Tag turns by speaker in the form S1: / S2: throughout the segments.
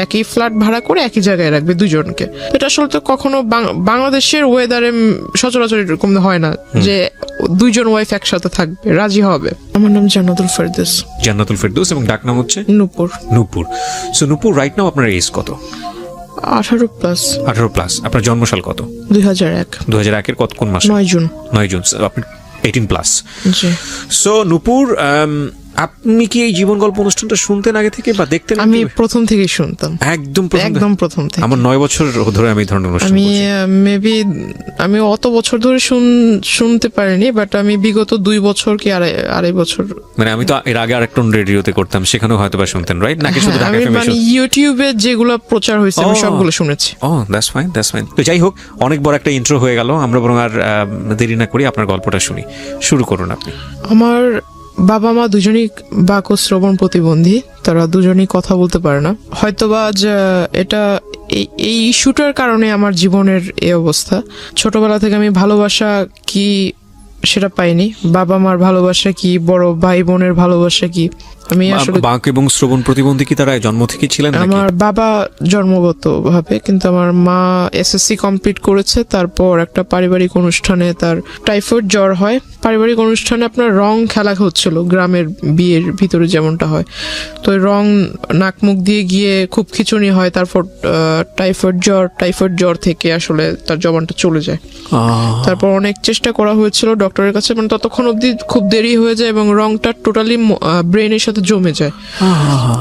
S1: একই ফ্ল্যাট ভাড়া করে একই জায়গায় রাখবে দুজনকে। এটা আসলে তো কখনো বাংলাদেশের ওয়েদারে সচরাচর এরকম হয় না যে দুইজন ওয়াইফ একসাথে থাকবে, রাজি হবে। আমার নাম জান্নাতুল ফেরদৌস।
S2: জান্নাতুল ফেরদৌস, এবং ডাক নাম হচ্ছে
S1: নূপুর।
S2: নূপুর। সো নূপুর, রাইট নাও আপনার এজ কত?
S1: 18+।
S2: 18+। আপনার জন্মসাল কত?
S1: 2001।
S2: 2001-এর কোন মাসে?
S1: 9 জুন।
S2: 9 জুন। আপনি 18+।
S1: জি।
S2: সো নূপুর, আপনি কি এই জীবন গল্প অনুষ্ঠানটা শুনতেন আগে থেকে বা দেখতেন?
S1: আমি প্রথম থেকেই শুনতাম,
S2: একদম
S1: প্রথম থেকে।
S2: আমার 9 বছর ধরে আমি এই ধরনের অনুষ্ঠান
S1: আমি
S2: করছি।
S1: আমি অত বছর ধরে শুনতে পারিনি, বাট আমি বিগত 2 বছর কি আড়াই বছর,
S2: মানে আমি তো এর আগে আরেকটা রেডিওতে করতাম, সেখানেও হয়তো বা শুনতেন, রাইট? নাকি শুধু ঢাকা
S1: আমি
S2: এফএম?
S1: মানে ইউটিউবে যেগুলো প্রচার হয়েছে আমি সবগুলো শুনেছি।
S2: That's fine. তো যাই হোক, অনেক বড় একটা ইন্ট্রো হয়ে গেল, আমরা বরং আর দেরি না করি আপনার গল্পটা শুনি। শুরু করুন আপনি।
S1: আমার বাবা মা দুজনই বাক ও শ্রবণ প্রতিবন্ধী, তারা দুজনই কথা বলতে পারে না। হয়তোবা এটা এই ইস্যুটার কারণে আমার জীবনের এই অবস্থা। ছোটবেলা থেকে আমি ভালোবাসা কি সেটা পাইনি, বাবা মার ভালোবাসা কি, বড় ভাই বোনের ভালোবাসা কি আমি আসলে।
S2: বাক এবং শ্রবণ প্রতিবন্ধী কি তারা জন্ম থেকে ছিলেন?
S1: আমার বাবা জন্মগত ভাবে, কিন্তু আমার মা এসএসসি কমপ্লিট করেছে, তারপর একটা পারিবারিক অনুষ্ঠানে তার টাইফয়েড জ্বর হয়। পারিবারিক অনুষ্ঠানে আপনার রং খেলা হচ্ছিল, গ্রামের বিয়ের ভিতরে যেমনটা হয়। তো রং নাক মুখ দিয়ে গিয়ে খুব খিচুনি হয়, তারপর টাইফয়েড জ্বর থেকে আসলে তার জবানটা চলে যায়। তারপর অনেক চেষ্টা করা হয়েছিল ডক্টরের কাছে, মানে ততক্ষণ অবধি খুব দেরি হয়ে যায় এবং রংটা টোটালি ব্রেনের সাথে জমে যায়,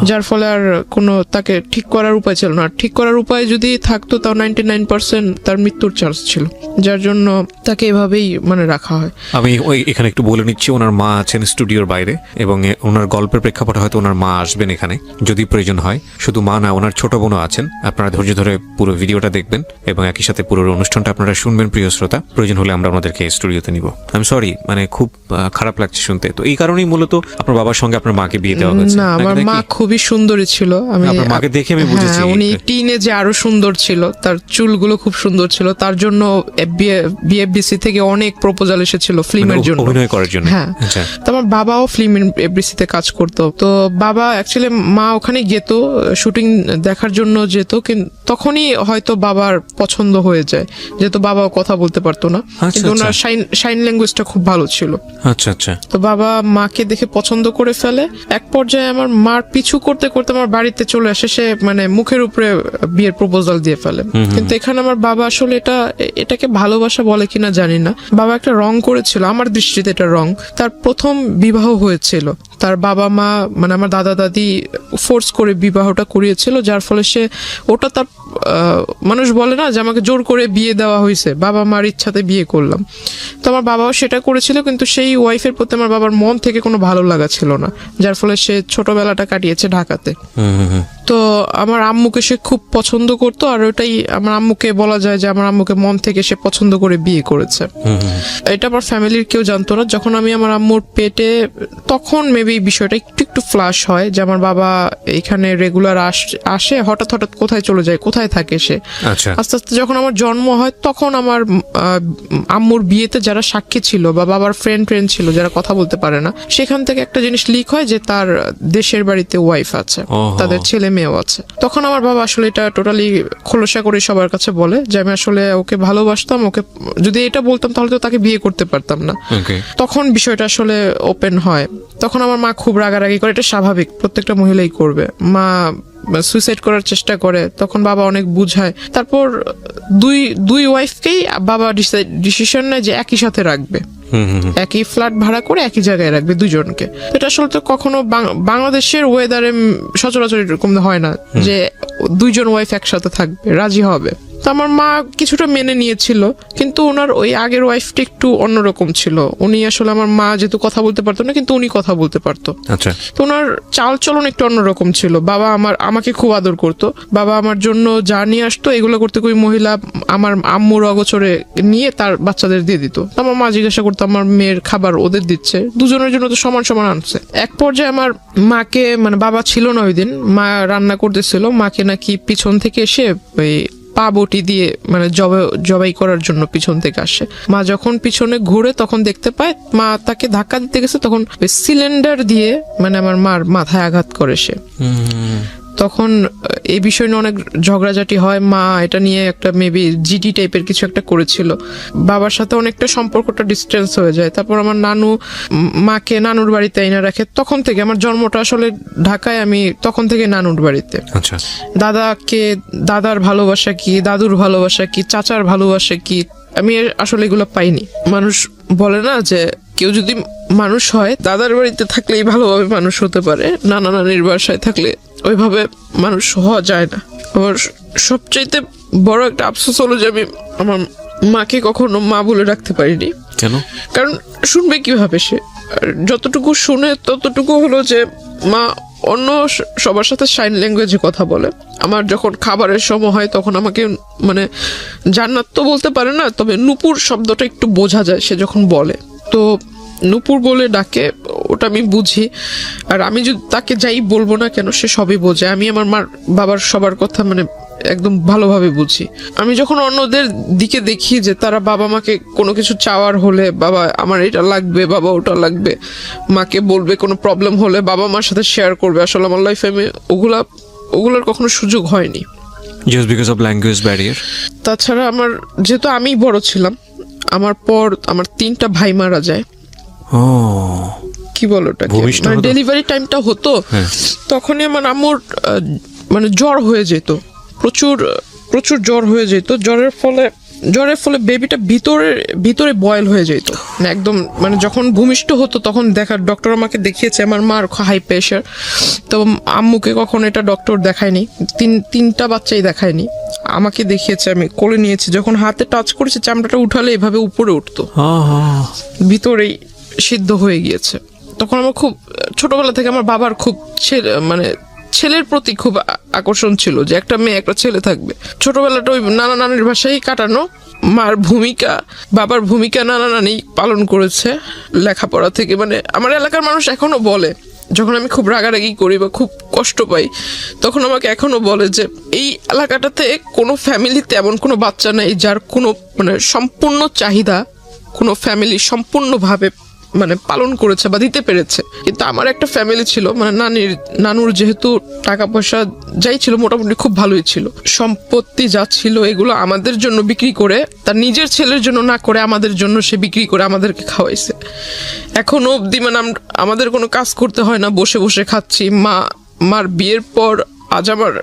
S1: যার ফলে আর কোনো তাকে ঠিক করার উপায় ছিল না। ঠিক করার উপায় যদি থাকতো তাও 99% তার মৃত্যুর চান্স ছিল, যার জন্য তাকে এভাবেই মানে রাখা হয়।
S2: আমি এখানে একটু বলে নিচ্ছি, ওনার মা আছেন স্টুডিওর বাইরে, এবং ওনার গল্পের প্রেক্ষাপটে হয়তো ওনার মা আসবেন এখানে যদি প্রয়োজন হয়। শুধু মা না, ওনার ছোট বোনও আছেন। আপনারা ধৈর্য ধরে পুরো ভিডিওটা দেখবেন এবং একই সাথে পুরো অনুষ্ঠানটা আপনারা শুনবেন প্রিয় শ্রোতা। প্রয়োজন হলে আমরা ওনাদেরকে স্টুডিওতে নিব। আমি সরি, মানে খুব খারাপ লাগছে শুনতে। তো এই কারণেই মূলত আপনার বাবার সঙ্গে আপনার মাকে বিয়ে দেওয়া হয়েছে?
S1: না, আমার মা খুবই সুন্দরী ছিল।
S2: আপনার মাকে দেখে আমি বুঝেছি
S1: উনি টিনেজে আরো সুন্দর ছিল, তার চুলগুলো খুব সুন্দর ছিল। তার জন্য বিএফডিসি থেকে অনেক প্রপোজাল এসেছিল ফিল্মের জন্য,
S2: অভিনয় করার জন্য।
S1: হ্যাঁ, তো আমার বাবাও ফিল্ম এফডিসিতে কাজ করতো। তো বাবা অ্যাকচুয়ালি, মা ওখানে যেত শুটিং দেখার জন্য যেত, কিন্তু তখনই হয়তো বাবার পছন্দ হয়ে যায়, যেহেতু বাবাও কথা বলতে পারতো না, কিন্তু ওনার সাইন ল্যাঙ্গুয়েজটা খুব ভালো ছিল।
S2: আচ্ছা।
S1: তো বাবা মাকে দেখে পছন্দ করে ফেলে। এক পর্যায়ে আমার মার পিছু করতে করতে আমার বাড়িতে চলে আসে, সে মানে মুখের উপরে বিয়ের প্রপোজাল দিয়ে ফেলে। কিন্তু এখানে আমার বাবা আসলে এটাকে ভালোবাসা বলে কিনা জানি না, বাবা একটা রং করেছিল, আমার দৃষ্টিতে এটা রং। তার প্রথম বিবাহ হয়েছিল, তার বাবা মা মানে আমার দাদা দাদি ফোর্স করে বিবাহটা করিয়েছিল, যার ফলে সে ওটা তার মানুষ বলে না যে আমাকে জোর করে বিয়ে দেওয়া হয়েছে, বাবা মার ইচ্ছাতে বিয়ে করলাম। তো আমার বাবাও সেটা করেছিল, কিন্তু সেই ওয়াইফের প্রতি আমার বাবার মন থেকে কোনো ভালো লাগা ছিল না, যার ফলে সে ছোটবেলাটা কাটিয়েছে ঢাকাতে। তো আমার আম্মুকে সে খুব পছন্দ করতো, আর ওটাই আমার আম্মুকে বলা যায় যে আমার আম্মুকে মন থেকে সে পছন্দ করে বিয়ে করেছে। এটা আমার ফ্যামিলির কেউ জানতো না। যখন আমি আমার আম্মুর পেটে, তখন মেবি বিষয়টা একটু ফ্লাশ হয় যে আমার বাবা এখানে রেগুলার আসে, হঠাৎ কোথায় চলে যায়, কোথায় থাকে সে। আস্তে আস্তে যখন আমার জন্ম হয়, তখন আমার আম্মুর বিয়েতে যারা সাক্ষী ছিল বা বাবার ফ্রেন্ড ছিল যারা কথা বলতে পারে না, সেখান থেকে একটা জিনিস লিক হয় যে তার দেশের বাড়িতে ওয়াইফ আছে, তাদের ছেলে মেয়েও আছে। তখন আমার বাবা আসলে এটা টোটালি খোলসা করে সবার কাছে বলে যে আমি আসলে ওকে ভালোবাসতাম, ওকে যদি এটা বলতাম তাহলে তো তাকে বিয়ে করতে পারতাম না। তখন বিষয়টা আসলে ওপেন হয়। তখন আমার মা খুব রাগারাগি করে, এটা স্বাভাবিক, প্রত্যেকটা মহিলাই করবে। মা সুইসাইড করার চেষ্টা করে, তখন বাবা অনেক বুঝায়। তারপর দুই ওয়াইফকেই বাবা ডিসিশন নেয় যে একই সাথে রাখবে, একই ফ্ল্যাট ভাড়া করে একই জায়গায় রাখবে দুজনকে। এটা আসলে তো কখনো বাংলাদেশের ওয়েদারে সচরাচর এরকম হয় না যে দুইজন ওয়াইফ একসাথে থাকবে, রাজি হবে। তো আমার মা কিছুটা মেনে নিয়েছিল, কিন্তু ওনার ওই আগের ওয়াইফটা একটু অন্যরকম ছিল। উনি আসলে, আমার মা যেহেতু কথা বলতে পারতো না, কিন্তু উনি কথা বলতে পারতো। তো ওনার চাল চলন একটু অন্যরকম ছিল। বাবা আমাকে খুব আদর করতো, বাবা আমার জন্য যা নিয়ে আসতো এগুলো করতে ওই মহিলা আমার আম্মুর অগোচরে নিয়ে তার বাচ্চাদের দিয়ে দিত। আমার মা জিজ্ঞাসা করতো আমার মেয়ের খাবার ওদের দিচ্ছে, দুজনের জন্য তো সমান সমান আনছে। এক পর্যায়ে আমার মাকে, মানে বাবা ছিল না ওই দিন, মা রান্না করতেছিল, মাকে নাকি পিছন থেকে এসে ওই পা বটি দিয়ে মানে জবাই করার জন্য পিছন থেকে আসে। মা যখন পিছনে ঘুরে তখন দেখতে পায় মা তাকে ধাক্কা দিতে গেছে, তখন সিলিন্ডার দিয়ে মানে আমার মার মাথায় আঘাত করে সে। তখন এই বিষয় নিয়ে অনেক ঝগড়াঝাটি হয়। মা এটা নিয়ে একটা মেবি জিডি টাইপের কিছু একটা করেছিল, বাবার সাথে অনেকটা সম্পর্কটা ডিস্টেন্স হয়ে যায়। তারপর আমার নানু মাকে নানুর বাড়িতে এনে রাখে। তখন থেকে আমার জন্মটা আসলে ঢাকায়, আমি তখন থেকে নানুর বাড়িতে।
S2: আচ্ছা,
S1: দাদার ভালোবাসা কি, দাদুর ভালোবাসা কি, চাচার ভালোবাসা কি, আমি আসলে এগুলো পাইনি। মানুষ বলে না যে কেউ যদি মানুষ হয় দাদার বাড়িতে থাকলেই ভালোভাবে মানুষ হতে পারে, নানা নানির বাসায় থাকলে ওইভাবে মানুষ হওয়া যায় না। আমার সবচাইতে বড় একটা আফসোস হলো যে আমি আমার মাকে কখনো মা বলে রাখতে পারিনি।
S2: কেন?
S1: কারণ শুনবে কিভাবে সে? আর যতটুকু শুনে ততটুকু হলো যে মা অন্য সবার সাথে সাইন ল্যাঙ্গুয়েজে কথা বলে। আমার যখন খাবারের সময় হয় তখন আমাকে মানে জান্নাত তো বলতে পারে না, তবে নূপুর শব্দটা একটু বোঝা যায় সে যখন বলে, তো নূপুর বলে ডাকে, ওটা আমি বুঝি। আর আমি যদি তাকে যাই বলবো না কেন সে সবই বোঝে। আমি আমার মার বাবার সবার কথা মানে একদম ভালোভাবে বুঝি। আমি যখন অন্যদের দিকে দেখি যে তারা বাবা মাকে কোনো কিছু চাওয়ার হলে, বাবা আমার এটা লাগবে, বাবা ওটা লাগবে, মাকে বলবে, কোনো প্রবলেম হলে বাবা মার সাথে শেয়ার করবে, আসলে আমার লাইফে আমি ওগুলোর কখনো সুযোগ হয়নি।
S2: Just because of language barrier.
S1: তাছাড়া আমার যেহেতু আমি বড় ছিলাম, আমার পর আমার 3টা ভাই মারা যায়। কি বলো ওটাকে, মানে ডেলিভারি টাইমটা হতো, তখনই আমার আম্মুর মানে জ্বর হয়ে যেত, প্রচুর জ্বর হয়ে যেত। জ্বরের ফলে বেবিটা ভিতরে বয়েল হয়ে যেত, মানে একদম মানে যখন ভূমিষ্ঠ হতো তখন ডক্টর আমাকে দেখিয়েছে। আমার মার হাই প্রেশার, তো আম্মুকে কখনো এটা ডক্টর দেখায়নি, 3টা বাচ্চাই দেখায়নি, আমাকে দেখিয়েছে। আমি কোলে নিয়েছি, যখন হাতে টাচ করেছে চামড়াটা উঠালে এভাবে উপরে উঠতো, ভিতরেই সিদ্ধ হয়ে গিয়েছে। তখন আমার খুব ছোটবেলা থেকে আমার বাবার খুব মানে ছেলের প্রতি খুব আকর্ষণ ছিল, যে একটা মেয়ে একটা ছেলে থাকবে। ছোটবেলাটা ওই নানা নানির বাসায় কাটানো, মার ভূমিকা বাবার ভূমিকা নানা নানি পালন করেছে লেখাপড়া থেকে। মানে আমার এলাকার মানুষ এখনো বলে, যখন আমি খুব রাগারাগি করি বা খুব কষ্ট পাই তখন আমাকে এখনো বলে যে এই এলাকাটাতে কোনো ফ্যামিলিতে এমন কোনো বাচ্চা নেই যার কোনো মানে সম্পূর্ণ চাহিদা কোনো ফ্যামিলি সম্পূর্ণভাবে মানে পালন করেছে বা দিতে পেরেছে। কিন্তু আমার একটা ফ্যামিলি ছিল, মানে নানুর যেহেতু টাকা পয়সা যাই ছিল মোটামুটি খুব ভালোই ছিল, সম্পত্তি যা ছিল এগুলো আমাদের জন্য বিক্রি করে, তার নিজের ছেলের জন্য না করে আমাদের জন্য সে বিক্রি করে আমাদেরকে খাওয়াইছে। এখনো অবধি মানে আমাদের কোনো কাজ করতে হয় না, বসে বসে খাচ্ছি। মার বিয়ের পর আজ আমার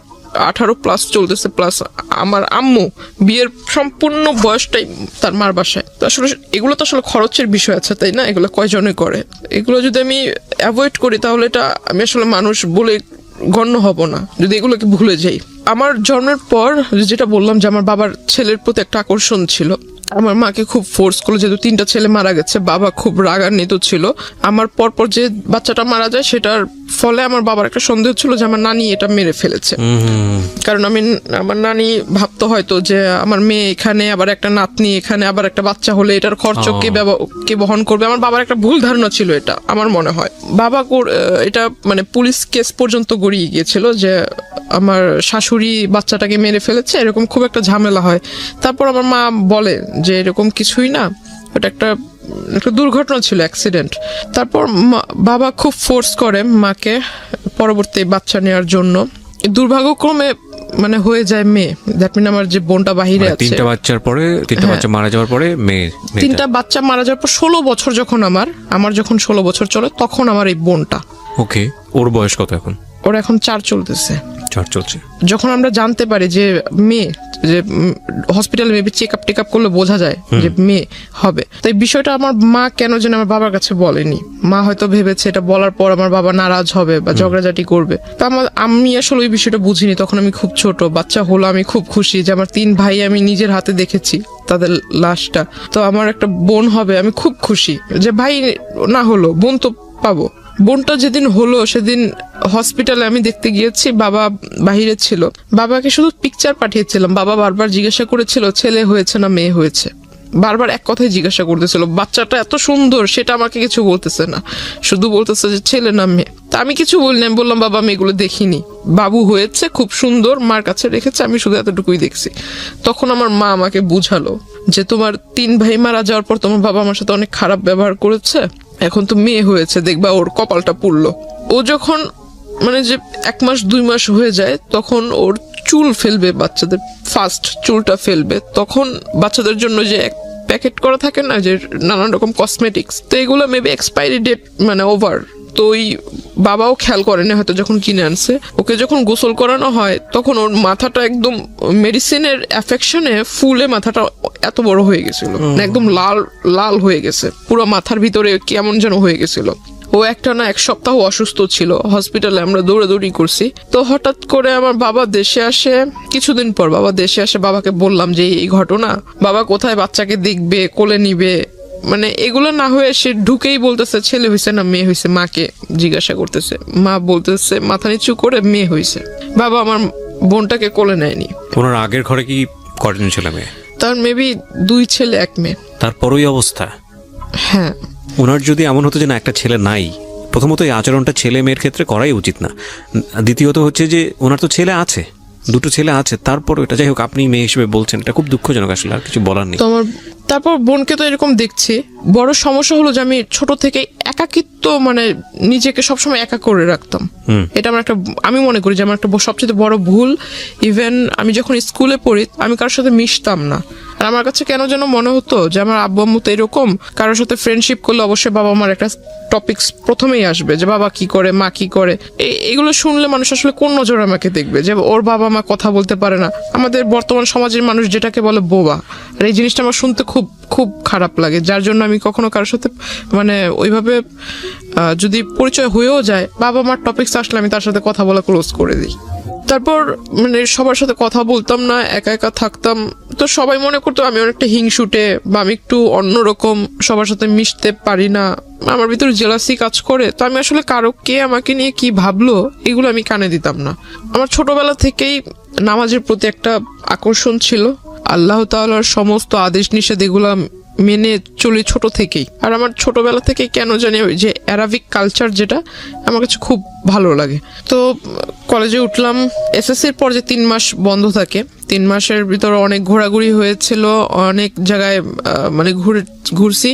S1: 18+ চলতেছে, প্লাস আমার আম্মু বিয়ের সম্পূর্ণ বয়সটাই তার মার বাসায়। তো আসলে এগুলো তো আসলে খরচের বিষয় আছে, তাই না? এগুলো কয়জনে করে? এগুলো যদি আমি অ্যাভয়েড করি তাহলে এটা আমি আসলে মানুষ বলে গণ্য হব না, যদি এগুলোকে ভুলে যাই। আমার জন্মের পর যেটা বললাম যে আমার বাবার ছেলের প্রতি একটা আকর্ষণ ছিল, আমার মাকে খুব ফোর্স করলো, যেহেতু 3টা ছেলে মারা গেছে, বাবা খুব রাগান্বিত ছিল। আমার পরপর যে বাচ্চাটা মারা যায় সেটার ফলে আমার বাবার একটা সন্দেহ ছিল যে আমার নানি এটা মেরে ফেলেছে। কারণ আমার নানি ভাবতো হয়তো যে আমার মেয়ে এখানে, আবার একটা নাতনি এখানে, আবার একটা বাচ্চা হলে এটার খরচ কে বহন করবে। আমার বাবার একটা ভুল ধারণা ছিল এটা, আমার মনে হয়। বাবা এটা মানে পুলিশ কেস পর্যন্ত গড়িয়ে গিয়েছিল যে আমার শাশুড়ি বাচ্চাটাকে মেরে ফেলেছে, এরকম খুব একটা ঝামেলা হয়। তারপর আমার মা বলে যে এরকম কিছুই না, ওটা একটা দুর্ঘটনা ছিল, অ্যাক্সিডেন্ট। তারপর বাবা খুব ফোর্স করে মাকে পরবর্তী বাচ্চা নেওয়ার জন্য। দুর্ভাগ্যক্রমে মানে হয়ে যায় মেয়ে। দ্যাট মিন আমার যে বোনটা বাহিরে আছে,
S2: 3টা বাচ্চার পরে 3টা বাচ্চা মারা যাওয়ার পরে মেয়ে,
S1: 3টা বাচ্চা মারা যাওয়ার পর 16 বছর যখন আমার যখন 16 বছর চলে তখন আমার এই বোনটা।
S2: ওকে, ওর বয়স কত এখন?
S1: ওর এখন 4 চলতেছে।
S2: 4 চলছে।
S1: যখন আমরা জানতে পারি যে মেয়ে, যে হসপিটালে মেবি চেক আপ করলে বোঝা যায় যে মেয়ে হবে, তো এই বিষয়টা আমার মা কেন যেন আমার বাবার কাছে বলেনি। মা হয়তো ভেবেছে এটা বলার পর আমার বাবা নারাজ হবে বা ঝগড়াঝাটি করবে। তো আমি আসলে ওই বিষয়টা বুঝিনি, তখন আমি খুব ছোট। বাচ্চা হলো, আমি খুব খুশি যে আমার 3 ভাই আমি নিজের হাতে দেখেছি তাদের লাশটা, তো আমার একটা বোন হবে, আমি খুব খুশি। যে ভাই না হলো বোন তো পাবো। বোনটা যেদিন হলো সেদিন হসপিটালে আমি দেখতে গিয়েছি, বাবা বাহিরে ছিল। বাবাকে শুধু পিকচার পাঠিয়েছিলাম, বাবা বারবার জিজ্ঞাসা করেছিল ছেলে হয়েছে না মেয়ে হয়েছে, বারবার এক কথাই জিজ্ঞাসা করতেছিল। বাচ্চাটা এত সুন্দর সেটা আমাকে কিছু বলতেছে না, শুধু বলতেছে যে ছেলে না মেয়ে। তা আমি কিছু বলিনি, আমি বললাম বাবা আমি এগুলো দেখিনি, বাবু হয়েছে খুব সুন্দর, মার কাছে রেখেছে, আমি শুধু এতটুকুই দেখছি। তখন আমার মা আমাকে বুঝালো যে তোমার 3 ভাই মারা যাওয়ার পর তোমার বাবা আমার সাথে অনেক খারাপ ব্যবহার করেছে, এখন তো মেয়ে হয়েছে, দেখবা ওর কপালটা পুড়লো। ও যখন মানে যে 1 মাস 2 মাস হয়ে যায় তখন ওর চুল ফেলবে, বাচ্চাদের ফার্স্ট চুলটা ফেলবে, তখন বাচ্চাদের জন্য যে প্যাকেট করা থাকে না যে নানান রকম কসমেটিক্স, তো এগুলো মেবি এক্সপায়ারি ডেট মানে ওভার, তো ওই বাবাও খেয়াল করেনি হয়তো যখন কিনে আনছে। ওকে যখন গোসল করানো হয় তখন ওর মাথাটা একদম মেডিসিনের অ্যাফেকশনে ফুলে মাথাটা এত বড় হয়ে গেছিল, মানে একদম লাল লাল হয়ে গেছে, পুরো মাথার ভিতরে কেমন যেন হয়ে গেছিল। ও একটা না 1 সপ্তাহ অসুস্থ ছিল, হসপিটালে আমরা দৌড়াদৌড়ি করছি। তো হঠাৎ করে আমার বাবা দেশে আসে, কিছুদিন পর বাবা দেশে আসে, বাবাকে বললাম যে এই ঘটনা, বাবা কোথায় বাচ্চাকে দেখবে, কোলে নিবে, মানে এগুলো না হয়ে সে ঢুকেই বলতেছে ছেলে হয়েছে না মেয়ে হয়েছে, মাকে জিজ্ঞাসা করতেছে, মা বলতেছে মাথা নিচু করে মেয়ে হয়েছে। বাবা আমার বোনটাকে কোলে নেয়নি।
S2: ওনার আগের ঘরে কি কয়জন ছেলে মেয়ে?
S1: তার মেবি 2 ছেলে 1 মেয়ে।
S2: তারপরই অবস্থা।
S1: হ্যাঁ,
S2: ওনার যদি এমন হতো যে না একটা ছেলে নাই, প্রথমত এই আচরণটা ছেলে মেয়ের ক্ষেত্রে করাই উচিত না। দ্বিতীয়ত হচ্ছে যে ওনার তো ছেলে আছে, 2 ছেলে আছে, তারপর এটা যাই হোক আপনি মেয়ে হিসেবে বলছেন, এটা খুব দুঃখজনক, আসলে আর কিছু বলার নেই।
S1: তো আমার তারপর বোনকে তো এরকম দেখছি। বড় সমস্যা হলো যে আমি ছোট থেকে একাকিত্ব, মানে নিজেকে সবসময় একা করে রাখতাম। এটা আমার একটা, আমি মনে করি যে আমার একটা সবচেয়ে বড় ভুল। ইভেন আমি যখন স্কুলে পড়ি আমি কারোর সাথে মিশতাম না, আর আমার কাছে কেন যেন মনে হতো যে আমার আব্বু আম্মু তো এরকম, কারোর সাথে ফ্রেন্ডশিপ করলে অবশ্যই বাবা আমার একটা টপিকস প্রথমেই আসবে যে বাবা কি করে, মা কি করে। এগুলো শুনলে মানুষ আসলে কোন নজরে আমাকে দেখবে যে ওর বাবা মা কথা বলতে পারে না। আমাদের বর্তমান সমাজের মানুষ যেটাকে বলে বোবা, আর এই জিনিসটা আমার শুনতে খুব খুব খারাপ লাগে, যার জন্য আমি কখনো কারোর সাথে মানে ওইভাবে যদি পরিচয় হয়েও যায়, বাবা মার টপিকস আসলে আমি তার সাথে কথা বলা ক্লোজ করে দিই। তারপর মানে সবার সাথে কথা বলতাম না, একা একা থাকতাম। তো সবাই মনে করতো আমি অনেকটা হিংসুটে বা আমি একটু অন্যরকম, সবার সাথে মিশতে পারি না, আমার ভিতরে জেলাসি কাজ করে। তো আমি আসলে কারো কে আমাকে নিয়ে কি ভাবলো এগুলো আমি কানে দিতাম না। আমার ছোটবেলা থেকেই নামাজের প্রতি একটা আকর্ষণ ছিল, আল্লাহ তাআলার সমস্ত আদেশ নিষেধ এগুলো মেনে চলি ছোট থেকেই। আর আমার ছোটবেলা থেকে কেন জানি ওই যে অ্যারাবিক কালচার যেটা আমার কাছে খুব ভালো লাগে। তো কলেজে উঠলাম, এসএসসির পর যে 3 মাস বন্ধ থাকে, 3 মাসের ভিতরে অনেক ঘোরাঘুরি হয়েছিল, অনেক জায়গায় মানে ঘুরছি।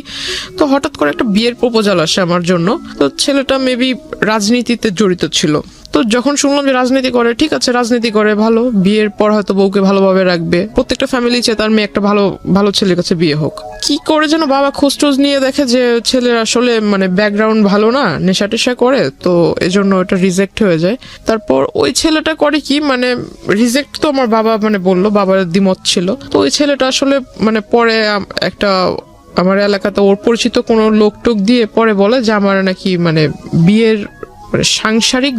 S1: তো হঠাৎ করে একটা বিয়ের প্রপোজাল আসে আমার জন্য। তো ছেলেটা মেবি রাজনীতিতে জড়িত ছিল। তো যখন শুনলাম যে রাজনীতি করে, ঠিক আছে রাজনীতি করে ভালো, বিয়ের পর হয়তো বউকে ভালোভাবে রাখবে, প্রত্যেকটা ফ্যামিলি চায় তার মেয়ে একটা ভালো ভালো ছেলের কাছে বিয়ে হোক। কি করে যেন বাবা খোঁজ নিয়ে দেখে যে ছেলের আসলে মানে ব্যাকগ্রাউন্ড ভালো না, নেশা টেশা করে, তো এজন্য ওটা রিজেক্ট হয়ে যায়। তারপর ওই ছেলেটা করে কি, মানে রিজেক্ট তো আমার বাবা মানে বললো, বাবার দ্বিমত ছিল। তো ওই ছেলেটা আসলে মানে পরে একটা আমার এলাকাতে ওর পরিচিত কোনো লোক টোক দিয়ে পরে বলে যে আমার নাকি মানে বিয়ের মানে সাংসারিক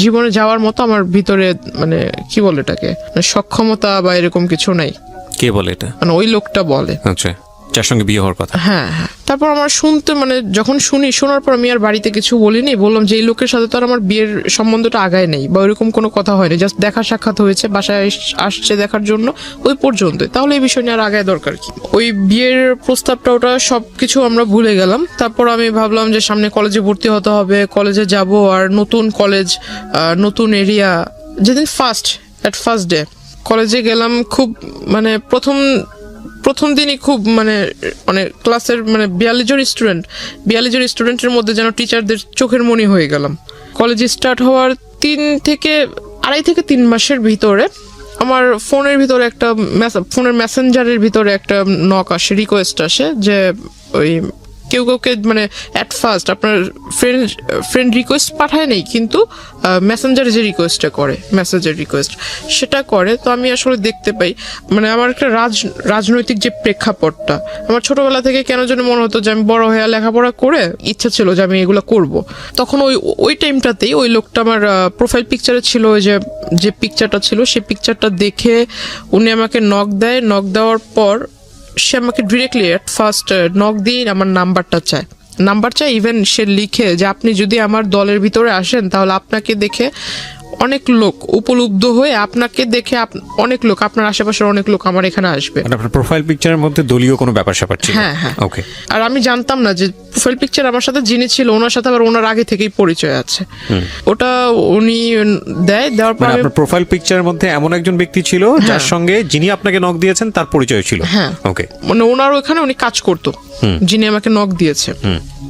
S1: জীবনে যাওয়ার মতো আমার ভিতরে মানে কি বলে এটাকে মানে সক্ষমতা বা এরকম কিছু নাই।
S2: কে বলে এটা? মানে
S1: ওই লোকটা বলে।
S2: আচ্ছা, যার সঙ্গে বিয়ে হওয়ার কথা।
S1: হ্যাঁ হ্যাঁ। তারপর আমার শুনতে মানে যখন শোনার পর আমি আর বাড়িতে কিছু বলিনি, বললাম যে এই লোকের সাথে তো আর আমার বিয়ের সম্বন্ধটা আগায় নেই বা ওইরকম কোনো কথা হয়নি, জাস্ট দেখা সাক্ষাৎ হয়েছে, বাসায় আসছে দেখার জন্য, ওই পর্যন্ত। তাহলে এই বিষয় নিয়ে আর আগায় দরকার কি? ওই বিয়ের প্রস্তাবটা ওটা সবকিছু আমরা ভুলে গেলাম। তারপর আমি ভাবলাম যে সামনে কলেজে ভর্তি হতে হবে, কলেজে যাব, আর নতুন কলেজ, নতুন এরিয়া। যেদিন ফার্স্ট ডে কলেজে গেলাম, খুব মানে প্রথম দিনই খুব মানে ক্লাসের মানে 42 জন স্টুডেন্টের মধ্যে যেন টিচারদের চোখের মনি হয়ে গেলাম। কলেজে স্টার্ট হওয়ার 2.5 থেকে 3 মাসের ভিতরে আমার ফোনের ভিতরে একটা ফোনের মেসেঞ্জারের ভিতরে একটা নক আসে, রিকোয়েস্ট আসে যে ওই কেউ কাউকে মানে অ্যাট ফার্স্ট আপনার ফ্রেন্ড রিকোয়েস্ট পাঠায় নেই, কিন্তু মেসেঞ্জারে যে রিকোয়েস্টটা করে, মেসেজের রিকোয়েস্ট সেটা করে। তো আমি আসলে দেখতে পাই মানে আমার একটা রাজনৈতিক যে প্রেক্ষাপটটা, আমার ছোটবেলা থেকে কেন যেন মনে হতো যে আমি বড় হয়ে লেখাপড়া করে ইচ্ছা ছিল যে আমি এগুলো করব। তখন ওই টাইমটাতেই ওই লোকটা আমার প্রোফাইল পিকচারে ছিল, ওই যে পিকচারটা ছিল, সেই পিকচারটা দেখে উনি আমাকে নক দেওয়ার পর সে আমাকে ডিরেক্টলি অ্যাট ফার্স্ট নক দিয়ে আমার নাম্বার চায়। ইভেন সে লিখে যে আপনি যদি আমার দলের ভিতরে আসেন তাহলে আপনাকে দেখে অনেক লোক উপলব্ধ হয়ে, আপনাকে দেখে অনেক লোক, আপনার আশেপাশের অনেক লোক আমার এখানে আসবে।
S2: আপনার প্রোফাইল পিকচারের মধ্যে দলীয় কোনো ব্যাপার স্যাপার ছিল?
S1: হ্যাঁ হ্যাঁ।
S2: ওকে।
S1: আর আমি জানতাম না যে প্রোফাইল পিকচার আমার সাথে যিনি ছিল ওনার সাথে আবার ওনার আগে থেকেই পরিচয় আছে। ওটা উনি দেওয়ার পর
S2: আপনার প্রোফাইল পিকচারের মধ্যে এমন একজন ব্যক্তি ছিল যার সঙ্গে যিনি আপনাকে নক দিয়েছেন তার পরিচয় ছিল?
S1: হ্যাঁ।
S2: ওকে।
S1: মানে ওনার ওখানে উনি কাজ করতো, যিনি আমাকে নক দিয়েছে।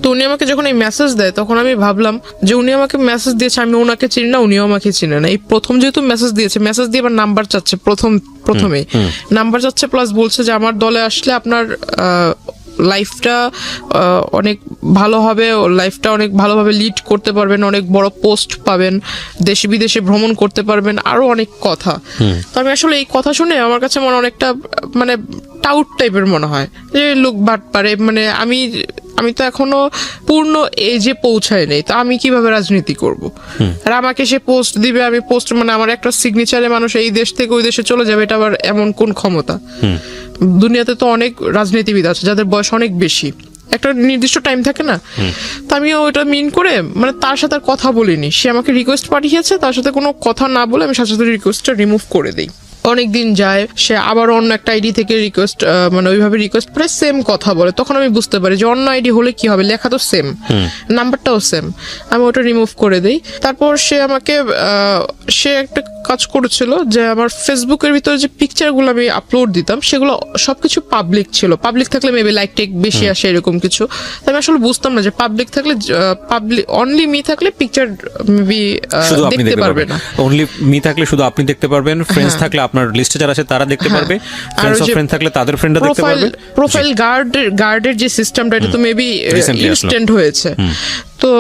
S1: তো উনি আমাকে যখন এই মেসেজ দেয় তখন আমি ভাবলাম যে উনি আমাকে মেসেজ দিয়েছে, আমি ওনাকে চিনি না, উনিও আমাকে চিনে না। এই প্রথম যেহেতু মেসেজ দিয়েছে, মেসেজ দিয়ে আবার নাম্বার চাচ্ছে প্রথমেই নাম্বার চাচ্ছে, প্লাস বলছে যে আমার দলে আসলে আপনার লাইফটা অনেক ভালো হবে, লাইফটা অনেক ভালোভাবে লিড করতে পারবেন, অনেক বড় পোস্ট পাবেন, দেশে বিদেশে ভ্রমণ করতে পারবেন, আরো অনেক কথা। তো আমি আসলে এই কথা শুনে আমার কাছে মনে অনেকটা মানে টাউট টাইপের মনে হয় যে লোক বাট পারে, মানে আমি তো এখনো পূর্ণ এজে পৌঁছায় নেই, তো আমি কিভাবে রাজনীতি করব? আর আমাকে সে পোস্ট দিবে, আমি পোস্ট মানে আমার একটা সিগনেচারে মানুষ এই দেশ থেকে ওই দেশে চলে যাবে, এটা আবার এমন কোন ক্ষমতা? দুনিয়াতে তো অনেক রাজনীতিবিদ আছে যাদের বয়স অনেক বেশি, একটা নির্দিষ্ট টাইম থাকে না। তো আমিও ওটা মিন করে মানে তার সাথে আর কথা বলিনি, সে আমাকে রিকোয়েস্ট পাঠিয়েছে, তার সাথে কোনো কথা না বলে আমি সাথে সাথে রিকোয়েস্টটা রিমুভ করে দিই। অনেক দিন যায়, সে আবার অন্য একটা আইডি থেকে রিকোয়েস্ট মানে ওইভাবে রিকোয়েস্ট করে সেম কথা বলে, তখন আমি বুঝতে পারি যে অন্য আইডি হলে কি হবে, লেখা তো সেম, নাম্বারটাও সেম, আমি ওটা রিমুভ করে দিই। তারপর সে আমাকে সে একটা কাজ করেছিল যে আমার ফেসবুকের ভিতরে যে পিকচারগুলো আমি আপলোড দিতাম সেগুলো সবকিছু পাবলিক ছিল, পাবলিক থাকলে মেবি লাইক টেক বেশি আসে এরকম কিছু। আমি আসলে বুঝতাম না যে পাবলিক থাকলে পাবলিক অনলি মি থাকলে পিকচার মেবি দেখতে পারবে না,
S2: অনলি মি থাকলে শুধু আপনি দেখতে পারবেন, ফ্রেন্ডস থাকলে আপনার লিস্টে যারা আছে তারা দেখতে পারবে, ফ্রেন্ডস অফ ফ্রেন্ড থাকলে তাদের ফ্রেন্ডরা দেখতে পারবে।
S1: প্রোফাইল গার্ডের যে সিস্টেমটা এটা তো মেবি ইনস্ট্যান্ট হয়েছে। তো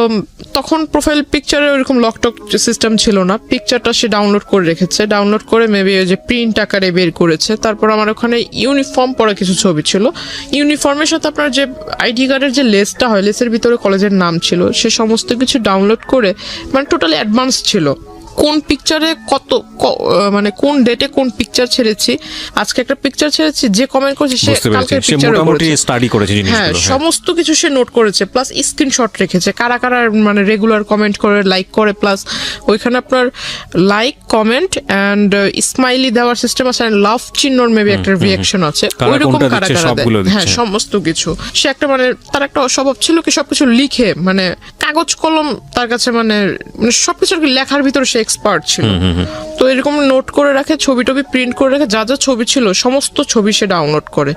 S1: তখন প্রোফাইল পিকচারে ওইরকম লকটক সিস্টেম ছিল না, পিকচারটা সে ডাউনলোড করে রেখেছে, ডাউনলোড করে মেবি ওই যে প্রিন্ট আকারে বের করেছে। তারপর আমার ওখানে ইউনিফর্ম পরা কিছু ছবি ছিল, ইউনিফর্মের সাথে আপনার যে আইডি কার্ডের যে লেসটা হয়, লেসের ভিতরে কলেজের নাম ছিল, সে সমস্ত কিছু ডাউনলোড করে মানে টোটালি অ্যাডভান্স ছিল, কোন পিকচারে মানে কোন ডেটে কোন পিকচার ছেড়েছি, আজকে একটা পিকচার ছেড়েছি, যে কমেন্ট করেছে সে কালকের পিকচারে
S2: স্টাডি করেছে জিনিসগুলো,
S1: হ্যাঁ সমস্ত কিছু সে নোট করেছে, প্লাস স্ক্রিনশট রেখেছে কারা কারা মানে রেগুলার কমেন্ট করে, লাইক করে, প্লাস ওইখানে আপনার লাইক কমেন্ট এন্ড স্মাইলি দেওয়ার সিস্টেম আছে, লাভ চিহ্নর মেবি একটা রিঅ্যাকশন আছে, ওইরকম কারা কারা দেয়, হ্যাঁ সমস্ত কিছু। সে একটা মানে তার একটা স্বভাব ছিল কি সবকিছু লিখে, মানে কাগজ কলম তার কাছে মানে সবকিছু লেখার ভিতরে সে এক্সপার্ট ছিল। তো এরকম নোট করে রাখে, ছবি টবি প্রিন্ট করে রাখে, যা যা ছবি ছিল সমস্ত ছবি সে ডাউনলোড করে।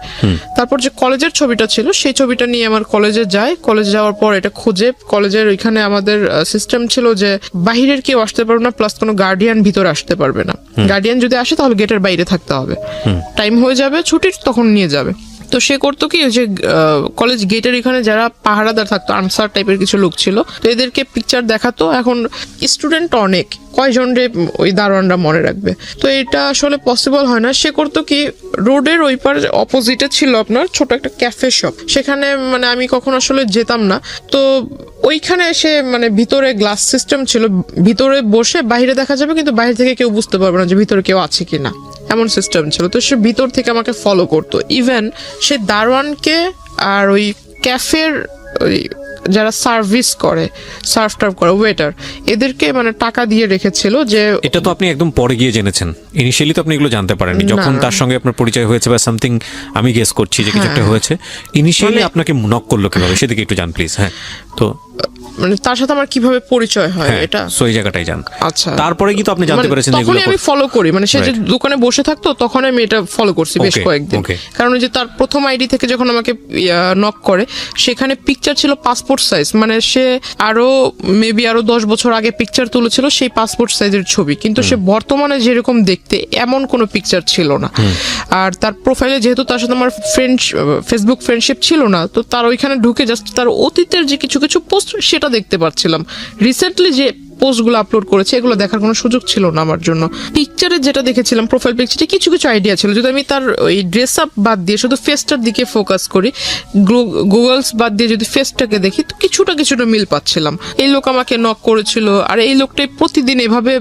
S1: তারপর যে কলেজের ছবিটা ছিল সেই ছবিটা নিয়ে আমার কলেজে যায়, কলেজে যাওয়ার পর এটা খুঁজে, কলেজের ওইখানে আমাদের সিস্টেম ছিল যে বাহিরের কেউ আসতে পারবে না, প্লাস কোনো গার্ডিয়ান ভিতরে আসতে পারবে না, গার্ডিয়ান যদি আসে তাহলে গেটের বাইরে থাকতে হবে, টাইম হয়ে যাবে ছুটির তখন নিয়ে যাবে। তো সে করতো কি যে কলেজ গেটের এখানে যারা পাহারাদার থাকতো, আনসার টাইপের কিছু লোক ছিল, তো এদেরকে পিকচার দেখাতো। এখন স্টুডেন্ট অনেক, কয়জন রে ওই দারোয়ানরা মনে রাখবে, তো এটা আসলে পসিবল হয় না। সে করতো কি রোডের ওই পার অপোজিটে ছিল আপনার ছোট একটা ক্যাফে শপ, সেখানে মানে আমি কখন আসলে যেতাম না, তো ওইখানে সে মানে ভিতরে গ্লাস সিস্টেম ছিল, ভিতরে বসে বাইরে দেখা যাবে কিন্তু বাইরে থেকে কেউ বুঝতে পারবে না যে ভিতরে কেউ আছে কিনা, এমন সিস্টেম ছিল। তো সে ভিতর থেকে আমাকে ফলো করতো, ইভেন সে দারোয়ানকে আর ওই ক্যাফের ওই যারা সার্ভিস করে, সার্ভ টার্ভ করে, ওয়েটার, এদেরকে মানে টাকা দিয়ে রেখেছিল। যে
S2: এটা তো আপনি একদম পরে গিয়ে জেনেছেন, ইনিশিয়ালি তো আপনি এগুলো জানতে পারেননি, যখন তার সঙ্গে আপনার পরিচয় হয়েছে বা সামথিং, আমি গেস করছি যে কিছু একটা হয়েছে, ইনিশিয়ালি আপনাকে নক করলো কিভাবে সেদিকে একটু জান প্লিজ। হ্যাঁ, তো
S1: মানে তার সাথে আমার কিভাবে পরিচয় হয় এটা
S2: সেই জায়গাটাই জান।
S1: আচ্ছা,
S2: তারপরে কি তো আপনি জানতে পেরেছেন
S1: এগুলো? আমি ফলো করি, মানে সে যে দোকানে বসে থাকতো তখন আমি এটা ফলো করছি বেশ কয়েকদিন, কারণ যে তার প্রথম আইডি থেকে যখন আমাকে নক করে সেখানে পিকচার ছিল পাসপোর্ট সাইজ, মানে সে আরো মেবি আরো 10 বছর আগে পিকচার তুলেছিল সেই পাসপোর্ট সাইজের ছবি, কিন্তু সে বর্তমানে যেরকম দেখতে এমন কোনো পিকচার ছিল না। আর তার প্রোফাইলে যেহেতু তার সাথে আমার ফেসবুক ফ্রেন্ডশিপ ছিল না, তো তার ওইখানে ঢুকে জাস্ট তার অতীতের যে কিছু কিছু পোস্ট সেটা দেখতে পাচ্ছিলাম। রিসেন্টলি যে পোস্টগুলো আপলোড করেছে এগুলো দেখার কোনো সুযোগ ছিল না আমার জন্য। পিকচারে যেটা দেখেছিলাম প্রোফাইল পিকচারে কিছু কিছু আইডিয়া ছিল, যদি আমি তার ওই ড্রেস আপ বাদ দিয়ে শুধু ফেসটার দিকে ফোকাস করি, গুগলস বাদ দিয়ে যদি ফেসটাকে দেখি তো কিছুটা মিল পাচ্ছিলাম। এই লোক আমাকে নক করেছিল, আর এই লোকটাই প্রতিদিন এভাবে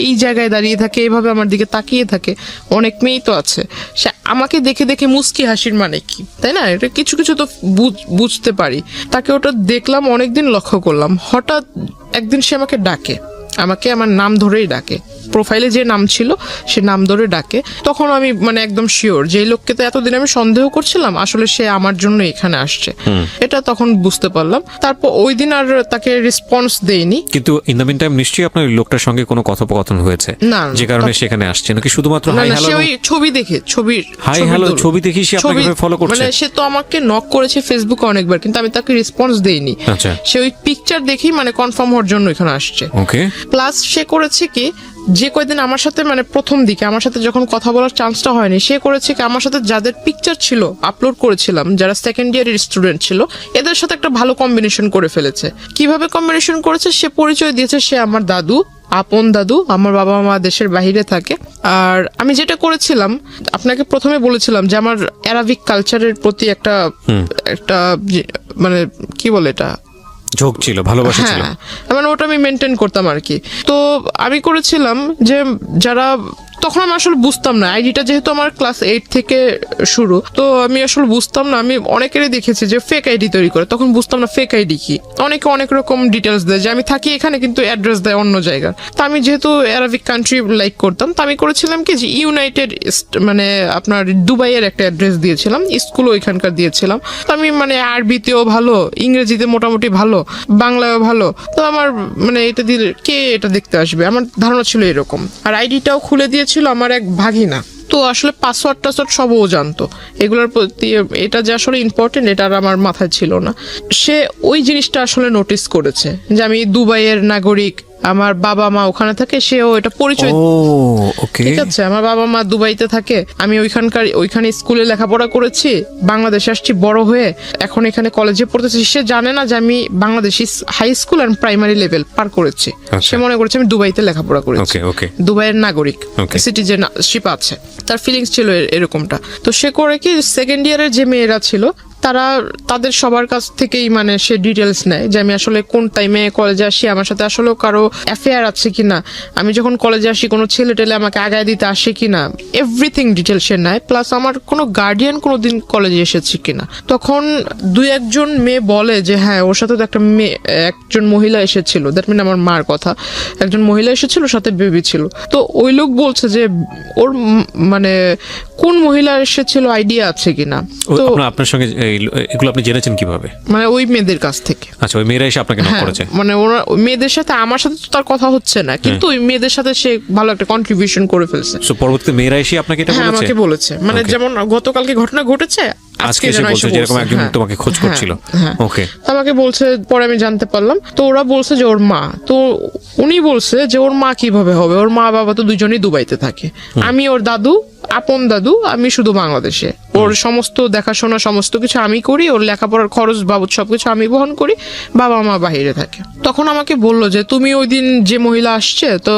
S1: এই জায়গায় দাঁড়িয়ে থাকে, এভাবে আমার দিকে তাকিয়ে থাকে। অনেক মেয়েই তো আছে, সে আমাকে দেখে দেখে মুস্কি হাসির মানে কি, তাই না? এটা কিছু কিছু তো বুঝতে পারি। তাকে ওটা দেখলাম, অনেকদিন লক্ষ্য করলাম, হঠাৎ একদিন সে আমাকে ডাকে আমাকে আমার নাম ধরেই ডাকে, প্রোফাইলে যে নাম ছিল সে নাম ধরে ডাকে। তখন আমি মানে একদম শিওর যে এই লোককে তো এতদিন আমি সন্দেহ করছিলাম, আসলে সে আমার জন্য এখানে আসছে, এটা তখন বুঝতে পারলাম। তারপর ওই দিন আর তাকে রেসপন্স দেইনি।
S2: কিন্তু ইন দ্য মিন টাইম নিশ্চয়ই আপনার ওই লোকটার সঙ্গে কোনো কথোপকথন হয়েছে,
S1: না,
S2: যে কারণে সেখানে আসছে, নাকি শুধুমাত্র
S1: না
S2: হাই
S1: না,
S2: হ্যালো?
S1: সে ওই ছবি দেখে,
S2: হাই হ্যালো ছবি দেখি সে আপনাকে ফলো করছে?
S1: মানে সে তো আমাকে নক করেছে ফেসবুকে অনেকবার, কিন্তু আমি তাকে রেসপন্স দেইনি।
S2: আচ্ছা,
S1: সে ওই পিকচার দেখেই মানে কনফার্ম হওয়ার জন্য এখানে আসছে।
S2: ওকে।
S1: প্লাস সে করেছে কি, যে কয়দিন আমার সাথে মানে প্রথম দিকে আমার সাথে যখন কথা বলার চান্সটা হয়নি, সে করেছে কি আমার সাথে যাদের পিকচার ছিল আপলোড করেছিলাম, যারা সেকেন্ড ইয়ারের স্টুডেন্ট ছিল, এদের সাথে একটা ভালো কম্বিনেশন করে ফেলেছে। কিভাবে কম্বিনেশন করেছে, সে পরিচয় দিয়েছে সে আমার দাদু, আপন দাদু। আমার বাবা মা দেশের বাহিরে থাকে। আর আমি যেটা করেছিলাম, আপনাকে প্রথমে বলেছিলাম যে আমার অ্যারাবিক কালচারের প্রতি একটা মানে কি বলে এটা,
S2: ঝোঁক ছিল, ভালোবাসা ছিল।
S1: হ্যাঁ, মানে ওটা আমি মেনটেন করতাম আর কি। তো আমি করেছিলাম যে যারা, তখন আমি আসলে বুঝতাম না, আইডিটা যেহেতু আমার ক্লাস 8 থেকে শুরু, তো আমি আসলে বুঝতাম না। আমি অনেকেরই দেখেছি যে ফেক আইডি তৈরি করে, তখন বুঝতাম না ফেক আইডি কি। অনেকে অনেক রকম ডিটেলস দেয় যে আমি থাকি এখানে কিন্তু অ্যাড্রেস দেয় অন্য জায়গার। তো আমি যেহেতু অ্যারাবিক কান্ট্রি লাইক করতাম, তো আমি করেছিলাম কি যে ইউনাইটেড মানে আপনার দুবাইয়ের একটা অ্যাড্রেস দিয়েছিলাম, স্কুলও ওইখানকার দিয়েছিলাম। তো আমি মানে আরবিতেও ভালো, ইংরেজিতে মোটামুটি ভালো, বাংলায়ও ভালো। তো আমার মানে এটা দিলে কে এটা দেখতে আসবে, আমার ধারণা ছিল এরকম। আর আইডিটাও খুলে দিয়েছিল আমার এক ভাগিনা। তো আসলে পাসওয়ার্ড টাসওয়ার্ড সব ও জানতো, এগুলোর প্রতি এটা যে আসলে ইম্পর্টেন্ট এটা আর আমার মাথায় ছিল না। সে ওই জিনিসটা আসলে নোটিস করেছে যে আমি দুবাইয়ের নাগরিক, আমার বাবা মা ওখানে থাকে, সেও এটা পরিচয়। ঠিক আছে, আমার বাবা মা দুবাইতে থাকে, আমি ওইখানে স্কুলে লেখাপড়া করেছি, বাংলাদেশে আসছি বড় হয়ে, এখন এখানে কলেজে পড়তেছি। সে জানে না যে আমি বাংলাদেশি হাই স্কুল আর প্রাইমারি লেভেল পার করেছি। সে মনে করছে আমি দুবাইতে লেখাপড়া করেছি, দুবাইয়ের নাগরিক, সিটিজেনশিপ আছে, তার ফিলিংস ছিল এরকমটা। তো সে করে কি, সেকেন্ড ইয়ারের যে মেয়েরা ছিল তাদের সবার কাছ থেকেই মানে সে ডিটেলস নেয় যে আমি আসলে কোন টাইমে কলেজে আসি, আমার সাথে আসলে কারো অ্যাফেয়ার আছে কিনা, আমি যখন কলেজে আসি কোনো ছেলে টেলে আমাকে আগায় দিতে আসে কিনা, এভরিথিং ডিটেল সে নেয়। প্লাস আমার কোনো গার্ডিয়ান কোনোদিন কলেজে এসেছে কিনা। তখন 2-1 মেয়ে বলে যে হ্যাঁ ওর সাথে তো একজন মহিলা এসেছিল, দ্যাট মিন আমার মার কথা, একজন মহিলা এসেছিল, সাথে বেবি ছিল। তো ওই লোক বলছে যে ওর মানে কোন মহিলা এসেছিল আইডিয়া আছে কিনা। তো
S2: আপনার সঙ্গে এগুলো আপনি জেনেছেন কিভাবে?
S1: মানে ওই মেয়েদের কাছ থেকে।
S2: আচ্ছা, ওই মেয়েরা এসে আপনাকে নক করেছে?
S1: মানে ওরা মেয়েদের সাথে, আমার সাথে তো তার কথা হচ্ছে না, কিন্তু ওই মেয়েদের সাথে সে ভালো একটা কন্ট্রিবিউশন করে ফেলছে।
S2: সো পরবর্তীতে মেয়েরা এসে আপনাকে এটা বলেছে?
S1: আমাকে বলেছে, মানে যেমন গতকালকে ঘটনা ঘটেছে, আজকে এসে বলছে যে এরকম একজন
S2: তোমাকে খোঁজ করছিল। ওকে,
S1: আমাকে বলছে, পরে আমি জানতে পারলাম। তো ওরা বলছে যে ওর মা, তো উনি বলছে যে ওর মা কিভাবে হবে, ওর মা বাবা তো দুজনেই দুবাইতে থাকে, আমি ওর দাদু, আপন দাদু, আমি শুধু বাংলাদেশে। ওর সমস্ত দেখাশোনা সমস্ত কিছু আমি করি, ওর লেখাপড়ার খরচ বাবদ সবকিছু আমি বহন করি, বাবা মা বাহিরে থাকে। তখন আমাকে বললো যে তুমি ওই দিন যে মহিলা আসছে, তো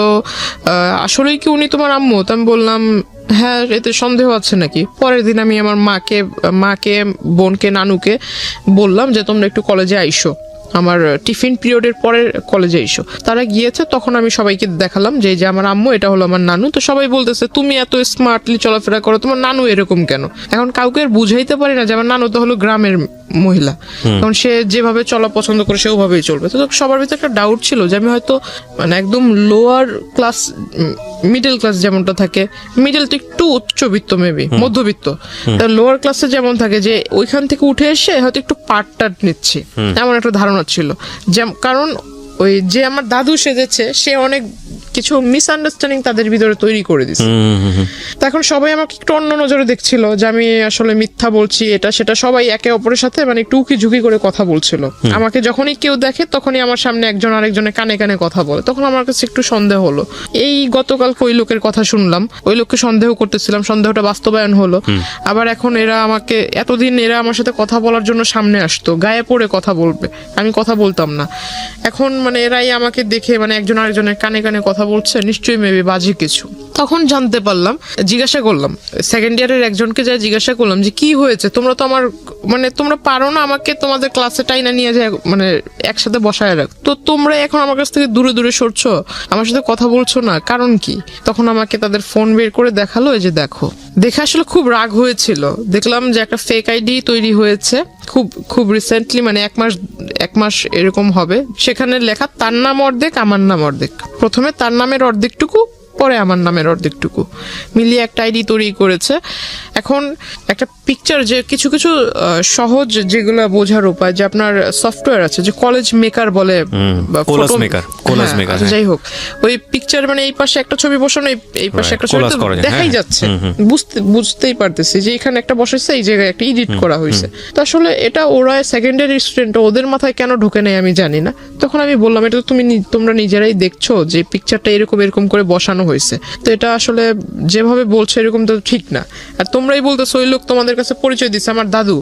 S1: আসলেই কি উনি তোমার আম্মু? তো আমি বললাম হ্যাঁ, এতে সন্দেহ আছে নাকি। পরের দিন আমি আমার মাকে, বোনকে, নানুকে বললাম যে তোমরা একটু কলেজে আইসো, আমার টিফিন পিরিয়ডের পরে কলেজে এসো। তারা গিয়েছে, তখন আমি সবাইকে দেখালাম যে এই যে আমার আম্মু, এটা হলো আমার নানু। তো সবাই বলতেছে তুমি এত স্মার্টলি চলাফেরা করো, তোমার নানু এরকম কেন? এখন কাউকে আর বুঝাইতে পারি না যে আমার নানু তো হলো গ্রামের মহিলা, কারণ সে যেভাবে চলা পছন্দ করে সে ওভাবেই চলবে। তো সবার ভিতরে একটা ডাউট ছিল যে আমি হয়তো মানে একদম লোয়ার ক্লাস, মিডল ক্লাস যেমনটা থাকে, মিডল তো একটু উচ্চবিত্ত, মেবি মধ্যবিত্ত, তার লোয়ার ক্লাসে যেমন থাকে যে ওইখান থেকে উঠে এসে হয়তো একটু পার্ট নিচ্ছি, এমন একটা ধারণা ছিল। কারণ ওই যে আমার দাদু সেজেছে, সে অনেক কিছু মিসআন্ডারস্ট্যান্ডিং তাদের ভিতরে তৈরি করে দিচ্ছে। এখন সবাই আমাকে একটু অন্য নজরে দেখছিল যে আমি আসলে মিথ্যা বলছি, এটা সেটা। সবাই একে অপরের সাথে মানে একটু উকি ঝুঁকি করে কথা বলছিল। আমাকে যখনই কেউ দেখে তখনই আমার সামনে একজন আরেকজনের কানে কানে কথা বলে, তখন আমার কাছে একটু সন্দেহ হলো। এই গতকালকে ওই লোকের কথা শুনলাম, ওই লোককে সন্দেহ করতেছিলাম, সন্দেহটা বাস্তবায়ন হলো। আবার এখন এরা আমাকে, এতদিন এরা আমার সাথে কথা বলার জন্য সামনে আসতো, গায়ে পড়ে কথা বলবে, আমি কথা বলতাম না। এখন মানে এরাই আমাকে দেখে মানে একজন আরেকজনের কানে কানে কথা বলছে, নিশ্চয়ই মেবি বাজে কিছু। তখন জানতে পারলাম, জিজ্ঞাসা করলাম সেকেন্ড ইয়ারের একজনকে যা জিজ্ঞাসা করলাম যে কি হয়েছে, তোমরা তো আমার মানে তোমরা পারো না আমাকে তোমাদের ক্লাসে টাইনা নিয়ে যায় মানে একসাথে বসায় রাখ, তো তোমরা এখন আমার কাছ থেকে দূরে দূরে সরছো, আমার সাথে কথা বলছো না, কারণ কি? তখন আমাকে তাদের ফোন বের করে দেখালো, এই যে দেখো। দেখে আসলে খুব রাগ হয়েছিল, দেখলাম যে একটা ফেক আইডি তৈরি হয়েছে খুব খুব রিসেন্টলি, মানে এক মাস এরকম হবে। সেখানে লেখা তার নাম অর্ধেক আমার নাম অর্ধেক, প্রথমে তার নামের অর্ধেকটুকু পরে আমার নামের অর্ধেকটুকু মিলিয়ে একটা আইডি তৈরি করেছে। এখন একটা পিকচার, যে কিছু কিছু সহজ যেগুলো বোঝার উপায়, যে আপনার সফটওয়্যার আছে যে কলেজ মেকার বলে, বা
S2: কোলাজ
S1: photo-
S2: মেকার,
S1: হ্যাঁ,
S2: কোলাজ মেকার,
S1: আচ্ছা, যাই হোক, ওই পিকচার মানে এই পাশে একটা ছবি বসানো, এই পাশে
S2: Right,
S1: একটা ছবি,
S2: collage
S1: তো
S2: করা যায়,
S1: দেখাই
S2: হ্যাঁ।
S1: যাচ্ছে, বুঝতেই পারতেছি যে এখানে একটা বসেছে, এই জায়গায় একটা এডিট করা হয়েছে। তো আসলে এটা ওরা সেকেন্ডারি স্টুডেন্ট, ওদের মাথায় কেন ঢোকে নেই আমি জানি না। তখন আমি বললাম, এটা তো তোমরা নিজেরাই দেখছো যে পিকচারটা এরকম করে বসানো হয়েছে, তো এটা আসলে যেভাবে বলছে এরকম তো ঠিক না। আর তোমরাই বলতেছো ওই লোক তোমাদের কাছে পরিচয় দিচ্ছে আমার দাদু,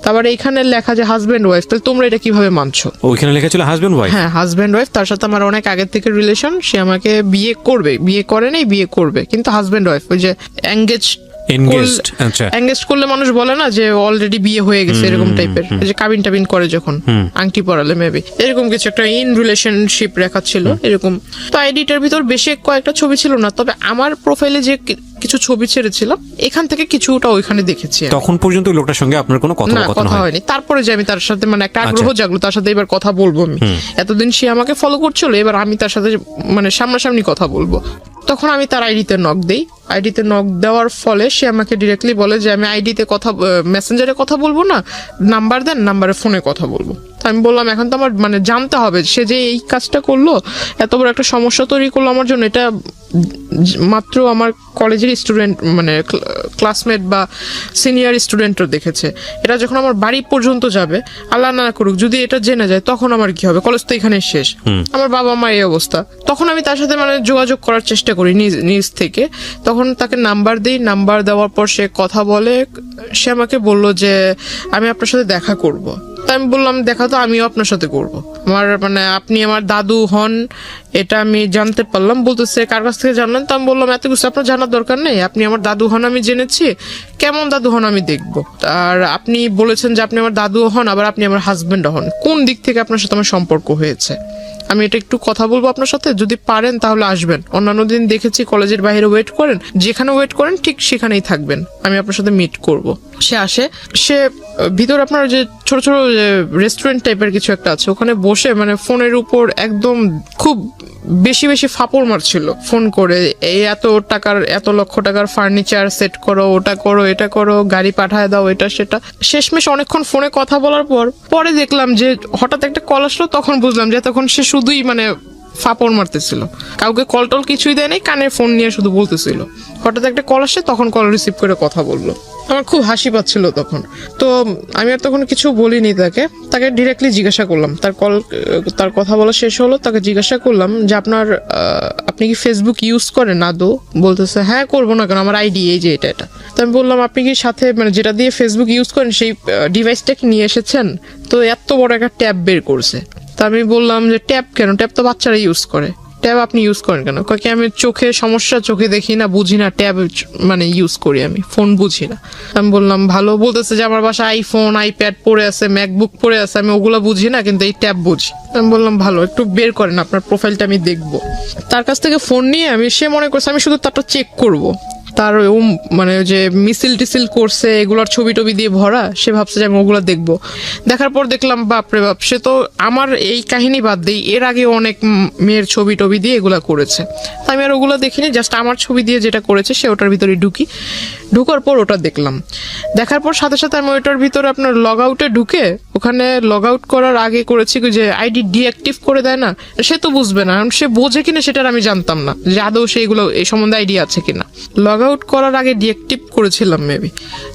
S1: তারপর এইখানে লেখা যে হাজব্যান্ড ওয়াইফ, তাহলে তোমরা এটা কিভাবে মানছো?
S2: ওইখানে লেখা ছিল হাজবেন্ড ওয়াইফ।
S1: হ্যাঁ, হাজব্যান্ড ওয়াইফ, তার সাথে আমার অনেক আগের থেকে রিলেশন, সে আমাকে বিয়ে করবে, বিয়ে করে নাই, বিয়ে করবে, কিন্তু হাজব্যান্ড ওয়াইফ, ওই যে
S2: Engaged, আচ্ছা।
S1: এঙ্গেজ করলে মানুষ বলে না যে অলরেডি বিয়ে হয়ে গেছে, এরকম টাইপের, যে কাবিন টাবিন করে যখন আংটি পরালে মেবি এরকম কিছু একটা ইন রিলেশনশিপ রেখা ছিল এরকম। তো আইডিটার ভিতর বেশি কয়েকটা ছবি ছিল না, তবে আমার প্রোফাইলে যে কিছু ছবি ছেড়েছিলাম এখান থেকে কিছুটা ওইখানে দেখেছি আমি।
S2: তখন পর্যন্ত ওই লোকটার সঙ্গে আপনার কোনো
S1: না,
S2: কথোপকথন
S1: কথা
S2: হয়?
S1: হয়নি। তারপরে যে আমি তার সাথে মানে একটা আগ্রহ
S2: আচ্ছা।
S1: জাগলো, তার সাথে এবার কথা বলবো আমি, এতদিন সে আমাকে ফলো করছিল, এবার আমি তার সাথে মানে সামনাসামনি কথা বলবো। তখন আমি তার আইডিতে নক দেই, আইডিতে নক দেওয়ার ফলে সে আমাকে ডিরেক্টলি বলে যে আমি আইডিতে মেসেঞ্জারে কথা বলবো না, নাম্বার দেন, নাম্বারে ফোনে কথা বলবো। তো আমি বললাম এখন তো আমার মানে জানতে হবে সে যে এই কাজটা করলো, এত বড় একটা সমস্যা তৈরি করলো আমার জন্য, এটা মাত্র আমার কলেজের স্টুডেন্ট মানে ক্লাসমেট বা সিনিয়র স্টুডেন্টও দেখেছে, এটা যখন আমার বাড়ি পর্যন্ত যাবে, আল্লাহ না করুক যদি এটা জেনে যায়, তখন আমার কি হবে? কলেজ তো এখানে শেষ, আমার বাবা মা এই অবস্থা। তখন আমি তার সাথে মানে যোগাযোগ করার চেষ্টা করি নিজ থেকে, তখন তাকে নাম্বার দিই, নাম্বার দেওয়ার পর সে কথা বলে, সে আমাকে বললো যে আমি আপনার সাথে দেখা করব। তা আমি বললাম দেখা তো আমিও আপনার সাথে করব, আমার মানে আপনি আমার দাদু হন এটা আমি জানতে পারলাম। বলতেছে কার কাছ থেকে জানলেন? তো আমি বললাম এত কিছু আপনার জানার দরকার নেই, আপনি আমার দাদু হন আমি জেনেছি, কেমন দাদু হন আমি দেখবো। আর আপনি বলেছেন যে আপনি আমার দাদু হন, আবার আপনি আমার হাজবেন্ড হন, কোন দিক থেকে আপনার সাথে আমার সম্পর্ক হয়েছে? আমি এটা একটু কথা বলবো আপনার সাথে, যদি পারেন তাহলে আসবেন। অন্যান্য দিন দেখেছি কলেজের বাইরে ওয়েট করেন, যেখানে ওয়েট করেন ঠিক সেখানেই থাকবেন, আমি আপনার সাথে মিট করব। সে আসে, সে ভিতর আপনার যে ছোট ছোট রেস্টুরেন্ট টাইপের কিছু একটা আছে, ওখানে বসে মানে ফোনের উপর একদম খুব বেশি বেশি ফাপড় মারছিল ফোন করে, এই এত লক্ষ টাকার ফার্নিচার সেট করো, ওটা করো, এটা করো, গাড়ি পাঠায় দাও, এটা সেটা। শেষমেশ অনেকক্ষণ ফোনে কথা বলার পরে দেখলাম যে হঠাৎ একটা কল আসলো, তখন বুঝলাম যে তখন সে শুধুই মানে ফাপড় মারতেছিল, কাউকে কল টল কিছুই দেয় নাই, কানে ফোন নিয়ে শুধু বলতেছিল। হঠাৎ একটা কল আসে, তখন কল রিসিভ করে কথা বললো। আমার খুব হাসি পাচ্ছিল তখন, তো আমি আর তখন কিছু বলিনি তাকে ডিরেক্টলি জিজ্ঞাসা করলাম, তার কথা বলা শেষ হলো, তাকে জিজ্ঞাসা করলাম যে আপনি কি ফেসবুক ইউজ করেন আদৌ? বলতেছে হ্যাঁ, করবো না কেন, আমার আইডি এই যে এটা। তো আমি বললাম আপনি কি সাথে মানে যেটা দিয়ে ফেসবুক ইউজ করেন সেই ডিভাইসটা কি নিয়ে এসেছেন? তো এত বড় একটা ট্যাব বের করছে। তা আমি বললাম যে ট্যাব কেন, ট্যাব তো বাচ্চারা ইউজ করে, ট্যাব আপনি ইউজ করেন কেন? কি আমি চোখে সমস্যা, চোখে দেখি না, বুঝি না, ট্যাব মানে ইউজ করি আমি, ফোন বুঝি না। আমি বললাম ভালো। বলতেছে যে আমার বাসায় আইফোন, আইপ্যাড পড়ে আছে, ম্যাকবুক পড়ে আছে, আমি ওগুলো বুঝি না, কিন্তু এই ট্যাব বুঝি। আমি বললাম ভালো, একটু বের করেন আপনার প্রোফাইলটা আমি দেখবো। তার কাছ থেকে ফোন নিয়ে সে মনে করছে আমি শুধু তারটা চেক করবো, তার মানে যে মিছিল টিছিল করছে এগুলোর ছবি টবি দিয়ে ভরা, সে ভাবছে যে আমি ওগুলো দেখবো। দেখার পর দেখলাম বাপরে বাপ, সে তো আমার এই কাহিনী বাদ দেই, এর আগে অনেক মেয়ের ছবি টবি দিয়ে এগুলা করেছে। তাই আমি আর ওগুলো দেখিনি, জাস্ট আমার ছবি দিয়ে যেটা করেছে সে ওটার ভিতরে ঢুকার পর ওটা দেখলাম। দেখার পর সাথে সাথে আমি ওইটার ভিতরে আপনার লগ আউটে ঢুকে, ওখানে লগ আউট করার আগে করেছি যে আইডি ডিঅ্যাক্টিভ করে দেয় না, সে তো বুঝবে না, কারণ সে বোঝে কিনা সেটার আমি জানতাম না যে আদৌ সেইগুলো এই সম্বন্ধে আইডিয়া আছে কিনা। লগ আউট করার আগে ডিঅ্যাক্টিভ করেছিলাম মেবি,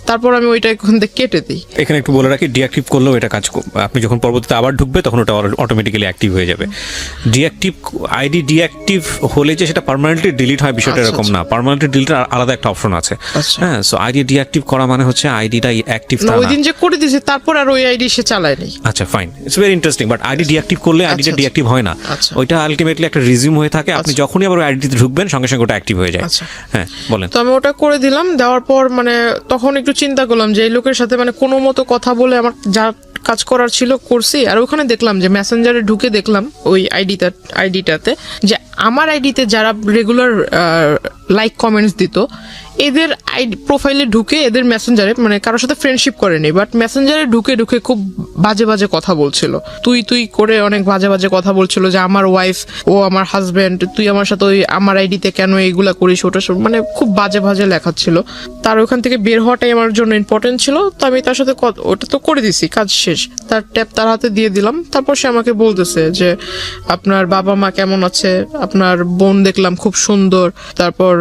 S1: তারপর আমি ওইটা ওখান থেকে কেটে দিই।
S2: এখানে একটু বলে রাখি, ডিঅ্যাক্টিভ করলেও এটা কাজ আপনি যখন পরবর্তীতে আবার ঢুকবে তখন ওটা অটোমেটিক্যালি অ্যাক্টিভ হয়ে যাবে। ডিঅ্যাক্টিভ আইডি ডিঅ্যাক্টিভ হলে যে সেটা পার্মানেন্টলি ডিলিট হয় বিষয়টা এরকম না, পার্মানেন্টলি ডিলিটের আলাদা একটা অপশন আছে। হ্যাঁ, সো আইডি ডিঅ্যাক্টিভ করা মানে হচ্ছে আইডিটা অ্যাক্টিভ
S1: না, ওই দিন যে করে দিয়েছে তারপর আর ওই আইডি সে চালায় নাই।
S2: আচ্ছা fine, it's very interesting. But ID deactive করলে আইডিটা ডিঅ্যাক্টিভ হয় না, ওইটা আলটিমেটলি একটা রিজিউম হয়ে থাকে। আপনি যখনই আবার আইডিতে ঢুকবেন সঙ্গে সঙ্গে ওটা অ্যাক্টিভ হয়ে যায়। হ্যাঁ বলেন।
S1: তো আমি ওটা করে দিলাম, দেওয়ার পর মানে তখন একটু চিন্তা করলাম যে এই লোকের সাথে মানে কোনো মতো কথা বলে আমার যা কাজ করার ছিল করছি। আর ওখানে দেখলাম যে মেসেঞ্জারে ঢুকে দেখলাম ওই আইডিটাতে যে আমার আইডিতে যারা রেগুলার লাইক কমেন্টস দিত এদের আইডি প্রোফাইলে ঢুকে এদের মেসেঞ্জারে মানে কারোর সাথে ফ্রেন্ডশিপ করেনি, বাট মেসেঞ্জারে ঢুকে ঢুকে খুব বাজে বাজে কথা বলছিল, তুই করে অনেক বাজে বাজে কথা বলছিল যে আমার ওয়াইফ, ও আমার হাজব্যান্ড, তুই আমার সাথে ওই আমার আইডিতে কেন এইগুলা করিস, ওটা মানে খুব বাজে বাজে লেখা ছিল। তার ওখান থেকে বের হওয়াটাই আমার জন্য ইম্পর্টেন্ট ছিল, তো আমি তার সাথে ওটা তো করে দিছি, কাজ শেষ। তার ট্যাব তার হাতে দিয়ে দিলাম। তারপর সে আমাকে বলতেছে যে আপনার বাবা মা কেমন আছে, আপনার বোন দেখলাম খুব সুন্দর, তারপর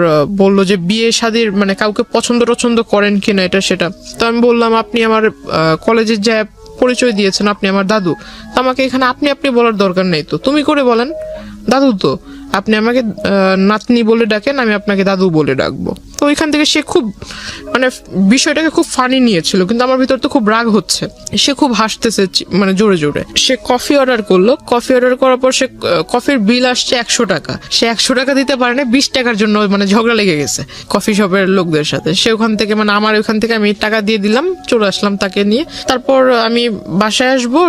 S1: বললো যে বিয়ে শাদীর মানে কাউকে পছন্দ করেন কিনা এটা সেটা। তো আমি বললাম আপনি আমার কলেজের যা পরিচয় দিয়েছেন আপনি আমার দাদু, তো আমাকে এখানে আপনি বলার দরকার নেই, তো তুমি করে বলেন, দাদু তো আপনি আমাকে নাতনি বলে ডাকেন, আমি আপনাকে দাদু বলে ডাকবো। তো ওইখান থেকে সে খুব মানে বিষয়টাকে খুব ফানি নিয়েছিল, কিন্তু আমার ভিতর তো খুব রাগ হচ্ছে। সে খুব হাসতেছে মানে জোরে জোরে। সে কফি অর্ডার করলো, কফি অর্ডার করার পর সে কফির বিল আসছে 100 টাকা, সে 100 টাকা দিতে পারে না, 20 টাকার জন্য মানে ঝগড়া লেগে গেছে কফি শপের লোকদের সাথে। সে ওখান থেকে মানে আমার ওখান থেকে আমি টাকা দিয়ে দিলাম, চলে আসলাম তাকে নিয়ে। তারপর আমি বাসায় আসবো,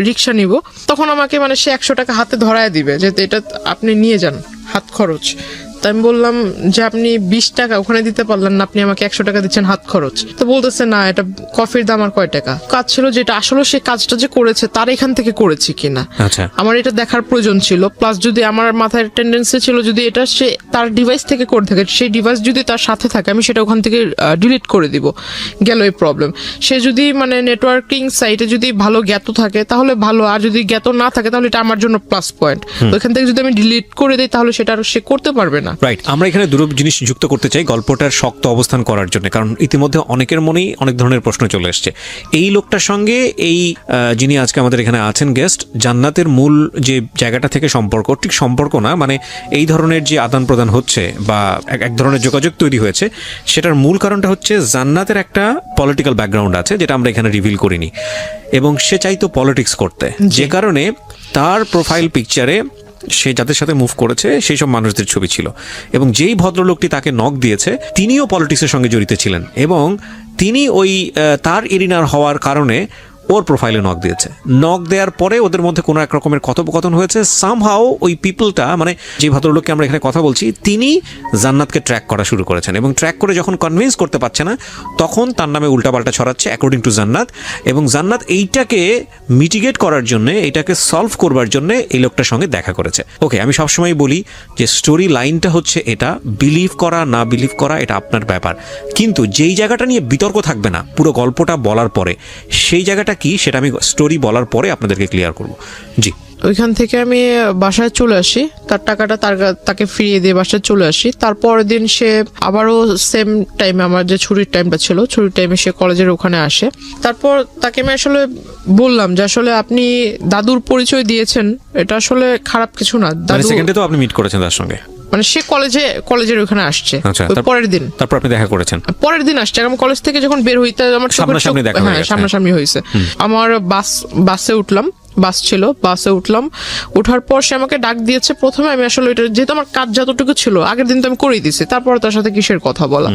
S1: রিক্সা নিব, তখন আমাকে মানে সে 100 টাকা হাতে ধরায় দিবে যে এটা আপনি নিয়ে যান হাত খরচ। তাই আমি বললাম যে আপনি 20 টাকা ওখানে দিতে পারলেন না, আপনি আমাকে 100 টাকা দিচ্ছেন হাত খরচ। তো বলতেছে না, এটা কফির দাম আর কয় টাকা। কাজ ছিল যেটা আসলে সে কাজটা যে করেছে তার এখান থেকে করেছে কিনা আমার এটা দেখার প্রয়োজন ছিল। প্লাস যদি আমার মাথায় টেন্ডেন্সি ছিল যদি এটা সে তার ডিভাইস থেকে করে থাকে, সেই ডিভাইস যদি তার সাথে থাকে আমি সেটা ওখান থেকে ডিলিট করে দিব, গেল এই প্রবলেম। সে যদি মানে নেটওয়ার্কিং সাইটে যদি ভালো জ্ঞাত থাকে তাহলে ভালো, আর যদি জ্ঞাত না থাকে তাহলে এটা আমার জন্য প্লাস পয়েন্ট। তো এখান থেকে যদি আমি ডিলিট করে দিই তাহলে সেটা আর সে করতে পারবে না।
S2: রাইট, আমরা এখানে দুটো জিনিস যুক্ত করতে চাই গল্পটার শক্ত অবস্থান করার জন্য, কারণ ইতিমধ্যে অনেকের মনেই অনেক ধরনের প্রশ্ন চলে এসছে। এই লোকটার সঙ্গে এই যিনি আজকে আমাদের এখানে আছেন গেস্ট, জান্নাতের মূল যে জায়গাটা থেকে সম্পর্ক, ঠিক সম্পর্ক না মানে এই ধরনের যে আদান প্রদান হচ্ছে বা এক ধরনের যোগাযোগ তৈরি হয়েছে, সেটার মূল কারণটা হচ্ছে জান্নাতের একটা পলিটিক্যাল ব্যাকগ্রাউন্ড আছে যেটা আমরা এখানে রিভিল করিনি, এবং সে চাইতো পলিটিক্স করতে, যে কারণে তার প্রোফাইল পিকচারে সে যাদের সাথে মুভ করেছে সেই সব মানুষদের ছবি ছিল, এবং যেই ভদ্রলোকটি তাকে নক দিয়েছে তিনিও পলিটিক্সের সঙ্গে জড়িত ছিলেন, এবং তিনি ওই তার এরিনার হওয়ার কারণে ওর প্রোফাইলে নক দিয়েছে। নক দেওয়ার পরে ওদের মধ্যে কোনো এক রকমের কথোপকথন হয়েছে। সামহাও ওই পিপলটা মানে যে ভদ্রলোককে আমরা এখানে কথা বলছি তিনি জান্নাতকে ট্র্যাক করা শুরু করেছেন, এবং ট্র্যাক করে যখন কনভিন্স করতে পারছে না তখন তার নামে উল্টাপাল্টা ছড়াচ্ছে অ্যাকর্ডিং টু জান্নাত, এবং জান্নাত এইটাকে মিটিগেট করার জন্য, এইটাকে সলভ করবার জন্য এই লোকটার সঙ্গে দেখা করেছে। ওকে, আমি সবসময় বলি যে স্টোরি লাইনটা হচ্ছে এটা, বিলিভ করা না বিলিভ করা এটা আপনার ব্যাপার, কিন্তু যেই জায়গাটা নিয়ে বিতর্ক থাকবে না পুরো গল্পটা বলার পরে, সেই জায়গাটা কি সেটা আমি স্টোরি বলার পরে আপনাদেরকে ক্লিয়ার করব। জি,
S1: ওইখান থেকে আমি বাসায় চলে আসি, তার টাকাটা তাকে ফিরিয়ে দিয়ে বাসায় চলে আসি। তারপরের দিন সে আবারও সেম টাইমে, আমার যে ছুটির টাইমটা ছিল, ছুটির টাইমে সে কলেজের ওখানে আসে। তারপর তাকে আমি আসলে বললাম যে আসলে আপনি দাদুর পরিচয় দিয়েছেন, এটা আসলে খারাপ কিছু না।
S2: দাদু সেকেন্ডে তো আপনি মিট করেছেন তার সঙ্গে,
S1: মানে সে কলেজের ওখানে আসছে পরের দিন,
S2: তারপর আপনি দেখা করেছেন
S1: পরের দিন আসছে। আমি কলেজ থেকে যখন বের হইতে আমার সামনাসামনি হয়েছে। আমার বাসে উঠলাম, বাস ছিল, বাসে উঠলাম, ওঠার পর সে আমাকে ডাক দিয়েছে। প্রথমে আমি আসলে এটা যেহেতু আমার কাজ যতটুকু ছিল আগের দিন তো আমি করেই দিছি, তারপর তার সাথে কিসের কথা বলা।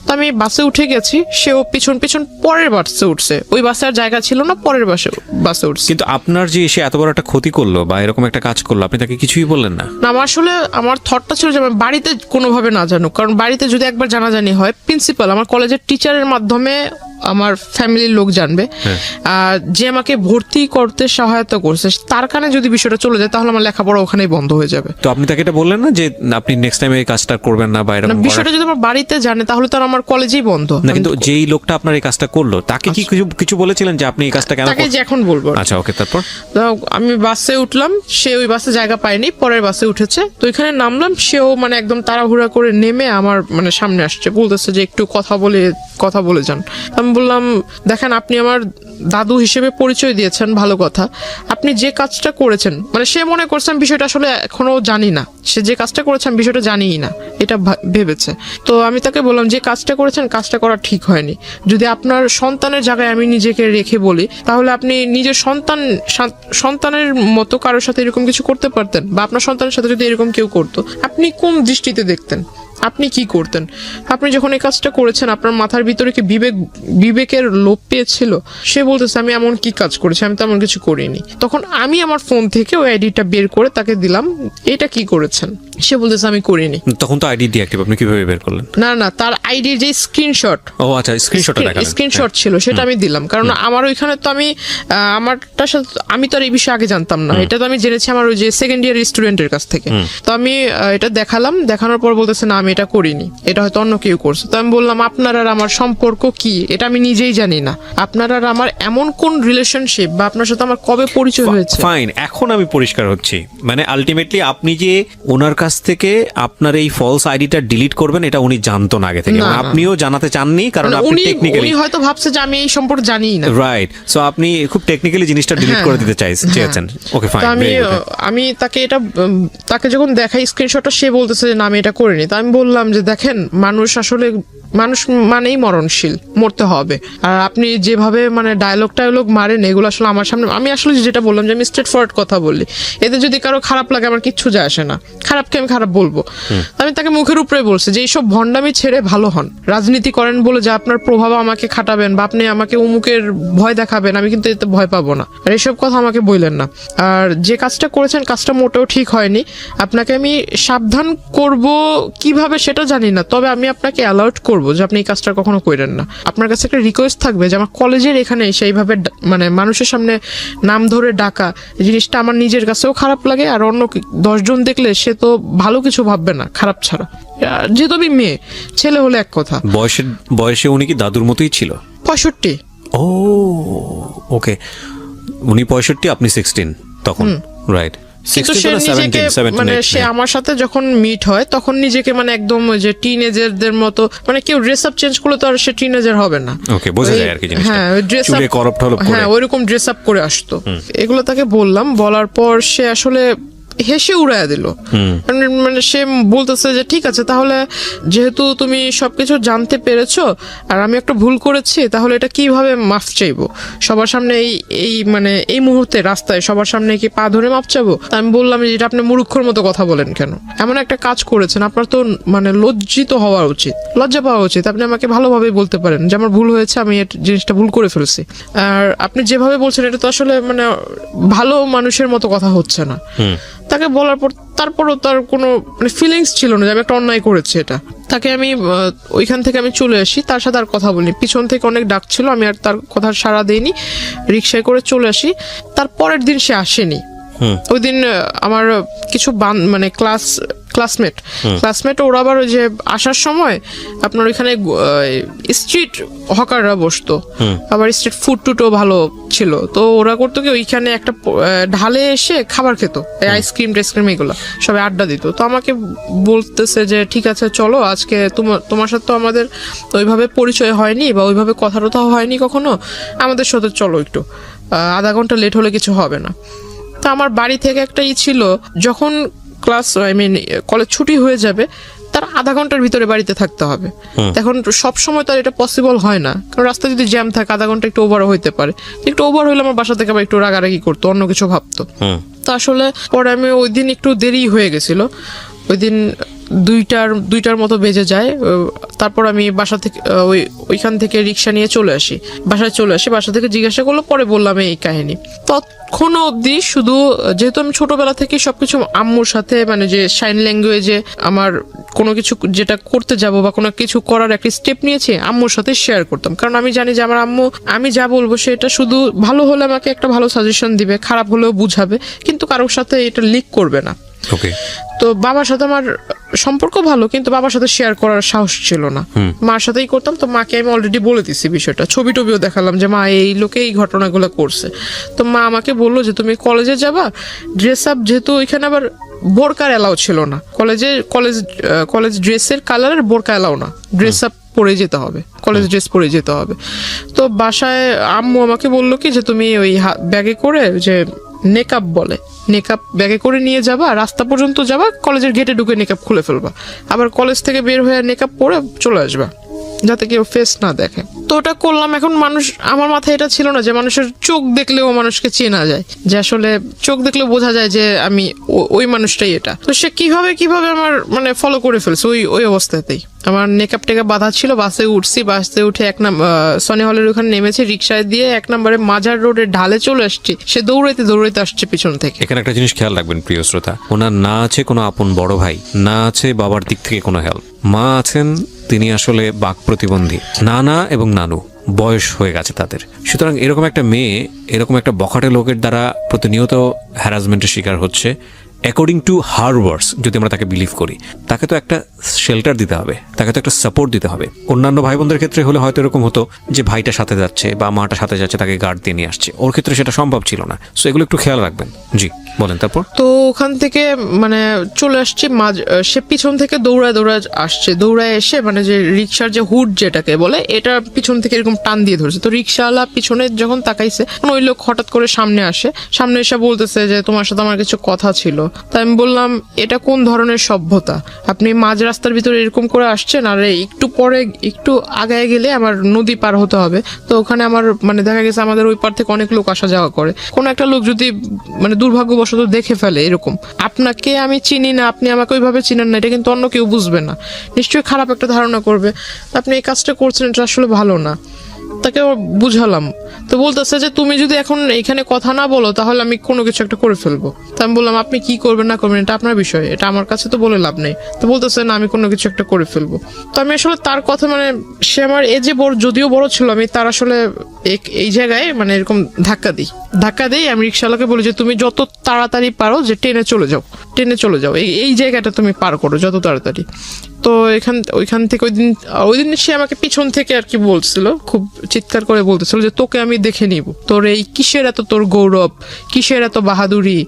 S1: তো আমি বাসে উঠে গেছি, সেও পিছন পরের বাসে উঠছে, ওই বাসে আর জায়গা ছিল না, পরের বাসে উঠছে।
S2: কিন্তু আপনার যে সে এত বড় একটা ক্ষতি করলো বা এরকম একটা কাজ করলো, আপনি তাকে কিছুই বললেন না?
S1: না, আমার থটটা ছিল যে আমি বাড়িতে কোনোভাবে না জানুক, কারণ বাড়িতে যদি একবার জানাজানি হয়, প্রিন্সিপাল আমার কলেজের টিচারের মাধ্যমে আমার ফ্যামিলির লোক জানবে। আর যে আমাকে ভর্তি করতে সহায়তা করছে তার কানে যদি বিষয়টা চলে যায় তাহলে আমার লেখাপড়া ওখানেই বন্ধ হয়ে যাবে।
S2: তো আপনি তাকে এটা বললেন না যে আপনি নেক্সট টাইম এই কাজটা করবেন না বা এরকম
S1: না, বিষয়টা যদি আমার বাড়িতে জানে তাহলে তো আর আমার কলেজেই বন্ধ।
S2: না, কিন্তু যেই লোকটা আপনার এই কাজটা করলো তাকে কি কিছু বলেছিলেন যে আপনি এই কাজটা কেন
S1: তাকে যে এখন বলবো।
S2: আচ্ছা, ওকে, তারপর?
S1: তো আমি বাসে উঠলাম, সে ওই বাসে জায়গা পায়নি, পরের বাসে উঠেছে। তো এখানে নামলাম, সেও মানে একদম তাড়াহুড়া করে নেমে আমার মানে সামনে আসছে, বলতেছে যে একটু কথা বলে যান। আমি বললাম, দেখেন আপনি আমার দাদু হিসেবে পরিচয় দিয়েছেন, ভালো কথা। আপনি যে কাজটা করেছেন, মানে সে মনে করছেন বিষয়টা আসলে এখনো জানি না, সে যে কাজটা করেছেন বিষয়টা জানিই না, এটা ভেবেছে। তো আমি তাকে বললাম, যে কাজটা করেছেন কাজটা করা ঠিক হয়নি। যদি আপনার সন্তানের জায়গায় আমি নিজেকে রেখে বলি, তাহলে আপনি নিজের সন্তানের মতো কারোর সাথে এরকম কিছু করতে পারতেন, বা আপনার সন্তানের সাথে যদি এরকম কেউ করতো, আপনি কোন দৃষ্টিতে দেখতেন, আপনি কি করতেন? আপনি যখন এই কাজটা করেছেন আপনার মাথার ভিতরে কি বিবেকের লোপ পেয়েছিল? সে বলতেছে, আমি এমন কি কাজ করেছি, আমি তেমন কিছু করিনি। তখন আমি আমার ফোন থেকে ওই আইডিটা বের করে তাকে দিলাম, এটা কি করেছেন? সে বলতেছে, আমি করিনি।
S2: তখন তো আইডি ডিঅ্যাক্টিভ, আপনি কিভাবে বের করলেন?
S1: না, তার আইডির যে স্ক্রিনশট,
S2: ও আচ্ছা, স্ক্রিনশটটা দেখালেন।
S1: স্ক্রিনশট ছিল, সেটা আমি দিলাম। কারণ আমার ওইখানে তো আমারটার সাথে আমি তো আর এই বিষয়ে আগে জানতাম না, এটা তো আমি জেনেছি আমার ওই যে সেকেন্ড ইয়ার স্টুডেন্টের কাছ থেকে। তো আমি এটা দেখালাম, দেখানোর পর বলতেছে, না আমি এটা করিনি, এটা হয়তো অন্য কেউ করছে। তো আমি বললাম, আপনার আর আমার সম্পর্ক কি, এটা আমি নিজেই জানি না। আপনার আর আমার এমন কোন রিলেশনশিপ, বা আপনার সাথে আমার কবে পরিচয় হয়েছে?
S2: ফাইন, এখন আমি পরিষ্কার হচ্ছি। মানে আলটিমেটলি আপনি যে ওনার কাছ থেকে আপনার এই ফলস আইডিটা ডিলিট করবেন, এটা উনি জানতো না আগে থেকে,
S1: না,
S2: এবং আপনিও জানাতে চাননি, কারণ
S1: মানে
S2: আপনি টেকনিক্যালি
S1: উনি হয়তো ভাবছে যে আমি এই সম্পর্কে জানিই না।
S2: রাইট। সো আপনি খুব টেকনিক্যালি জিনিসটা ডিলিট করে দিতে চেয়েছেন। ওকে, ফাইন।
S1: তো আমি তাকে যখন দেখাই স্ক্রিনশটটা, সে বলতেছে যে না আমি এটা করিনি। তো আমি বললাম যে, দেখেন মানুষ মানেই মরণশীল, মরতে হবে। আর আপনি যেভাবে মানে ডায়লগ মারেন, এগুলো আসলে আমার সামনে, আমি আসলে যেটা বললাম যে আমি স্ট্রেট ফরওয়ার্ড কথা বললি, এতে যদি কারো খারাপ লাগে আমার কিচ্ছু যায় আসে না, খারাপকে আমি খারাপ বলবো। আমি তাকে মুখের উপরে বলছি যে এইসব ভণ্ডামি ছেড়ে ভালো হন, রাজনীতি করেন বলে যে আপনার প্রভাব আমাকে খাটাবেন বা আপনি আমাকে উমুকের ভয় দেখাবেন, আমি কিন্তু এতে ভয় পাবো না, আর এইসব কথা আমাকে বললেন না। আর যে কাজটা করেছেন কাজটা মোটেও ঠিক হয়নি, আপনাকে আমি সাবধান করব কিভাবে সেটা জানি না, তবে আমি আপনাকে অ্যালার্ট করবো যে আপনি এই কাজটা কখনো করেন না। আপনার কাছে একটা রিকোয়েস্ট থাকবে যে আমার কলেজের এখানে সেইভাবে মানে মানুষের সামনে নাম ধরে ডাকা, জিনিসটা আমার নিজের কাছেও খারাপ লাগে, আর অন্য 10 জন দেখলে সে তো ভালো কিছু ভাববে না খারাপ ছাড়া। যেহেতু আমি মেয়ে, ছেলে হলে এক কথা।
S2: বয়সে উনি কি দাদুর মতোই ছিল?
S1: 65।
S2: ও ওকে, উনি 65, আপনি 16 তখন, রাইট।
S1: কিন্তু সে নিজেকে মানে সে আমার সাথে যখন মিট হয় তখন নিজেকে মানে একদম ওই যে টিনেজারদের মতো, মানে কেউ ড্রেস আপ চেঞ্জ করলে তো আর সে টিনেজার হবে না।
S2: ওকে, বোঝা যায় আর কি জিনিসটা।
S1: হ্যাঁ, ড্রেস আপ,
S2: চুলে করপ টলপ করে,
S1: হ্যাঁ ওইরকম ড্রেস আপ করে আসতো। এগুলো তাকে বললাম, বলার পর সে আসলে হেসে উড়াইয়া দিল। মানে সে বলতেছে যে ঠিক আছে, তাহলে যেহেতু তুমি সবকিছু জানতে পেরেছো আর আমি একটা ভুল করেছি, তাহলে এটা কিভাবে মাফ চাইবো? সবার সামনে এই মানে এই মুহূর্তে রাস্তায় সবার সামনে কি পা ধরে মাফ চাবো? আমি বললাম যে এটা আপনি মূর্খর মতো কথা বলেন কেন? এমন একটা কাজ করেছেন, আপনার তো মানে লজ্জিত হওয়া উচিত, লজ্জা পাওয়া উচিত। আপনি আমাকে ভালোভাবে বলতে পারেন যে আমার ভুল হয়েছে, আমি জিনিসটা ভুল করে ফেলছি। আর আপনি যেভাবে বলছেন এটা তো আসলে মানে ভালো মানুষের মতো কথা হচ্ছে না। তাকে বলার পর তারপরও তার কোনো মানে ফিলিংস ছিল না যে আমি একটা অন্যায় করেছি এটা। তাকে আমি ওইখান থেকে আমি চলে আসি, তার সাথে আর কথা বলিনি। পিছন থেকে অনেক ডাক ছিল, আমি আর তার কথা সাড়া দিইনি, রিক্সায় করে চলে আসি। তার পরের দিন সে আসেনি। ওই দিন আমার কিছু মানে ক্লাসমেট ওরা আবার ওই যে আসার সময় আপনার ওইখানে স্ট্রিট হকাররা বসতো, আবার স্ট্রিট ফুড টুটও ভালো ছিল। তো ওরা করতো কি, ওইখানে একটা ঢালে এসে খাবার খেত, আইসক্রিম টাইসক্রিম এগুলো সবাই আড্ডা দিত। তো আমাকে বলতেছে যে ঠিক আছে চলো, আজকে তোমার সাথে তো আমাদের ওইভাবে পরিচয় হয়নি বা ওইভাবে কথাটা হয়নি কখনো, আমাদের সাথে চলো একটু, আধা ঘন্টা লেট হলে কিছু হবে না। তো আমার বাড়ি থেকে একটা ছিল, যখন কলেজ ছুটি হয়ে যাবে তার আধা ঘন্টার ভিতরে বাড়িতে থাকতে হবে। এখন সব সময় তো আর এটা পসিবল হয় না, কারণ রাস্তায় যদি জ্যাম থাকে আধা ঘন্টা একটু ওভারও হইতে পারে। একটু ওভার হইলে আমার বাসা থেকে আবার একটু রাগারাগি করতো, অন্য কিছু ভাবতো। তো আসলে পরে আমি ওই দিন একটু দেরি হয়ে গেছিল। ওই দিন দুইটার মতো বেজে যায়। তারপর আমি বাসা থেকে ওইখান থেকে রিক্সা নিয়ে চলে আসি, বাসায় চলে আসি। বাসা থেকে জিজ্ঞাসা করলো, পরে বললাম এই কাহিনী। তখনও অবধি শুধু, যেহেতু আমি ছোটবেলা থেকে সবকিছু আম্মুর সাথে, মানে যে সাইন ল্যাঙ্গুয়েজে আমার কোনো কিছু যেটা করতে যাব বা কোনো কিছু করার একটা স্টেপ নিয়েছি, আম্মুর সাথে শেয়ার করতাম। কারণ আমি জানি যে আমার আম্মু, আমি যা বলবো সেটা শুধু ভালো হলে আমাকে একটা ভালো সাজেশন দিবে, খারাপ হলেও বুঝাবে, কিন্তু কারোর সাথে এটা লিক করবে না।
S2: ওকে।
S1: তো বাবার সাথে আমার সম্পর্ক ভালো, কিন্তু বাবার সাথে শেয়ার করার সাহস ছিল না। মার সাথেই করতাম। তো মাকে আমি অলরেডি বলে দিছি বিষয়টা, ছবি টবিও দেখালাম যে মা এই লোকে এই ঘটনাগুলো করছে। তো মা আমাকে বললো যে তুমি কলেজে যাবা, ড্রেস আপ, যেহেতু ওইখানে আবার বোরকার এলাও ছিল না কলেজ ড্রেসের কালারের বোরকা এলাও না, ড্রেস আপ পরে যেতে হবে, কলেজ ড্রেস পরে যেতে হবে। তো বাসায় আম্মু আমাকে বললো কি যে তুমি ওই ব্যাগে করে, যে নেকআপ বলে, নেকআপ ব্যাগে করে নিয়ে যাবা, রাস্তা পর্যন্ত যাবা, কলেজের গেটে ঢুকে নেকআপ খুলে ফেলবা, আবার কলেজ থেকে বের হয়ে নেকআপ পরে চলে আসবা, যাতে কেউ ফেস না দেখে। তো ওটা করলাম। এখন মানুষ, আমার মাথায় এটা ছিল না যে মানুষের চোখ দেখলেও মানুষকে চেনা যায়, যে আসলে চোখ দেখলেও বোঝা যায় যে আমি ওই মানুষটাই এটা। তো সে কিভাবে আমার মানে ফলো করে ফেলছে ওই অবস্থাতেই। আমার নেকআপ টেকআপ বাঁধা ছিল, বাসে উঠছি, বাসে উঠে সনি হলের ওখানে নেমেছি, রিক্সায় দিয়ে 1 নম্বরে মাজার রোডের ঢালে চলে আসছি। সে দৌড়াইতে আসছে পিছন থেকে।
S2: এখানে একটা জিনিস খেয়াল রাখবেন প্রিয় শ্রোতা, ওনার না আছে কোনো আপন বড় ভাই, না আছে বাবার দিক থেকে কোনো হেল্প, মা আছেন তিনি আসলে বাক প্রতিবন্ধী, নানা এবং নানু বয়স হয়ে গেছে তাদের। সুতরাং এরকম একটা মেয়ে, এরকম একটা বখাটে লোকের দ্বারা প্রতিনিয়ত হ্যারাসমেন্টের শিকার হচ্ছে। অ্যাকর্ডিং টু হার ওয়ার্ডস, যদি আমরা তাকে বিলিভ করি, তাকে তো একটা শেল্টার দিতে হবে, তাকে তো একটা সাপোর্ট দিতে হবে। অন্যান্য ভাই বোনদের ক্ষেত্রে হলে হয়তো এরকম হতো যে ভাইটা সাথে যাচ্ছে বা মাটা সাথে যাচ্ছে, তাকে গার্ড দিয়ে নিয়ে আসছে। ওর ক্ষেত্রে সেটা সম্ভব ছিল না। সো এগুলো একটু খেয়াল রাখবেন। জি বলেন। তারপর
S1: তো ওখান থেকে মানে চলে আসছি, সে পিছন থেকে দৌড়ায় আসছে, দৌড়ায় এসে মানে যে রিক্সার যে হুড যেটাকে বলে, এটা পিছন থেকে এরকম টান দিয়ে ধরেছে। তো রিক্সাওয়ালা পিছনে যখন তাকাইছে, ওই লোক হঠাৎ করে সামনে এসে বলতেছে যে তোমার সাথে আমার কিছু কথা ছিল। তাই আমি বললাম, এটা কোন ধরনের সভ্যতা? আপনি মাঝ রাস্তার ভিতরে এরকম করে আসছেন, আর একটু পরে একটু আগায় গেলে আমার নদী পার হতে হবে। তো ওখানে আমার মানে দেখা গেছে আমাদের ওই পার থেকে অনেক লোক আসা যাওয়া করে। কোন একটা লোক যদি মানে দুর্ভাগ্যবশত দেখে ফেলে এরকম, আপনাকে আমি চিনি না, আপনি আমাকে ওইভাবে চিনেন না, এটা কিন্তু অন্য কেউ বুঝবে না, নিশ্চয়ই খারাপ একটা ধারণা করবে। আপনি এই কাজটা করছেন, এটা আসলে ভালো না। তাকে বুঝালাম। তো বলতেছে যে তুমি যদি এখন এখানে কথা না বলো, তাহলে আমি কোনো কিছু একটা করে ফেলবো। তো আমি বললাম, আপনি কি করবেন না করবেন এটা আপনার বিষয়, এটা আমার কাছে তো বলে লাভ নেই। তো বলতেছে না, আমি কোনো কিছু একটা করে ফেলবো। তো আমি আসলে তার কথা, মানে সে আমার এজে বড়, যদিও বড় ছিল, আমি তার আসলে এই জায়গায় মানে এরকম ধাক্কা দিই। আমি রিক্সাওয়ালাকে বলি যে তুমি যত তাড়াতাড়ি পারো যে ট্রেনে চলে যাও, এই জায়গাটা তুমি পার করো যত তাড়াতাড়ি। তো ওইখান থেকে ওই দিন সে আমাকে পিছন থেকে আর কি বলছিল, খুব চিৎকার করে বলতেছিল যে তোকে আমি দেখে নিব, তোর এই কিসের এত তোর গৌরব, কিসের এত বাহাদুরি,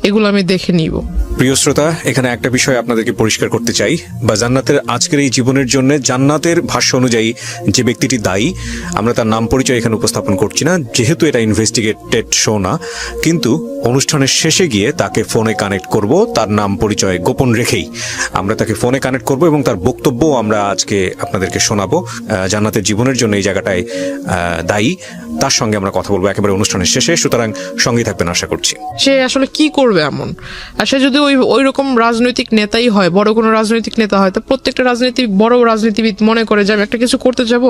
S1: এগুলো আমি দেখে নিব।
S3: প্রিয় শ্রোতা, এখানে একটা বিষয় আপনাদেরকে পরিষ্কার করতে চাই, বা জান্নাতের আজকের এই জীবনের জন্য জান্নাতের ভাষ্য অনুযায়ী যে ব্যক্তিটি দায়ী, আমরা তার নাম পরিচয় এখানে উপস্থাপন করছি না, যেহেতু এটা ইনভেস্টিগেটেড শো না। কিন্তু অনুষ্ঠানের শেষে গিয়ে তাকে ফোনে কানেক্ট করব, তার নাম পরিচয় গোপন রেখেই আমরা তাকে ফোনে কানেক্ট করব এবং তার বক্তব্য আমরা আজকে আপনাদেরকে শোনাবো। জান্নাতের জীবনের জন্য এই জায়গাটায় দায়ী, তার সঙ্গে আমরা কথা বলবো একেবারে অনুষ্ঠানের শেষে। সুতরাং সঙ্গেই থাকবেন আশা করছি।
S1: সে আসলে কি করবে এমন, আর সে যদি ওই রকম রাজনৈতিক নেতাই হয়, বড় কোনো রাজনৈতিক নেতা হয়, তো প্রত্যেকটা বড় রাজনীতিবিদ মনে করে যে আমি একটা কিছু করতে যাব,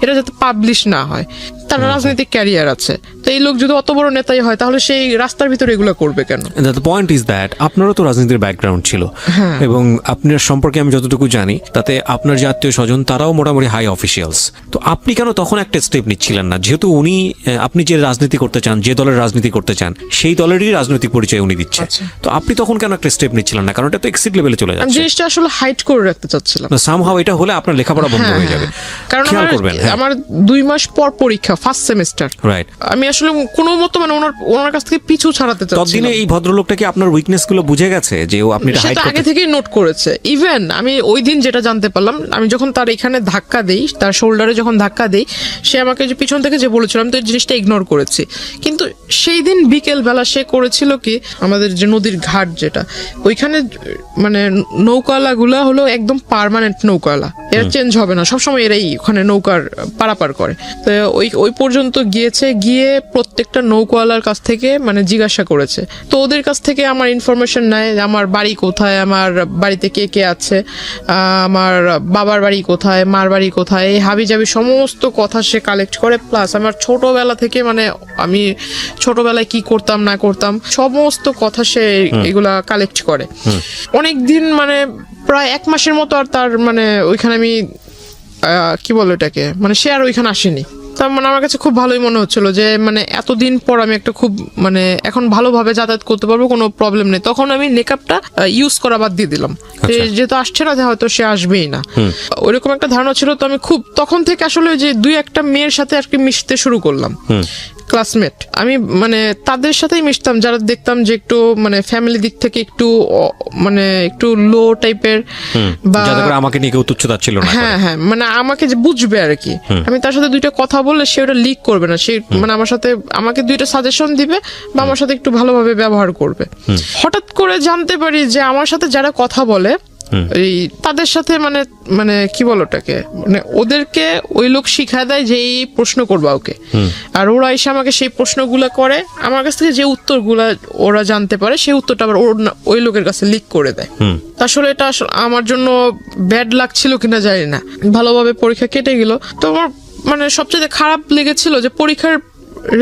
S1: এটা যাতে পাবলিশ না হয়। তার রাজনৈতিক ক্যারিয়ার আছে। তো এই লোক যদি অত বড় নেতাই হয়, তাহলে সেই রাস্তার ভিতরে এগুলো করবে কেন?
S2: দ্য পয়েন্ট ইজ দ্যাট আপনারও তো রাজনীতির ব্যাকগ্রাউন্ড ছিল, এবং আপনার সম্পর্কে আমি যতটুকু জানি তাতে আপনার যে আত্মীয় স্বজন তারাও মোটামুটি হাই অফিসিয়ালস। তো আপনি কেন তখন একটা স্টেপ নিচ্ছিলেন না? যেহেতু আপনি যে রাজনীতি করতে চান, যে দলের রাজনীতি করতে চান, সেই দলেরই রাজনৈতিক পরিচয় উনি দিচ্ছে। তো আপনি তখন কেন একটা স্টেপ নিচ্ছিলেন না? কারণ এটা তো এক্সিট লেভেলে চলে যাচ্ছে।
S1: জিনিসটা আসলে হাইড করে রাখতে চাচ্ছিলাম।
S2: সামহাউ এটা হলে আপনার লেখাপড়া বন্ধ হয়ে যাবে।
S1: কারণ আমার 2 মাস পর পরীক্ষা, ফার্স্ট সেমিস্টার।
S2: রাইট।
S1: আমি আসলে কোনো মতো মানে ওনার কাছ থেকে পিছু ছাড়াতে চাচ্ছিলাম।
S2: ততদিনে এই ভদ্রলোকটা কি আপনার উইকনেস গুলো বুঝে গেছে যে ও আপনি এটা হাইড করতে?
S1: আগে থেকেই নোট করেছে। ইভেন আমি ওই দিন যেটা জানতে পারলাম, আমি যখন তার এখানে ধাক্কা দেই, তার শোল্ডারে যখন ধাক্কা দেই, সে আমাকে যে পিছন থেকে যে বলেছিলাম, তো এই জিনিসটা ইগনোর করেছি। কিন্তু সেই দিন বিকেল বেলা সে করেছিল কি, আমাদের যে নদীর ঘাট যেটা, ওইখানে মানে নৌকাওয়ালাগুলা হলো একদম পার্মানেন্ট নৌকাওয়ালা, এরা চেঞ্জ হবে না, সবসময় এরাই ওখানে নৌকার পারাপার করে। তো ওই পর্যন্ত গিয়েছে, গিয়ে প্রত্যেকটা নৌকাওয়ালার কাছ থেকে মানে জিজ্ঞাসা করেছে। তো ওদের কাছ থেকে আমার ইনফরমেশন নেয়, আমার বাড়ি কোথায়, আমার বাড়িতে কে কে আছে, আমার বাবার বাড়ি কোথায়, মার বাড়ি কোথায়, এই হাবিজাবি সমস্ত কথা সে কালেক্ট করে। প্লাস আমার ছোটবেলা থেকে মানে আমি ছোটবেলায় কি করতাম না করতাম সমস্ত কথা সে এগুলা কালেক্ট করে। অনেক দিন মানে প্রায় 1 মাসের মতো আর তার মানে ওইখানে আমি কি বলো এটাকে মানে সে আর ওইখানে আসেনি। তার মানে আমার কাছে খুব ভালোই মনে হচ্ছিল যে মানে এতদিন পর আমি একটা খুব মানে এখন ভালোভাবে যাতায়াত করতে পারবো, কোনো প্রবলেম নেই। তখন আমি নেকআপটা ইউজ করা বাদ দিয়ে দিলাম, যেহেতু আসছে না হয়তো সে আসবেই না, ওইরকম একটা ধারণা ছিল। তো আমি খুব তখন থেকে আসলে যে 2-1টা মেয়ের সাথে আর কি মিশতে শুরু করলাম, ক্লাসমেট। আমি মানে তাদের সাথেই মিশতাম যারা দেখতাম যে একটু মানে ফ্যামিলি দিক থেকে একটু মানে একটু লো টাইপের, বা
S2: যাতে করে আমাকে নিয়ে কেউ তুচ্ছতাচ্ছিল না।
S1: হ্যাঁ হ্যাঁ মানে আমাকে যে বুঝবে আর কি। আমি তার সাথে 2টা কথা বললে সে ওটা লিক করবে না, সে মানে আমার সাথে আমাকে 2টা সাজেশন দিবে বা আমার সাথে একটু ভালোভাবে ব্যবহার করবে। হঠাৎ করে জানতে পারি যে আমার সাথে যারা কথা বলে এই তাদের সাথে মানে মানে কি বলো ওটাকে মানে ওদেরকে ওই লোক শিখায় দেয় যে এই প্রশ্ন করবা ওকে, আর ওরা এসে আমাকে সেই প্রশ্নগুলো করে, আমার কাছ থেকে যে উত্তরগুলা ওরা জানতে পারে সেই উত্তরটা আবার ওই লোকের কাছে লিক করে দেয়। আসলে এটা আসলে আমার জন্য ব্যাড লাক ছিল কিনা জানি না। ভালোভাবে পরীক্ষা কেটে গেল। তো আমার মানে সবচেয়ে খারাপ লেগেছিল যে পরীক্ষার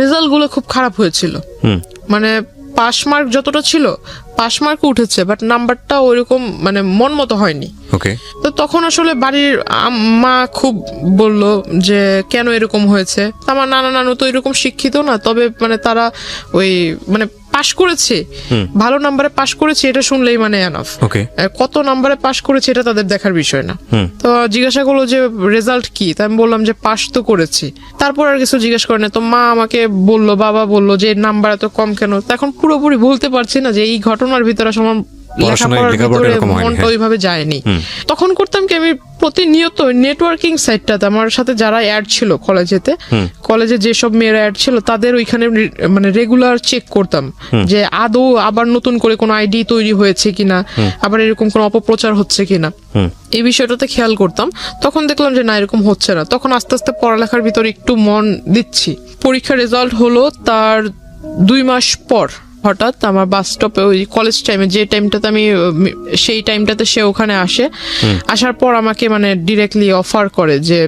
S1: রেজাল্ট গুলো খুব খারাপ হয়েছিল। মানে পাস মার্ক যতটা ছিল পাস মার্ক উঠেছে, বাট নাম্বারটা ওইরকম মানে মন মতো হয়নি।
S2: ওকে।
S1: তো তখন আসলে বাড়ির মা খুব বলল যে কেন এরকম হয়েছে। আমার নানা নানু তো এরকম শিক্ষিত না, তবে মানে তারা ওই মানে পাশ করেছে, ভালো নাম্বারে পাশ করেছে এটা শুনলেই মানে এনাফ।
S2: ওকে।
S1: কত নাম্বারে পাশ করেছে এটা তাদের দেখার বিষয় না। তো জিজ্ঞাসা করলো যে রেজাল্ট কি, তাই আমি বললাম যে পাশ তো করেছি। তারপর আর কিছু জিজ্ঞেস করে না। তো মা আমাকে বললো, বাবা বললো যে নাম্বার এত কম কেন। এখন পুরোপুরি বলতে পারছি না যে এই ঘটনার ভিতরে আসলে আমার লেখাপড়ার ভিতরে মনটা ওইভাবে যায়নি। তখন করতাম কি আমি প্রতিনিয়ত নেটওয়ার্কিং সাইটটাতে আমার সাথে যারা অ্যাড ছিল কলেজেতে, কলেজে যেসব মেয়েরা অ্যাড ছিল তাদের ওইখানে মানে রেগুলার চেক করতাম যে আদৌ আবার নতুন করে কোনো আইডি তৈরি হয়েছে কিনা, আবার এরকম কোনো অপপ্রচার হচ্ছে কিনা, এই বিষয়টাতে খেয়াল করতাম। তখন দেখলাম যে না এরকম হচ্ছে না। তখন আস্তে আস্তে পড়ালেখার ভিতরে একটু মন দিচ্ছি। পরীক্ষার রেজাল্ট হলো তার 2 মাস পর হঠাৎ আমার বাস স্টপে ওই কলেজ টাইমে যে টাইমটাতে আমি সেই টাইমটাতে সে ওখানে আসে। আসার পর আমাকে মানে ডিরেক্টলি অফার করে যে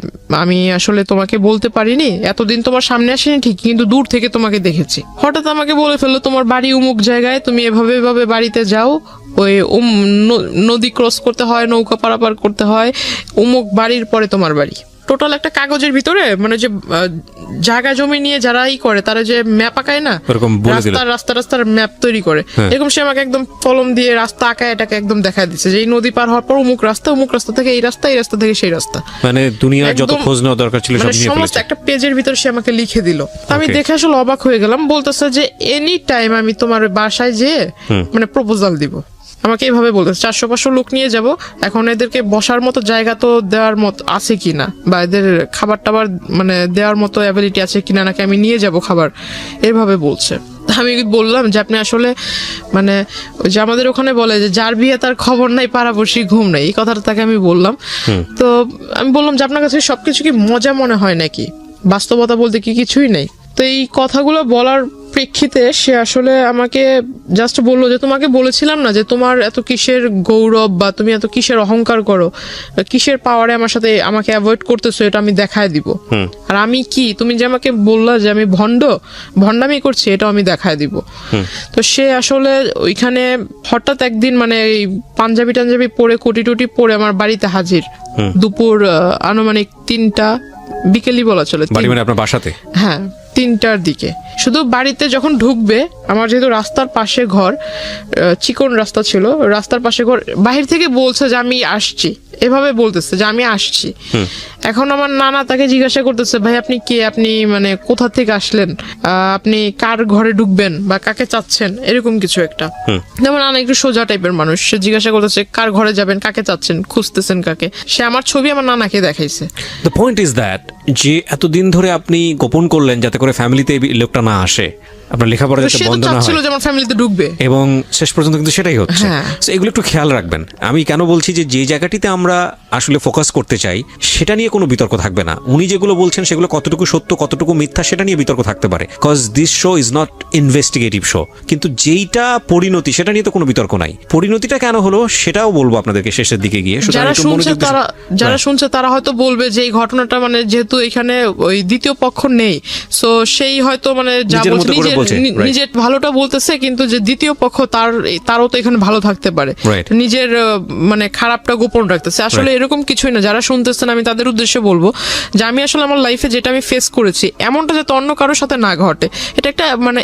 S1: আমি আসলে তোমাকে বলতে পারিনি, এতদিন তোমার সামনে আসেনি ঠিক, কিন্তু দূর থেকে তোমাকে দেখেছি। হঠাৎ আমাকে বলে ফেললো তোমার বাড়ি অমুক জায়গায়, তুমি এভাবে এভাবে বাড়িতে যাও, ওই নদী ক্রস করতে হয়, নৌকা পারাপার করতে হয়, অমুক বাড়ির পরে তোমার বাড়ি। টোটাল একটা কাগজের ভিতরে মানে যে জায়গা জমি নিয়ে যারাই করে তারা যে ম্যাপ আঁকায় না, রাস্তার ম্যাপ তৈরি করে, এরকম সে আমাকে একদম কলম দিয়ে রাস্তা আঁকায় এটাকে একদম দেখায় দিচ্ছে যে এই নদী পার হওয়ার পর অমুক রাস্তা থেকে এই রাস্তা, এই রাস্তা থেকে সেই রাস্তা,
S2: মানে দুনিয়ার যত খোঁজ নেওয়া দরকার ছিল সব নিয়ে
S1: সমস্ত একটা পেজের ভিতরে সে আমাকে লিখে দিল। আমি দেখে আসলে অবাক হয়ে গেলাম। বলতেছে যে এনি টাইম আমি তোমার বাসায় যেয়ে মানে প্রপোজাল দিব। আমাকে এইভাবে বলতেছে 400-500 লোক নিয়ে যাব, এখন এদেরকে বসার মতো জায়গা তো দেওয়ার মতো আছে কিনা, বা এদের খাবার টাবার মানে দেওয়ার মতো অ্যাবিলিটি আছে কিনা, নাকি আমি নিয়ে যাব খাবার, এইভাবে বলছে। আমি বললাম যে আপনি আসলে মানে ওই যে আমাদের ওখানে বলে যে যার বিয়ে তার খবর নাই পাড়াপড়শি ঘুম নাই, এই কথাটা তাকে আমি বললাম। তো আমি বললাম যে আপনার কাছে সবকিছু কি মজা মনে হয় নাকি, বাস্তবতা বলতে কি কিছুই নেই। তো এই কথাগুলো বলার প্রেক্ষিতে সে আসলে আমাকে জাস্ট বললো যে তোমাকে বলেছিলাম না যে তোমার এত কিসের গৌরব বা তুমি এত কিসের অহংকার করো, কিসের পাওয়ারে আমার সাথে আমাকে অ্যাভয়েড করতেছো, এটা আমি দেখায় দিব। আর আমি কি, তুমি যে আমাকে বললা যে আমি ভণ্ডামি করছি, এটাও আমি দেখায় দিব। তো সে আসলে ওইখানে হঠাৎ একদিন মানে এই পাঞ্জাবি টাঞ্জাবি পরে কোটি টুটি পরে আমার বাড়িতে হাজির। দুপুর আনুমানিক 3টা বিকেলই বলা চলে,
S2: আপনার বাসাতে।
S1: হ্যাঁ 3টার দিকে। শুধু বাড়িতে যখন ঢুকবে, আমার যেহেতু রাস্তার পাশে ঘর, চিকন রাস্তা ছিল, রাস্তার পাশে ঘর, বাহির থেকে বলছে যে আমি আসছি, এভাবে বলতেছে যে আমি আসছি। এখন আমার নানা তাকে জিজ্ঞাসা করতেছে ভাই আপনি কে, আপনি মানে কোথা থেকে আসলেন, আপনি কার ঘরে ঢুকবেন বা কাকে চাচ্ছেন, এরকম কিছু একটা। যেমন নানা একটু সোজা টাইপের মানুষ, সে জিজ্ঞাসা করতেছে কার ঘরে যাবেন, কাকে চাচ্ছেন, খুঁজতেছেন কাকে। সে আমার ছবি আমার নানাকে দেখাইছে।
S2: দ্য পয়েন্ট ইজ দ্যাট যে এতদিন ধরে আপনি গোপন করলেন যাতে করে ফ্যামিলিতে এই লোকটা না আসে, আপনার লেখাপড়া
S1: তো
S2: যাতে
S1: সে তো
S2: বন্ধ না
S1: চাচ্ছিল
S2: হয়,
S1: যে আমার ফ্যামিলিতে ঢুকবে।
S2: এবং শেষ পর্যন্ত কিন্তু সেটাই হচ্ছে।
S1: হ্যাঁ।
S2: So, এগুলো একটু খেয়াল রাখবেন। আমি কেন বলছি যে যে জায়গাটিতে আমরা আসলে ফোকাস করতে চাই সেটা নিয়ে কোনো বিতর্ক থাকবে না। উনি যেগুলো বলছেন সেগুলো কতটুকু সত্য কতটুকু মিথ্যা সেটা নিয়ে বিতর্ক থাকতে পারে, cause this show is not investigative show. কিন্তু যেইটা পরিণতি সেটা নিয়ে তো কোনো বিতর্ক নাই। পরিণতিটা কেন হলো সেটাও বলবো আপনাদেরকে শেষের দিকে গিয়ে। সুতরাং
S1: যারা
S2: একটু
S1: শুনছে
S2: মনোযোগ দিয়ে
S1: তারা
S2: হ্যাঁ।
S1: শুনছে তারা হয়তো বলবে যে এই ঘটনাটা মানে যেহেতু এখানে ওই দ্বিতীয় পক্ষ নেই, সো সেই হয়তো মানে যা
S2: নিজের মতো করে বলছে, right.
S1: নিজের ভালোটা বলতেছে, কিন্তু যে দ্বিতীয় পক্ষ তারও তো এখানে ভালো থাকতে পারে,
S2: Right.
S1: নিজের মানে খারাপটা গোপন রাখতেছে। আসলে এরকম কিছুই না। যারা শুনতেছেন আমি তাদের উদ্দেশ্যে বলবো যে আমি আসলে আমার লাইফে যেটা আমি ফেস করেছি এমনটা যাতে অন্য কারোর সাথে না ঘটে, এটা একটা মানে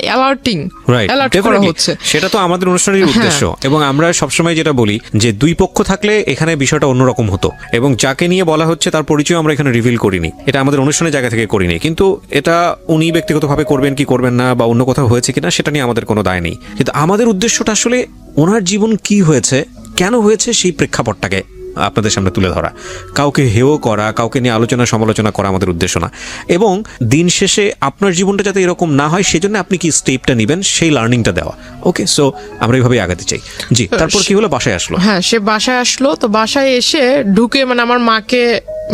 S2: Right,
S1: অ্যালার্ট করা
S2: definitely.
S1: হচ্ছে।
S2: সেটা তো আমাদের অনুষ্ঠানের উদ্দেশ্য, এবং আমরা সবসময় যেটা বলি যে দুই পক্ষ থাকলে এখানে বিষয়টা অন্যরকম হতো, এবং যাকে নিয়ে বলা হচ্ছে তার পরিচয় আমরা এখানে রিভিল করিনি, এটা আমাদের অনুষ্ঠানের জায়গা থেকে করিনি। কিন্তু এটা উনি ব্যক্তিগতভাবে করবেন কি করবেন না বা অন্য কোথাও হয়েছে কিনা সেটা নিয়ে আমাদের কোনো দায় নেই। কিন্তু আমাদের উদ্দেশ্যটা আসলে ওনার জীবন কি হয়েছে, কেন হয়েছে সেই প্রেক্ষাপটটাকে আপনাদের সামনে তুলে ধরা, কাউকে হেয় করা, কাউকে নিয়ে আলোচনা সমালোচনা করা আমাদের উদ্দেশ্য না। এবং দিন শেষে আপনার জীবনটা যাতে এরকম না হয় সেজন্য আপনি কি স্টেপটা নেবেন সেই লার্নিংটা দেওয়া। ওকে, সো আমরা এইভাবে আগাতে চাই। জি, তারপর কি হলো? বাসায় আসলো।
S1: হ্যাঁ, সে বাসায় আসলো। তো বাসায় এসে ঢুকে মানে আমার মাকে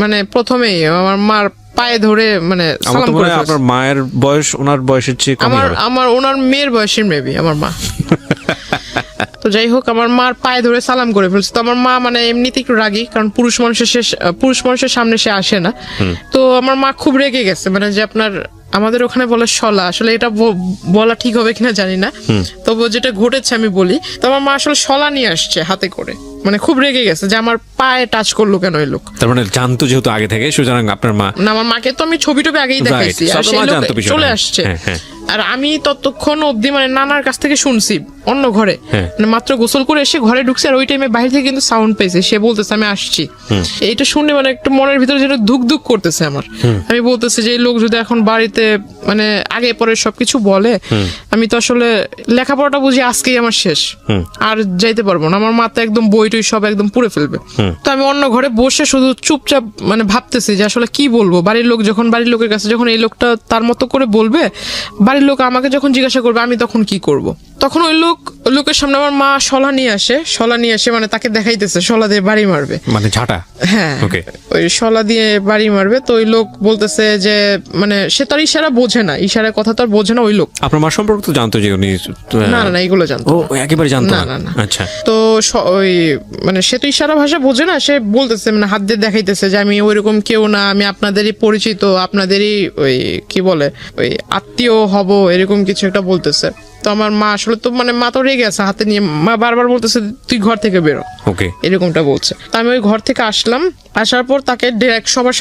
S1: মানে প্রথমেই আমার মার পায়ে ধরে মানে
S2: আমার
S1: সালাম
S2: তো মনে
S1: করে
S2: হয়
S1: ফেলছে।
S2: আপনার মায়ের বয়স ওনার বয়সের চেয়ে কম হবে।
S1: আমার ওনার মেয়ের বয়সের মেবি আমার মা। তো যাই হোক, আমার মার পায়ে ধরে সালাম করে ফেলছে। তো আমার মা মানে এমনিতে একটু রাগী, কারণ পুরুষ মানুষের সামনে সে আসে না। তো আমার মা খুব রেগে গেছে, মানে যে আপনার আমাদের ওখানে বলে শলা, আসলে এটা বলা ঠিক হবে কিনা জানি না, তবু যেটা ঘটেছে আমি বলি। তো আমার মা আসলে শলা নিয়ে আসছে হাতে করে, মানে খুব রেগে গেছে যে আমার পায়ে টাচ করলো কেন এই লোক।
S2: তার মানে জানতো যেহেতু আগে থেকে, সুতরাং আপনার মা
S1: না, আমার মাকে তো আমি ছবি টবি আগেই দেখাইছি, আর সেই লোক চলে আসছে। আর আমি ততক্ষণ অবধি মানে নানার কাছ থেকে শুনছি অন্য ঘরে, মানে মাত্র গোসল করে এসে ঘরে ঢুকছে, আর ওই টাইমে বাইরে থেকে কিন্তু সাউন্ড পেয়েছে, সে বলতেছে আমি আসছি। এইটা শুনে মানে একটু মনের ভিতরে যেন ধুক ধুক করতেছে আমার। আমি বলতেছি যে এই লোক যদি এখন বাড়িতে মানে আগে পরে সবকিছু বলে, আমি তো আসলে লেখাপড়াটা বুঝি আজকেই আমার শেষ, আর যাইতে পারবো না। আমার মাথা একদম বই টই সব একদম পুড়ে ফেলবে। তো আমি অন্য ঘরে বসে শুধু চুপচাপ মানে ভাবতেছি যে আসলে কি বলবো। বাড়ির লোকের কাছে যখন এই লোকটা তার মতো করে বলবে, বাড়ির লোক আমাকে যখন জিজ্ঞাসা করবে, আমি তখন কি করব। তখন ওই লোকের সামনে আমার মা শলা নিয়ে আসে মানে তাকে দেখাইতেছে শলা দিয়ে বাড়ি মারবে,
S2: মানে ঝাঁটা।
S1: হ্যাঁ,
S2: ওকে,
S1: ওই শলা দিয়ে বাড়ি মারবে। তো ওই লোক বলতেছে যে মানে সে তো আর ইশারা বোঝে না, ইশারার কথা তো আর বোঝে না ওই লোক।
S2: আপনার মা সম্পর্কে তো জানতো যে উনি?
S1: না, এগুলো জানতো
S2: ও একেবারে জানতো
S1: না।
S2: আচ্ছা।
S1: তো ওই মানে সে তো ইশারা ভাষা বোঝে না, সে বলতেছে মানে হাত দিয়ে দেখাইতেছে যে আমি ওইরকম কেউ না, আমি আপনাদেরই পরিচিত, আপনাদেরই ওই কি বলে ওই আত্মীয় হব, এরকম কিছু একটা বলতেছে। তো আমার মা আসলে তো মানে মা তো রেগে আছে, হাতে নিয়ে মা বারবার বলতেছে তুই ঘর থেকে বেরো,
S2: ওকে,
S1: এরকমটা বলছে। তো আমি ওই ঘর থেকে আসলাম, আসার পর তাকে ডিরেক্ট সবার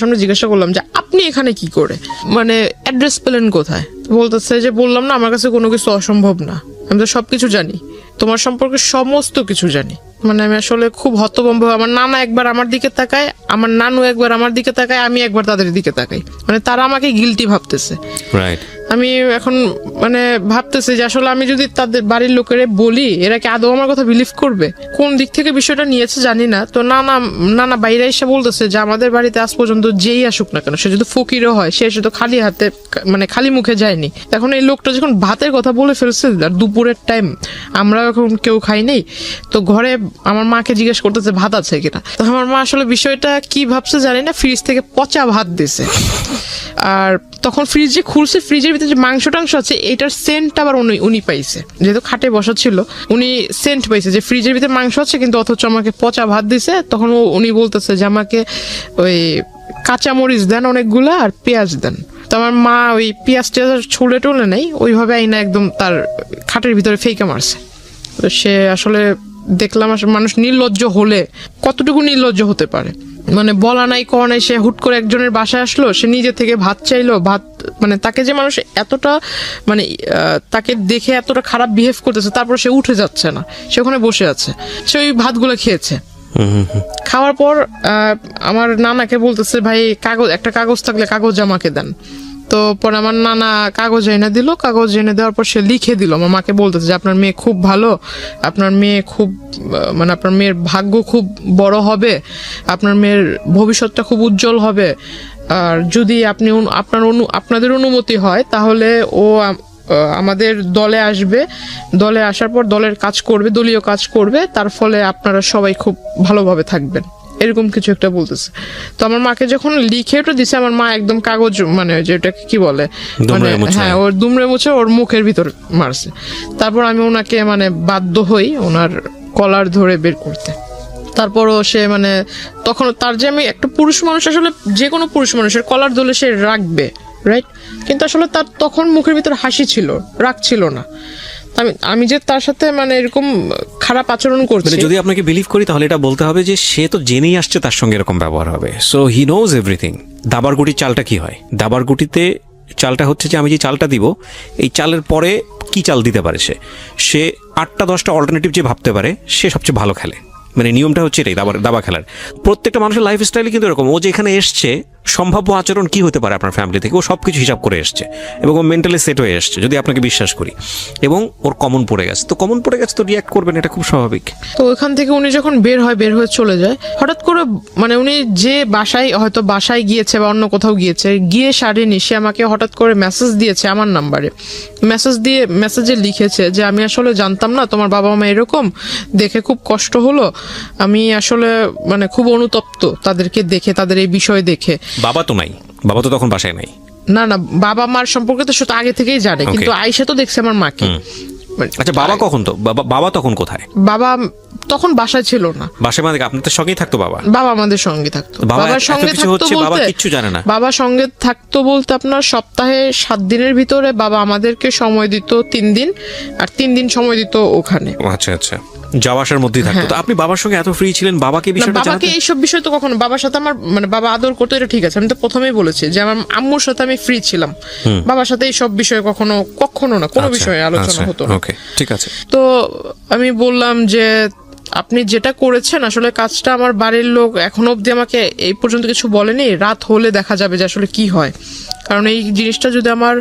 S1: সামনে জিজ্ঞাসা করলাম যে আপনি এখানে কি করে, মানে অ্যাড্রেস পেলেন কোথায়? বলতেছে যে বললাম না আমার কাছে কোনো কিছু অসম্ভব না, আমি তো সবকিছু জানি, তোমার সম্পর্কে সমস্ত কিছু জানি। মানে আমি আসলে খুব হতভম্ব। আমার নানা একবার আমার দিকে তাকায়, আমার নানু একবার আমার দিকে তাকায়, আমি একবার তাদের দিকে তাকাই, মানে তারা আমাকে গিলটি ভাবতেছে।
S2: রাইট।
S1: আমি এখন মানে ভাবতেছি যে আসলে আমি যদি তাদের বাড়ির লোকেরা বলি, এরা কি আদৌ আমার কথা বিলিভ করবে? কোন দিক থেকে বিষয়টা নিয়েছে জানি না। তো নানা বাইরে এসে বলতেছে যে আমাদের বাড়িতে আজ পর্যন্ত যেই আসুক না কেন, সে যদি ফকিরও হয়, সে এসে তো খালি হাতে মানে খালি মুখে যায়নি। এখন এই লোকটা যখন ভাতের কথা বলে ফেলছে, আর দুপুরের টাইম, আমরা এখন কেউ খাই নেই, তো ঘরে আমার মাকে জিজ্ঞেস করতেছে ভাত আছে কিনা। তো আমার মা আসলে বিষয়টা কি ভাবছে জানি না, ফ্রিজ থেকে পচা ভাত দিছে। আর তখন ফ্রিজে খুলছে, ফ্রিজের ভিতরে যে মাংস টাংস আছে এটার সেন্ট আবার উনি পাইছে, যেহেতু খাটে বসা ছিল, উনি সেন্ট পাইছে যে ফ্রিজের ভিতরে মাংস আছে, কিন্তু অথচ আমাকে পচা ভাত দিছে। তখন উনি বলতেছে যে আমাকে ওই কাঁচামরিচ দেন অনেকগুলা, আর পেঁয়াজ দেন। তো আমার মা ওই পেঁয়াজ টেয়াজ ছুলে টুলে নেই, ওইভাবে আইনা একদম তার খাটের ভিতরে ফেঁকে মারছে। তো সে আসলে দেখলাম মানুষ নির্লজ্জ হলে কতটুকু নির্লজ্জ হতে পারে, মানে বলা নাই কওয়া নাই, সে হুট করে একজনের বাসায় আসলো, সে নিজে থেকে ভাত চাইলো, ভাত মানে তাকে যে মানুষ এতটা মানে তাকে দেখে এতটা খারাপ বিহেভ করতেছে, তারপর সে উঠে যাচ্ছে না, সে ওখানে বসে আছে, সে ওই ভাতগুলো খেয়েছে। খাওয়ার পর আমার নানাকে বলতেছে ভাই একটা কাগজ থাকলে কাগজ আমাকে দেন। তো পরে আমার নানা কাগজ এনে দিল, কাগজ এনে দেওয়ার পর সে লিখে দিল, আমার মাকে বলতেছে যে আপনার মেয়ে খুব ভালো, আপনার মেয়ে খুব মানে আপনার মেয়ের ভাগ্য খুব বড় হবে, আপনার মেয়ের ভবিষ্যৎটা খুব উজ্জ্বল হবে, আর যদি আপনি আপনাদের অনুমতি হয় তাহলে ও আমাদের দলে আসবে, দলে আসার পর দলের কাজ করবে, দলীয় কাজ করবে, তার ফলে আপনারা সবাই খুব ভালোভাবে থাকবেন, এরকম কিছু একটা বলতেছে। তো আমার মাকে যখন লিখে ওটা দিছে, আমার মা একদম কাগজ মানে যেটাকে কি বলে মানে হ্যাঁ ওর দুমড়ে মুছে ওর মুখের ভিতর মারছে। তারপর আমি ওনাকে মানে বাধ্য হই ওনার কলার ধরে বের করতে। তারপরও সে মানে তখন তার যে আমি একটা পুরুষ মানুষ, আসলে যে কোনো পুরুষ মানুষের কলার ধরলে সে রাখবে, রাইট? কিন্তু আসলে তার তখন মুখের ভিতর হাসি ছিল, রাগ ছিল না। আমি যে তার সাথে মানে এরকম খারাপ আচরণ করছি,
S2: যদি আপনাকে বিলিভ করি তাহলে এটা বলতে হবে যে সে তো জেনেই আসছে তার সঙ্গে এরকম ব্যবহার হবে, সো হি নোজ এভরিথিং। দাবার গুটির চালটা কি হয়? দাবার গুটিতে চালটা হচ্ছে যে আমি যে চালটা দিব, এই চালের পরে কি চাল দিতে পারে সে 8টা 10টা অল্টারনেটিভ যে ভাবতে পারে সে সবচেয়ে ভালো খেলে। মানে নিয়মটা হচ্ছে এটাই দাবা খেলার। প্রত্যেকটা মানুষের লাইফ স্টাইলে কিন্তু এরকম, ও যে এখানে এসছে সম্ভাব্য আচরণ কি হতে পারে আপনার ফ্যামিলি থেকে, ও সবকিছু হিসাব করে এসছে এবং ও মেন্টালি সেট হয়ে এসছে, যদি আপনাকে বিশ্বাস করি, এবং ওর কমন পড়ে গেছে, তো কমন পড়ে গেছে তো রিয়াক্ট করবেন, এটা খুব স্বাভাবিক।
S1: তো ওইখান থেকে উনি যখন বের হয়ে চলে যায়, হঠাৎ করে মানে উনি যে বাসায় গিয়েছে বা অন্য কোথাও গিয়েছে, গিয়ে সারেনি, সে আমাকে হঠাৎ করে মেসেজ দিয়েছে আমার নাম্বারে। মেসেজে লিখেছে যে আমি আসলে জানতাম না তোমার বাবা মা এরকম, দেখে খুব কষ্ট হলো, আমি আসলে মানে খুব অনুতপ্ত তাদেরকে দেখে, তাদের এই বিষয় দেখে।
S2: বাবা তো নাই, বাবা তো তখন বাসায় নাই।
S1: না বাবা মার সম্পর্কে তো সে তো আগে থেকেই জানে, কিন্তু আয়েশা তো দেখছে আমার মাকে।
S2: আচ্ছা, বাবা কখন তো বাবা তখন কোথায়?
S1: বাবা তখন বাসায় ছিল না।
S2: বাসায় মানে আপনাদের সঙ্গেই থাকতো বাবা?
S1: বাবা আমাদের সঙ্গে থাকতো। বাবার সঙ্গে থাকতো
S2: বাবা
S1: বলতে
S2: কিচ্ছু জানে না।
S1: বাবা সঙ্গে থাকতো বলতে আপনার সপ্তাহে 7 দিনের ভিতরে বাবা আমাদেরকে সময় দিত 3 দিন, আর 3 দিন সময় দিত ওখানে।
S2: আচ্ছা আচ্ছা, যাওয়া আসার মধ্যেই থাকতো। তো আপনি বাবার সঙ্গে এত ফ্রি ছিলেন, বাবাকে বিষয়টা জানাতেন?
S1: বাবাকে এইসব বিষয় তো কখনো, বাবার সাথে আমার মানে বাবা আদর করতো, এটা ঠিক আছে, আমি তো প্রথমেই বলেছি যে আমার আম্মুর সাথে আমি ফ্রি ছিলাম, বাবার সাথে এইসব বিষয়ে কখনো না কোনো বিষয়ে আলোচনা হতো না।
S2: ওকে, ঠিক আছে।
S1: তো আমি বললাম যে আপনি যেটা করেছেন আসলে কাজটা, আমার বাড়ির লোক এখনো অবধি আমাকে এই পর্যন্ত কিছু বলেনি, রাত হলে দেখা যাবে যে আসলে কি হয়। কারণ এই জিনিসটা যদি আমার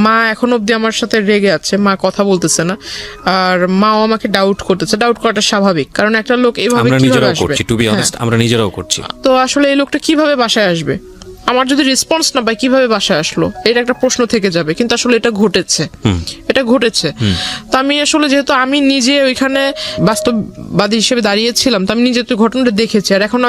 S1: মা এখনো অবধি আমার সাথে রেগে আছে, মা কথা বলতেছে না, আর মাও আমাকে ডাউট করতেছে। ডাউট করাটা স্বাভাবিক, কারণ একটা লোক এইভাবে কিভাবে আসবে?
S2: টু বি অনেস্ট, আমরা নিজেরাও করছি।
S1: তো আসলে এই লোকটা কিভাবে বাসায় আসবে? আমার যদি রেসপন্স না পাই কিভাবে বাসায় আসলো, এটা একটা প্রশ্ন থেকে যাবে। কিন্তু আসলে এটা ঘটেছে। তো আমি আসলে যেহেতু আমি নিজে ওইখানে বাস্তববাদী হিসেবে দাঁড়িয়েছিলাম, তো আমি নিজে তো ঘটনাটা দেখেছি, আর এখন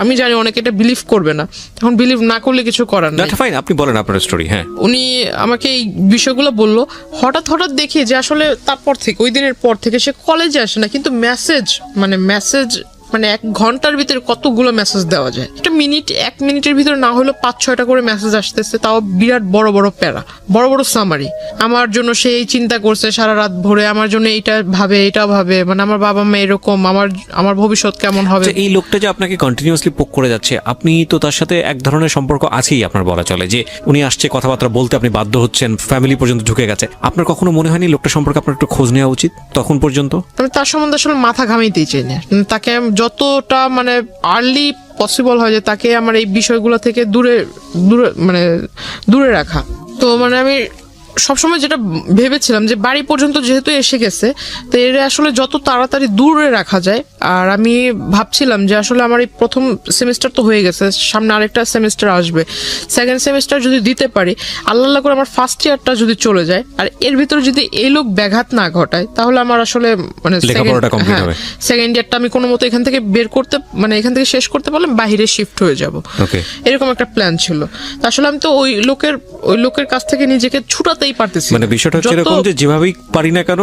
S1: আমি জানি অনেকে এটা বিলিভ করবে না, এখন বিলিভ না করলে কিছু করার নেই।
S2: ফাইন, আপনি বলেন আপনার স্টোরি। হ্যাঁ,
S1: উনি আমাকে এই বিষয়গুলো বললো। হঠাৎ দেখি যে আসলে তারপর থেকে, ওই দিনের পর থেকে সে কলেজে আসে না, কিন্তু মেসেজ মানে 1 ঘন্টার ভিতরে কতগুলো মেসেজ দেওয়া যায়? 1 মিনিটের ভিতরে না হলেও 5-6টা করে মেসেজ আসতেছে, তাও বিরাট বড় বড় প্যারা, বড় বড় সামারি। আমার জন্য সে এই চিন্তা করছে সারা রাত ভরে, আমার জন্য এটা ভাবে, মানে আমার বাবা মা এরকম, আমার ভবিষ্যৎ কেমন হবে।
S2: এই লোকটা যে আপনাকে কন্টিনিউয়াসলি পোক করে যাচ্ছে, আপনি তো তার সাথে এক ধরনের সম্পর্ক আছেই, আপনার বলা চলে যে উনি আসছে কথাবার্তা বলতে, আপনি বাধ্য হচ্ছেন, ফ্যামিলি পর্যন্ত ঢুকে গেছে। আপনার কখনো মনে হয়নি লোকটা সম্পর্কে আপনার একটু খোঁজ নেওয়া উচিত তখন পর্যন্ত?
S1: আমি তার সম্বন্ধে আসলে মাথা ঘামাইতেই চাই না, তাকে যতটা মানে আর্লি পসিবল হয় যে তাকে আমার এই বিষয়গুলো থেকে দূরে রাখা। তো মানে আমি সবসময় যেটা ভেবেছিলাম যে বাড়ি পর্যন্ত যেহেতু এসে গেছে, তো এর আসলে যত তাড়াতাড়ি দূরে রাখা যায়। আর আমি ভাবছিলাম যে আসলে আমার এই প্রথম সেমিস্টার তো হয়ে গেছে, সামনে আরেকটা সেমিস্টার আসবে, 2nd সেমিস্টার যদি দিতে পারি, আল্লাহ করে আমার 1st ইয়ারটা যদি চলে যায়, আর এর ভিতরে যদি এই লোক ব্যাঘাত না ঘটায়, তাহলে আমার আসলে মানে 2nd ইয়ারটা আমি কোনো মতো এখান থেকে এখান থেকে শেষ করতে পারলাম, বাইরে শিফট হয়ে যাব, এরকম একটা প্ল্যান ছিল। আসলে আমি তো ওই লোকের কাছ থেকে নিজেকে ছুটাতেই পারতেছি।
S2: মানে বিষয়টা হচ্ছে এরকম যে যেভাবেই পারি না কেন,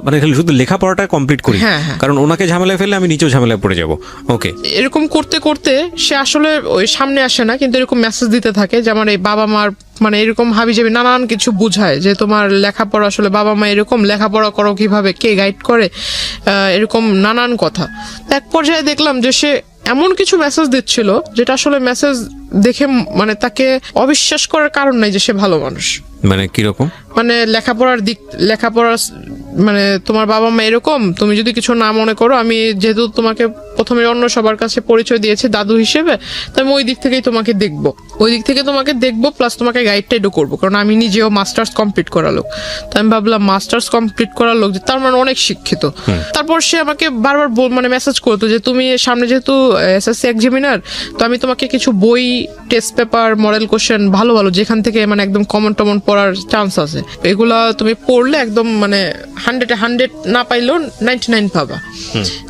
S2: মানে শুধু লেখাপড়াটা কমপ্লিট করি, কারণ ওনাকে ঝামেলায় ফেললে আমি নিজেও ঝামেলায় পড়ে যাব। ওকে, এরকম
S1: করতে করতে সে আসলে ওই সামনে আসে না, কিন্তু এরকম মেসেজ দিতে থাকে যে আমার এই বাবা মার মানে এরকম হাবিজাবি নানান কিছু বুঝায় যে তোমার লেখাপড়া, আসলে বাবা মা এরকম লেখাপড়া করো কিভাবে, কে গাইড করে, এরকম নানান কথা। এক পর্যায়ে দেখলাম যে সে এমন কিছু মেসেজ দিচ্ছিল যেটা আসলে মেসেজ দেখে মানে তাকে অবিশ্বাস করার কারণ নাই যে সে ভালো মানুষ।
S2: মানে কিরকম?
S1: মানে লেখাপড়ার মানে তোমার বাবা মা এরকম, তুমি যদি কিছু না মনে করো, আমি যেহেতু তোমাকে প্রথমে অন্য সবার কাছে পরিচয় দিয়েছি দাদু হিসেবে, তো আমি ওই দিক থেকেই তোমাকে দেখবো প্লাস তোমাকে গাইড টাইডও করবো, কারণ আমি নিজেও মাস্টার্স কমপ্লিট করা লোক। তো আমি ভাবলাম মাস্টার্স কমপ্লিট করার লোক যে তার মানে অনেক শিক্ষিত। তারপর সে আমাকে বারবার মানে মেসেজ করতো যে তুমি সামনে যেহেতু এসএসসি এক্সামিনার, তো আমি তোমাকে কিছু বই, টেস্ট পেপার, মডেল কোশ্চেন ভালো ভালো যেখান থেকে মানে একদম কমন টমন পড়ার চান্স আছে, এগুলা তুমি পড়লে একদম মানে 100 না পাইলেও 99 পাবা,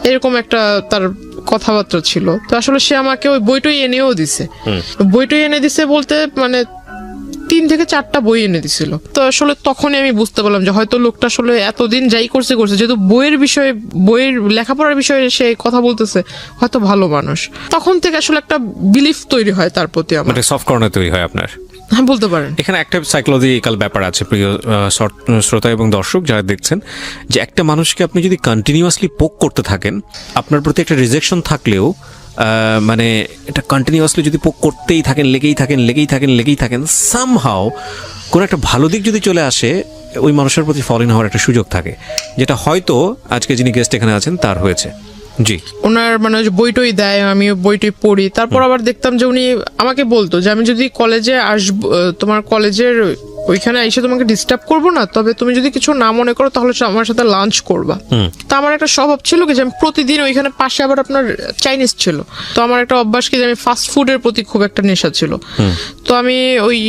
S1: এরকম একটা তার কথাবার্তা ছিল। তো আসলে সে আমাকে ওই বইটাই এনেও দিছে। বইটাই এনে দিছে বলতে মানে 3 থেকে 4টা বই এনে দিছিল। তো আসলে তখনই আমি বুঝতে পারলাম যে হয়তো লোকটা আসলে এতদিন যাই করছে যেহেতু বইয়ের লেখাপড়ার বিষয়ে সে কথা বলতেছে, হয়তো ভালো মানুষ। তখন থেকে আসলে একটা বিলিফ তৈরি হয় তার প্রতি আমার।
S2: মানে সফট কর্নার তৈরি হয় আপনার।
S1: হ্যাঁ, বলতে পারেন।
S2: এখানে একটা সাইকোলজিক্যাল ব্যাপার আছে প্রিয় শ্রোতা এবং দর্শক যারা দেখছেন, যে একটা মানুষকে আপনি যদি কন্টিনিউয়াসলি পোক করতে থাকেন, আপনার প্রতি একটা রিজেকশন থাকলেও মানে এটা কন্টিনিউয়াসলি যদি পোক করতেই থাকেন, লেগেই থাকেন, সামহাও কোনো একটা ভালো দিক যদি চলে আসে, ওই মানুষের প্রতি ফল ইন হওয়ার একটা সুযোগ থাকে, যেটা হয়তো আজকে যিনি গেস্ট এখানে আছেন তার হয়েছে। জি,
S1: ওনার মানে বইটই দেয়, আমি বইটই পড়ি। তারপর আবার দেখতাম যে উনি আমাকে বলতো যে আমি যদি কলেজে আসবো, তোমার কলেজের ওইখানে এসে তোমাকে ডিস্টার্ব করবো না, তবে তুমি যদি কিছু না মনে করো তাহলে আমার সাথে লাঞ্চ করবা। তো আমার একটা স্বভাব ছিল কি যে আমি প্রতিদিন ওইখানে পাশে আবার আপনার চাইনিজ ছিল, তো আমার একটা অভ্যাস কি যে আমি ফাস্ট ফুডের প্রতি খুব একটা নেশা ছিল। তো আমি ওই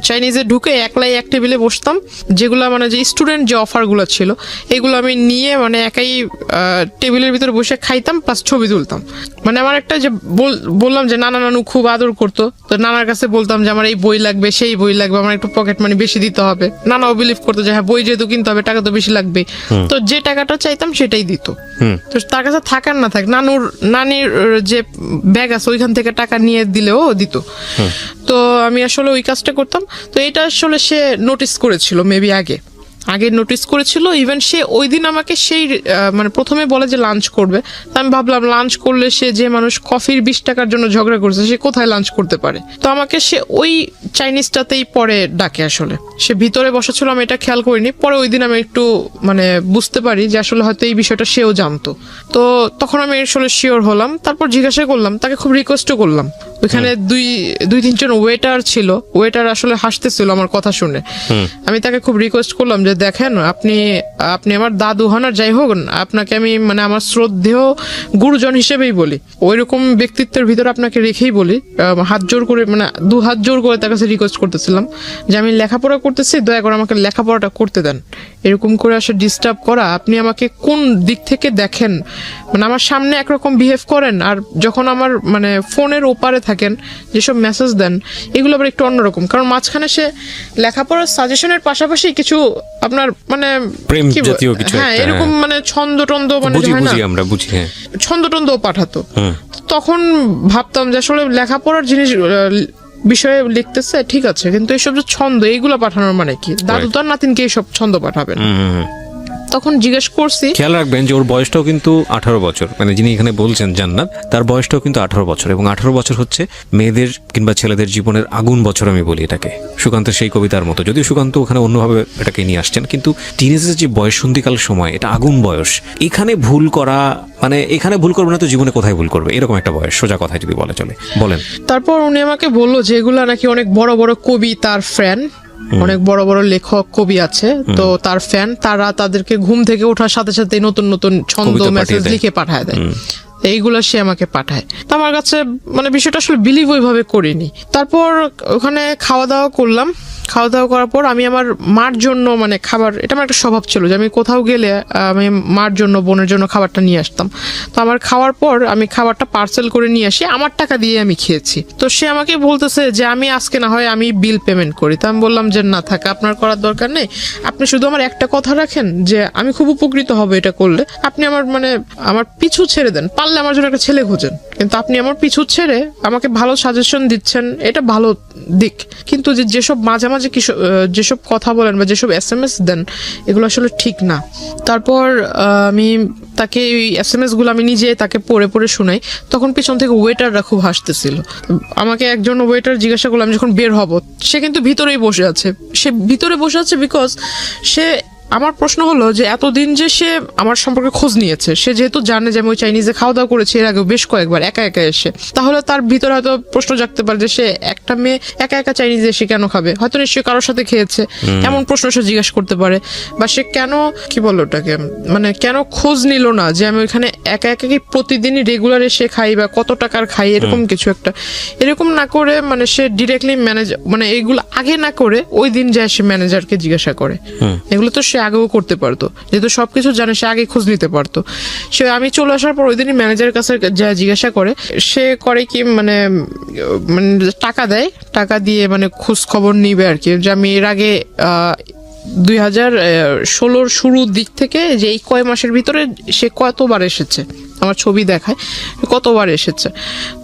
S1: চাইনিজে ঢুকে একলাই এক টেবিলে বসতাম, যেগুলো মানে যে স্টুডেন্ট যে অফারগুলো ছিল এগুলো আমি নিয়ে মানে একাই টেবিলের ভিতরে বসে খাইতাম, প্লাস ছবি তুলতাম। মানে আমার একটা যে বললাম যে নানা নানু খুব আদর করতো, তো নানার কাছে বলতাম যে আমার এই বই লাগবে, সেই বই লাগবে, আমার একটু পকেট মানি বেশি দিতে হবে। নানাও বিলিভ করতো যে হ্যাঁ বই যেহেতু কিনতে হবে টাকা তো বেশি লাগবে, তো যে টাকাটা চাইতাম সেটাই দিত। তো তার কাছে থাকার না থাক, নানির যে ব্যাগ আছে ওইখান থেকে টাকা নিয়ে দিলেও দিত। তো আমি আসলে ওই কাজটা করতাম। তো এটা আসলে সে নোটিস করেছিল, মেবি আগে নোটিস করেছিল। ইভেন সে ওই দিন আমাকে সেই মানে প্রথমে বলে যে লাঞ্চ করবে, তো আমি ভাবলাম লাঞ্চ করলে সে যে মানুষ কফির 20 টাকার জন্য ঝগড়া করছে সে কোথায় লাঞ্চ করতে পারে। তো আমাকে সে ওই চাইনিজটাতেই পরে ডাকে। আসলে সে ভিতরে বসা ছিল, আমি এটা খেয়াল করিনি। পরে ওই দিন আমি একটু মানে বুঝতে পারি যে আসলে হয়তো এই বিষয়টা সেও জানতো। তো তখন আমি আসলে শিওর হলাম। তারপর জিজ্ঞাসা করলাম, তাকে খুব রিকোয়েস্টও করলাম। ওইখানে দুই তিনজন ওয়েটার ছিল, ওয়েটার আসলে হাসতেছিল আমার কথা শুনে। আমি তাকে খুব রিকোয়েস্ট করলাম যে দেখেন আপনি আমার দাদু হন আর যাই হোক, আপনাকে আমি মানে আমার শ্রদ্ধেয় গুরুজন হিসেবেই বলি, ওইরকম ব্যক্তিত্বের ভিতরে আপনাকে রেখেই বলি, হাত জোর করে মানে 2 হাত জোর করে তার কাছে রিকোয়েস্ট করতেছিলাম যে আমি লেখাপড়া করতেছি, দয়া করে আমাকে লেখাপড়াটা করতে দেন। এরকম করে আসলে ডিস্টার্ব করা, আপনি আমাকে কোন দিক থেকে দেখেন, মানে আমার সামনে একরকম বিহেভ করেন আর যখন আমার মানে ফোনের ওপারে থাকেন যেসব মেসেজ দেন এগুলো আবার একটু অন্যরকম। কারণ মাঝখানে সে লেখাপড়ার সাজেশনের পাশাপাশি কিছু আপনার মানে
S2: প্রেম জাতীয় কিছু,
S1: হ্যাঁ এরকম মানে ছন্দ টন্দ মানে
S2: আমরা বুঝি, হ্যাঁ
S1: ছন্দ টন্দও পাঠাতো। তখন ভাবতাম যে আসলে লেখাপড়ার জিনিস বিষয়ে লিখতেছে ঠিক আছে, কিন্তু এইসব যে ছন্দ এইগুলো পাঠানোর মানে কি? দাদু তার নাতিনকে এইসব ছন্দ পাঠাবেন? তখন জিজ্ঞেস করছি।
S2: খেয়াল রাখবেন যে ওর বয়সটাও কিন্তু 18 বছর, মানে যিনি এখানে বলছেন জান্নাত, তার বয়সটাও কিন্তু 18 বছর, এবং 18 বছর হচ্ছে মেয়েদের কিংবা ছেলেদের জীবনের আগুন বছর আমি বলি এটাকে, সুকান্তের সেই কবিতার মতো। যদিও সুকান্ত ওখানে অন্যভাবে এটাকে নিয়ে আসছেন, কিন্তু টিনেজের যে বয়ঃসন্ধিকাল সময়, এটা আগুন বয়স। এখানে ভুল করা মানে এখানে ভুল করবে না তো জীবনে কোথায় ভুল করবে, এরকম একটা বয়স, সোজা কথায় যদি বলা চলে। বলেন।
S1: তারপর উনি আমাকে বললো যে এগুলা নাকি অনেক বড় বড় কবি, তার ফ্যান, অনেক বড় বড় লেখক কবি আছে, তো তার ফ্যান, তারা তাদেরকে ঘুম থেকে ওঠার সাথে সাথে নতুন নতুন ছন্দ মেসেজ লিখে পাঠায় দেয়, এইগুলো সে আমাকে পাঠায়। তো আমার কাছে মানে বিষয়টা আসলে বিলিভ ওইভাবে করিনি। তারপর ওখানে খাওয়া দাওয়া করলাম। খাওয়া দাওয়া করার পর আমি আমার মার জন্য মানে খাবার, এটা আমার একটা স্বভাব ছিল যে আমি কোথাও গেলে আমি মার জন্য, বোনের জন্য খাবারটা নিয়ে আসতাম। তো আমার খাওয়ার পর আমি খাবারটা পার্সেল করে নিয়ে আসি, আমার টাকা দিয়ে আমি খেয়েছি। তো সে আমাকে বলতেছে যে আমি আজকে না হয় আমি বিল পেমেন্ট করি। তো আমি বললাম যে না থাক, আপনার করার দরকার নেই, আপনি শুধু আমার একটা কথা রাখেন যে আমি খুব উপকৃত হব এটা করলে, আপনি আমার মানে আমার পিছু ছেড়ে দেন, পারলে আমার জন্য একটা ছেলে খোঁজেন, কিন্তু আপনি আমার পিছু ছেড়ে আমাকে ভালো সাজেশন দিচ্ছেন, এটা ভালো দিক, কিন্তু যেসব মাঝামাঝি যেসব কথা বলেন বা যেসব SMS দেন এগুলো আসলে ঠিক না। তারপর আমি তাকে ওই SMS গুলো আমি নিজে তাকে পড়ে পড়ে শোনাই। তখন পিছন থেকে ওয়েটাররা খুব হাসতেছিল। আমাকে একজন ওয়েটার জিজ্ঞাসা করলাম যখন বের হব, সে কিন্তু ভিতরেই বসে আছে। সে ভিতরে বসে আছে বিকজ সে আমার প্রশ্ন হলো যে এতদিন যে সে আমার সম্পর্কে খোঁজ নিয়েছে, সে যেহেতু জানে যে আমি ওই চাইনিজে খাওয়া দাওয়া করেছি এর আগে বেশ কয়েকবার একা একা এসে, তাহলে তার ভিতরে হয়তো প্রশ্ন জাগতে পারে যে সে একটা মেয়ে একা একা চাইনিজে এসে কেন খাবে, হয়তো নিশ্চয়ই কারোর সাথে খেয়েছে, এমন প্রশ্ন সে জিজ্ঞাসা করতে পারে। বা সে কেন কি বলো ওটাকে মানে কেন খোঁজ নিল না যে আমি ওইখানে একা একা কি প্রতিদিনই রেগুলার এসে খাই বা কত টাকার খাই, এরকম কিছু একটা। এরকম না করে মানে সে ডিরেক্টলি ম্যানেজার মানে এইগুলো আগে না করে ওই দিন যায় সে ম্যানেজারকে জিজ্ঞাসা করে। এগুলো তো সে আগেও করতে পারতো, যেহেতু সবকিছু জানে সে আগে খোঁজ নিতে পারতো। সে আমি চলে আসার পর ওই দিনই ম্যানেজারের কাছে যা জিজ্ঞাসা করে, সে করে কি মানে মানে টাকা দেয়, টাকা দিয়ে মানে খোঁজ খবর নিবে আর কি, যে আমি এর আগে 2016 শুরুর দিক থেকে যে এই কয় মাসের ভিতরে সে কতবার এসেছে, আমার ছবি দেখায় কতবার এসেছে।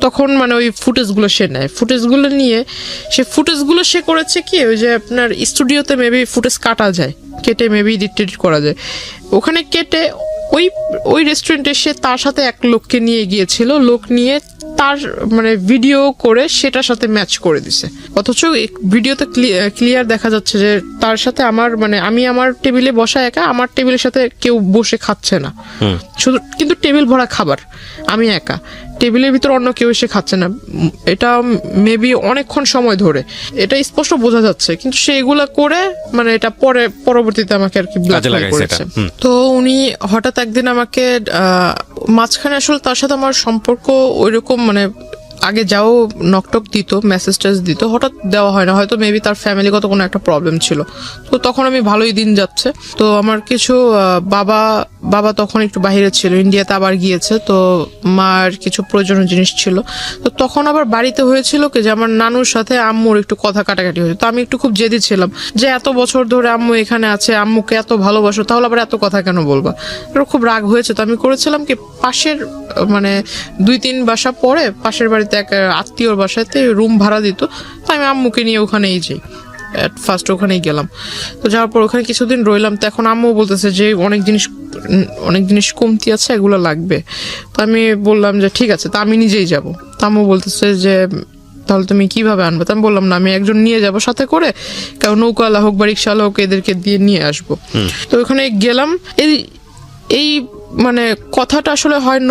S1: তখন মানে ওই ফুটেজগুলো সে নেয়, ফুটেজগুলো নিয়ে ফুটেজগুলো সে করেছে কি ওই যে আপনার স্টুডিওতে মেবি ফুটেজ কাটা যায়, কেটে মেবি এডিট করা যায়, ওখানে কেটে ওই রেস্টুরেন্টে সে তার সাথে এক লোককে নিয়ে গিয়েছিল, লোক নিয়ে তার মানে ভিডিও করে সেটার সাথে ম্যাচ করে দিছে। অথচ ভিডিওতে ক্লিয়ার দেখা যাচ্ছে যে তার সাথে আমার মানে আমি আমার টেবিলে বসা একা, আমার টেবিলের সাথে কেউ বসে খাচ্ছে না, শুধু কিন্তু টেবিল ভরা খাবার, আমি একা, টেবিলের ভিতর অন্য কেউ এসে খাচ্ছে না। এটা মেবি অনেকক্ষণ সময় ধরে, এটা স্পষ্ট বোঝা যাচ্ছে, কিন্তু সে এগুলা করে মানে এটা পরবর্তীতে আমাকে আর কি ব্ল্যাকমেইল করেছে। তো উনি হঠাৎ একদিন আমাকে মাঝখানে আসলে তার সাথে আমার সম্পর্ক ওইরকম মানে আগে যাও নকটক দিত, মেসেজ দিত, হঠাৎ দেওয়া হয় না, হয়তো মেবি তার ফ্যামিলিগত কোনো একটা প্রবলেম ছিল। তো তখন আমি ভালোই দিন যাচ্ছে, তো আমার কিছু বাবা তখন একটু বাইরে ছিল, ইন্ডিয়াতে আবার গিয়েছে, তো মার কিছু প্রয়োজনীয় জিনিস ছিল। তো তখন আবার বাড়িতে হয়েছিল কি যে আমার নানুর সাথে আম্মুর একটু কথা কাটাকাটি হয়েছে। তো আমি একটু খুব জেদি ছিলাম যে এত বছর ধরে আম্মু এখানে আছে, আম্মুকে এত ভালোবাসো, তাহলে আবার এত কথা কেন বলবা, খুব রাগ হয়েছে। তো আমি করেছিলাম কি পাশের মানে 2-3 বাসা পরে পাশের বাড়িতে এক আত্মীয়র বাসাতে রুম ভাড়া দিত, তো আমি আম্মুকে নিয়ে ওখানেই যাই, ফার্স্ট ওখানেই গেলাম। তো যাওয়ার পর ওখানে কিছুদিন রইলাম, তো এখন আম্মু বলতেছে যে অনেক জিনিস কমতি আছে, এগুলো লাগবে। তো আমি বললাম যে ঠিক আছে, তা আমি নিজেই যাব। তো আম্মু বলতেছে যে তাহলে তুমি কিভাবে আনবে? তো আমি বললাম না, আমি একজন নিয়ে যাব সাথে করে, কারণ নৌকাওয়ালা হোক বা রিক্সাওয়ালা হোক এদেরকে দিয়ে নিয়ে আসবো। তো ওখানে গেলাম, এই মানে কথাটা আসলে হয়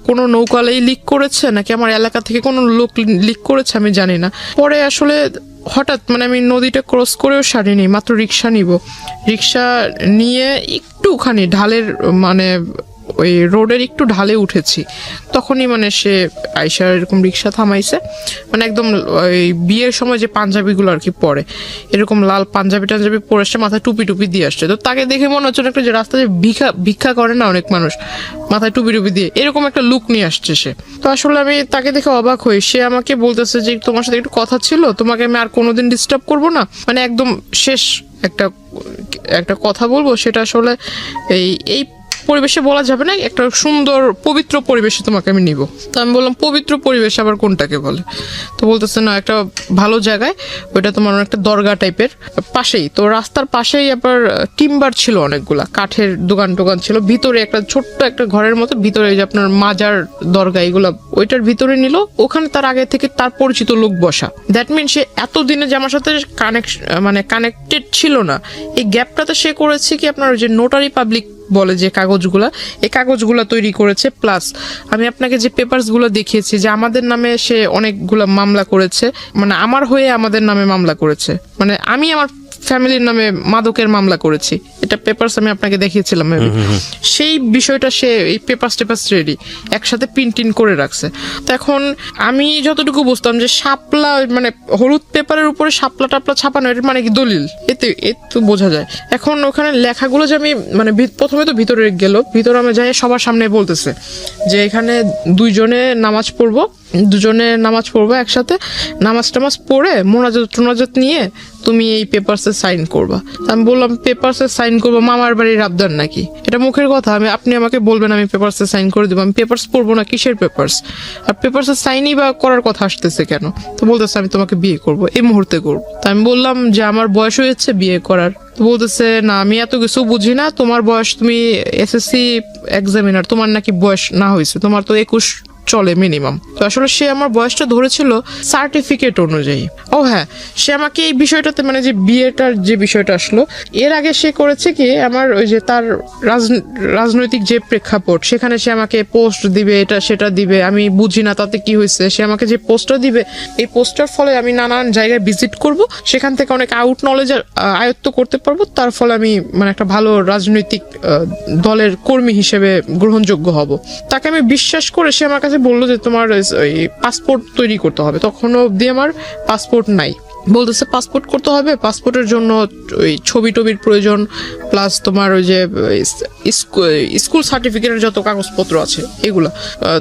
S1: কোনো নৌকাওয়ালাই লিক করেছে নাকি আমার এলাকা থেকে কোনো লোক লিক করেছে আমি জানি না। পরে আসলে হঠাৎ মানে আমি নদীটা ক্রস করেও সারিনি, মাত্র রিক্সা রিক্সা নিয়ে একটুখানি ঢালের মানে ওই রোডের একটু ঢালে উঠেছি, তখনই মানে সে আইসা এরকম রিক্সা থামাইছে, মানে একদম ওই বিয়ের সময় যে পাঞ্জাবিগুলো আর কি পরে, এরকম লাল পাঞ্জাবি পরে আসছে, মাথায় টুপি দিয়ে আসছে। তো তাকে দেখে মনে হচ্ছে একটা যে রাস্তায় ভিক্ষা করে না অনেক মানুষ, মাথায় টুপি দিয়ে এরকম একটা লুক নিয়ে আসছে সে। তো আসলে আমি তাকে দেখে অবাক হই, সে আমাকে বলতেছে যে তোমার সাথে একটু কথা ছিল, তোমাকে আমি আর কোনোদিন ডিস্টার্ব করবো না, মানে একদম শেষ একটা কথা বলবো, সেটা আসলে এই পরিবেশে বলা যাবে না, একটা সুন্দর পবিত্র পরিবেশে তোমাকে আমি নিব। তো আমি বললাম পবিত্র পরিবেশ আবার কোনটাকে বলে? তো বলতেছে না, একটা ভালো জায়গায়, ওইটা তোমার একটা দরগা টাইপের পাশেই, তো রাস্তার পাশেই আবার টিম্বার ছিল, অনেকগুলা কাঠের দোকান ছিল, ভিতরে একটা ছোট্ট একটা ঘরের মতো, ভিতরে যে আপনার মাজার দরগা এগুলা ওইটার ভিতরে নিল, ওখানে তার আগে থেকে তার পরিচিত লোক বসা। দ্যাট মিন সে এতদিনে যে আমার সাথে কানেক্টেড ছিল না, এই গ্যাপটাতে সে করেছে কি আপনার যে নোটারি পাবলিক বলে যে এই কাগজগুলা তৈরি করেছে, প্লাস আমি আপনাকে যে পেপারস গুলো দেখিয়েছি যে আমাদের নামে সে অনেকগুলো মামলা করেছে, মানে আমার হয়ে আমাদের নামে মামলা করেছে, মানে আমি আমার ফ্যামিলির নামে মাদকের মামলা করেছি, এটা পেপারস আমি আপনাকে দেখিয়েছিলাম। সেই বিষয়টা সে এই পেপারস রেডি একসাথে প্রিন্ট করে রাখছে। তো এখন আমি যতটুকু বুঝতাম যে শাপলা মানে হলুদ পেপারের উপরে শাপলা টাপলা ছাপানো, এর মানে কি দলিল, এতে তো বোঝা যায়। এখন ওখানে লেখাগুলো যে আমি মানে প্রথমে তো ভিতরে ভিতরে আমি যাই, সবার সামনে বলতেছে যে এখানে দুজনে নামাজ পড়বো একসাথে, নামাজ পড়ে মোনাজাত নিয়ে তুমি এই পেপারসে সাইন করবা। আমি বললাম পেপারসে সাইন করবো, মামার বাড়ির আবদার নাকি? এটা মুখের কথা, আপনি আমাকে বলবেন আমি পেপারসে সাইন করে দেবো, আমি পেপারস পড়বো না, কিসের পেপারস? আর পেপারসে সাইনই বা করার কথা আসতেছে কেন? তো বলতেছে আমি তোমাকে বিয়ে করবো, এই মুহূর্তে করবো। তা আমি বললাম যে আমার বয়স হয়েছে বিয়ে করার। তো বলতেছে না, আমি এত কিছু বুঝি না, তোমার বয়স, তুমি এসএসসি এক্সামিনার, তোমার নাকি বয়স না হয়েছে, তোমার তো চলে মিনিমাম। তো আসলে সে আমার বয়সটা ধরেছিল সার্টিফিকেট অনুযায়ী। ও হ্যাঁ, সে আমাকে এই বিষয়টাতে মানে যে বিয়েটার যে বিষয়টা আসলো, এর আগে সে করেছে কি আমার ওই যে তার রাজনৈতিক যে প্রেক্ষাপট, সেখানে সে আমাকে পোস্ট দিবে, এটা সেটা দিবে, আমি বুঝি না তাতে কি হয়েছে। সে আমাকে যে পোস্টটা দিবে, এই পোস্টার ফলে আমি নানান জায়গায় ভিজিট করব, সেখান থেকে অনেক আউট নলেজ আয়ত্ত করতে পারবো, তার ফলে আমি মানে একটা ভালো রাজনৈতিক দলের কর্মী হিসেবে গ্রহণযোগ্য হব। তাকে আমি বিশ্বাস করে সে আমার কাছে বললো যে তোমার ওই পাসপোর্ট তৈরি করতে হবে। তখনও অবধি আমার পাসপোর্ট নাই। বলতেছে পাসপোর্ট করতে হবে, পাসপোর্টের জন্য ওই ছবি টবির প্রয়োজন, প্লাস তোমার ওই যে স্কুল সার্টিফিকেটের যত কাগজপত্র আছে এগুলা।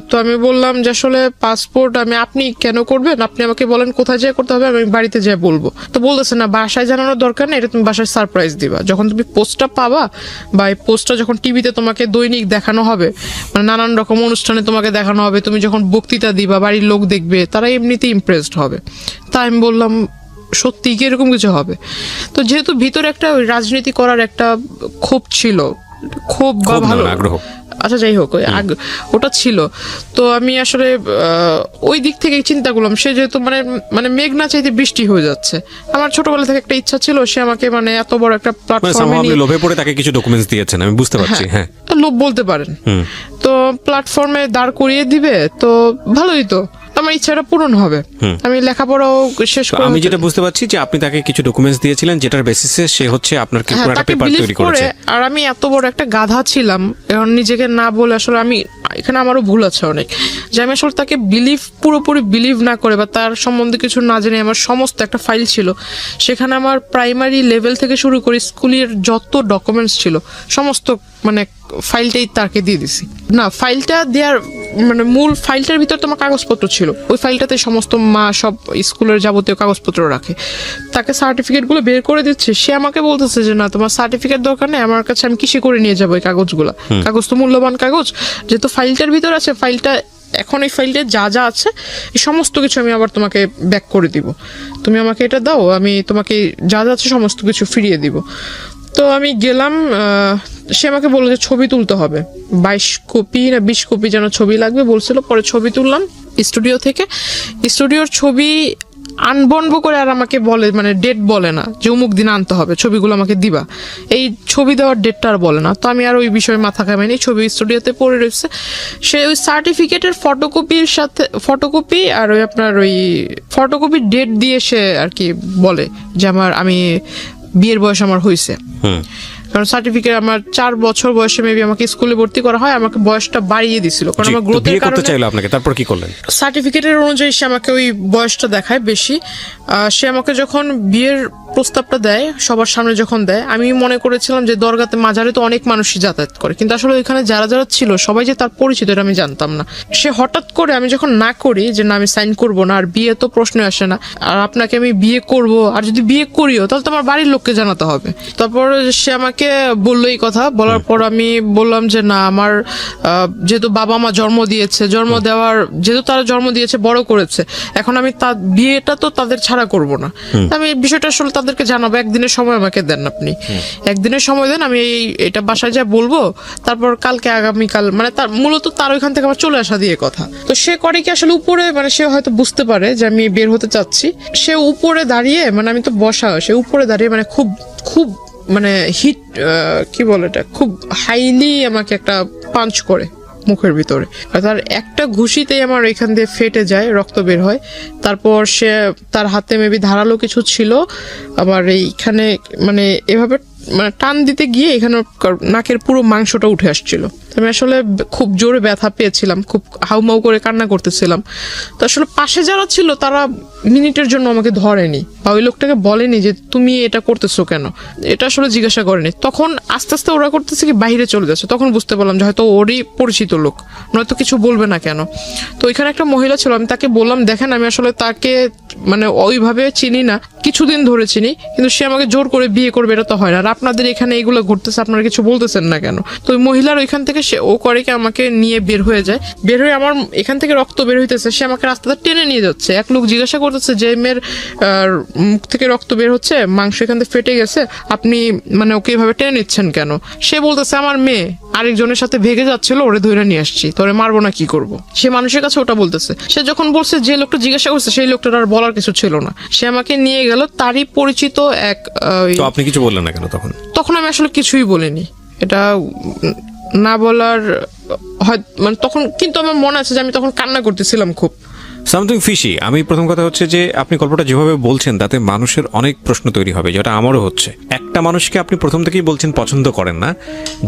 S1: তো আমি বললাম যে আসলে পাসপোর্ট আপনি কেন করবেন, আপনি আমাকে বলেন কোথায় যেয়ে করতে হবে, আমি বাড়িতে যেয়ে বলবো। তো বলতেছে না, বাসায় জানানোর দরকার নেই, এটা তুমি বাসায় সারপ্রাইজ দিবা যখন তুমি পোস্টটা পাবা, বা এই পোস্টটা যখন টিভিতে তোমাকে দৈনিক দেখানো হবে, মানে নানান রকম অনুষ্ঠানে তোমাকে দেখানো হবে, তুমি যখন বক্তৃতা দিবা বাড়ির লোক দেখবে, তারা এমনিতেই ইমপ্রেসড হবে। তাই আমি বললাম সত্যি কি এরকম কিছু হবে? তো যেহেতু ভিতরে একটা রাজনীতি করার একটা ক্ষোভ ছিল, ক্ষোভ বা ভালো
S2: আগ্রহ,
S1: আচ্ছা যাই হোক ওটা ছিল, তো আমি আসলে ওই দিক থেকে চিন্তা করলাম। সে যেহেতু মানে মানে মেঘ না চাইতে বৃষ্টি হয়ে যাচ্ছে, আমার ছোটবেলা থেকে একটা ইচ্ছা ছিল সে আমাকে মানে এত বড় একটা প্ল্যাটফর্মে
S2: আপনি লোভে পড়ে তাকে কিছু ডকুমেন্টস দিয়েছেন, আমি বুঝতে পারছি। হ্যাঁ,
S1: লোভ বলতে পারেন। তো প্ল্যাটফর্মে দাঁড় করিয়ে দিবে তো ভালোই, তো আমার ইচ্ছাটা পূরণ হবে, আমি লেখাপড়াও শেষ করে।
S2: আমি যেটা বুঝতে পারছি যে আপনি তাকে কিছু ডকুমেন্টস দিয়েছিলেন যেটার বেসিসে সে হচ্ছে আপনার কি পুরো একটা পেপার তৈরি করেছে।
S1: আর আমি এত বড় একটা গাধা ছিলাম, এখন নিজেকে না বলে আসলে আমি এখানে আমারও ভুল আছে অনেক, যে আমি আসলে তাকে পুরোপুরি বিলিভ না করে বা তার সম্বন্ধে কিছু না জেনে আমার সমস্ত একটা ফাইল ছিল, সেখানে আমার প্রাইমারি লেভেল থেকে শুরু করে স্কুলের যত ডকুমেন্টস ছিল সমস্ত মানে ফাইলটাই তাকে দিয়ে দিছি। না, ফাইলটা দেওয়ার মানে মূল ফাইলটার ভিতর তোমার কাগজপত্র ছিল, ওই ফাইলটাতে সমস্ত মা সব স্কুলের যাবতীয় কাগজপত্র রাখে। তাকে সার্টিফিকেটগুলো বের করে দিচ্ছে, সে আমাকে বলতেছে যে না তোমার সার্টিফিকেট দরকার নেই, আমার কাছে আমি কিসে করে নিয়ে যাবো এই কাগজগুলো, কাগজ তো মূল্যবান কাগজ, যেহেতু ফাইলটার ভিতর আছে, ফাইলটা এখন এই ফাইলটা যা যা আছে এই সমস্ত কিছু আমি আবার তোমাকে ব্যাক করে দিব, তুমি আমাকে এটা দাও, আমি তোমাকে যা যা আছে সমস্ত কিছু ফিরিয়ে দিব। তো আমি গেলাম, সে আমাকে বললো যে ছবি তুলতে হবে, 22 কপি না 20 কপি যেন ছবি লাগবে বলছিল। পরে ছবি তুললাম স্টুডিও থেকে, স্টুডিওর ছবি আনবনবো করে আর আমাকে বলে মানে ডেট বলে না যে অমুক দিন আনতে হবে, ছবিগুলো আমাকে দিবা, এই ছবি দেওয়ার ডেটটা আর বলে না। তো আমি আর ওই বিষয়ে মাথা ঘামাইনি, ছবি স্টুডিওতে পড়ে রয়েছে। সে ওই সার্টিফিকেটের ফটোকপির সাথে ফটোকপি আর ওই আপনার ওই ফটোকপির ডেট দিয়ে সে আর কি বলে যে আমি বিয়ের বয়স আমার হয়েছে, কারণ সার্টিফিকেট আমার 4 বছর বয়সে মেবি আমাকে স্কুলে ভর্তি করা হয়, আমাকে বয়সটা বাড়িয়ে দিছিল কারণ আমার গ্রোথের কারণে
S2: চাইলো আপনাকে। তারপর কি করলেন?
S1: সার্টিফিকেটের অনুযায়ী সে আমাকে ওই বয়সটা দেখায় বেশি। সে আমাকে যখন বিয়ের প্রস্তাবটা দেয় সবার সামনে যখন দেয়, আমি মনে করেছিলাম যে দরগাতে মাজারে তো অনেক মানুষই যাতায়াত করে, কিন্তু আসলে ওইখানে যারা যারা ছিল সবাই যে তার পরিচিত এটা আমি জানতাম না। সে হঠাৎ করে আমি যখন না করি যে না আমি সাইন করব না, আর বিয়ে তো প্রশ্ন আসে না, আর আপনাকে আমি বিয়ে করব, আর যদি বিয়ে করিও তাহলে তো আমার বাড়ির লোককে জানাতে হবে। তারপর সে আমাকে বললো এই কথা, বলার পর আমি বললাম যে না আমার যেহেতু বাবা মা জন্ম দিয়েছে, যেহেতু তারা জন্ম দিয়েছে বড় করেছে, এখন আমি তার বিয়েটা তো তাদের ছাড়া করব না, আমি এই বিষয়টা আসলে তাদেরকে জানাবো, একদিনের সময় আমাকে দেন, আপনি একদিনের সময় দেন, আমি এটা বাসায় যা বলবো, তারপর কালকে আগামীকাল মানে তার মূলত তার ওইখান থেকে আমার চলে আসা দিয়ে কথা। তো সে করে কি আসলে উপরে মানে সে হয়তো বুঝতে পারে যে আমি বের হতে চাচ্ছি, সে উপরে দাঁড়িয়ে মানে আমি তো বসা, সে উপরে দাঁড়িয়ে মানে খুব খুব মানে হিট কি বলে এটা, খুব হাইলি আমাকে একটা পাঞ্চ করে মুখের ভিতরে, তার একটা ঘুষিতেই আমার এখান দিয়ে ফেটে যায়, রক্ত বের হয়। তারপর সে তার হাতে মেবি ধারালো কিছু ছিল, আবার এইখানে মানে এভাবে মানে টান দিতে গিয়ে এখানে নাকের পুরো মাংসটা উঠে আসছিল। আমি আসলে খুব জোরে ব্যথা পেয়েছিলাম, খুব হাউমাউ করে কান্না করতেছিলাম। তো আসলে পাশে যারা ছিল তারা মিনিটের জন্য আমাকে ধরেনি বা ওই লোকটাকে বলেনি যে তুমি এটা করতেছো কেন, এটা আসলে জিজ্ঞাসা করেনি। তখন আস্তে আস্তে ওরা করতেছে কি বাইরে চলে যাচ্ছে, তখন বুঝতে পারলাম যে হয়তো ওরই পরিচিত লোক, নয়তো কিছু বলবে না কেন। তো ওইখানে একটা মহিলা ছিল, আমি তাকে বললাম দেখেন আমি আসলে তাকে মানে ওইভাবে চিনি না, কিছুদিন ধরে চিনি, কিন্তু সে আমাকে জোর করে বিয়ে করবে এটা তো হয় না, আর আপনাদের এখানে এইগুলো ঘটতেছে আপনারা কিছু বলতেছেন না কেন। তো ওই মহিলার ওইখান থেকে সে ও করে কি আমাকে নিয়ে বের হয়ে যায়, বের হয়ে আমার এখান থেকে রক্ত বের হইতেছে, সে আমাকে রাস্তাটা টেনে নিয়ে যাচ্ছে। এক লোক জিজ্ঞাসা করতেছে যে মেয়ের মুখ থেকে রক্ত বের হচ্ছে, মাংস এখান থেকে ফেটে গেছে, আপনি মানে ওকে এভাবে টেনে নিচ্ছেন কেন? সে বলতেছে আমার মেয়ে আরেকজনের সাথে ভেগে যাচ্ছিল, ওরে ধরে নিয়ে আসছি, তোরে মারবো না কি করব। সে মানুষের কাছে ওটা বলতেছে। সে যখন বলছে, যে লোকটা জিজ্ঞাসা করছে সেই লোকটার আর বলার কিছু ছিল না, সে আমাকে নিয়ে গেল তারই পরিচিত এক
S2: তো আপনি কিছু বললেন না কেন তখন?
S1: তখন আমি আসলে কিছুই বলিনি, এটা না বলার হয় মানে তখন, কিন্তু আমার মনে আছে যে আমি তখন কান্না করতেছিলাম খুব।
S2: Something fishy. আমি প্রথম কথা হচ্ছে যে আপনি গল্পটা যেভাবে বলছেন তাতে মানুষের অনেক প্রশ্ন তৈরি হবে, যেটা আমারও হচ্ছে। একটা মানুষকে আপনি প্রথম থেকেই বলছেন পছন্দ করেন না,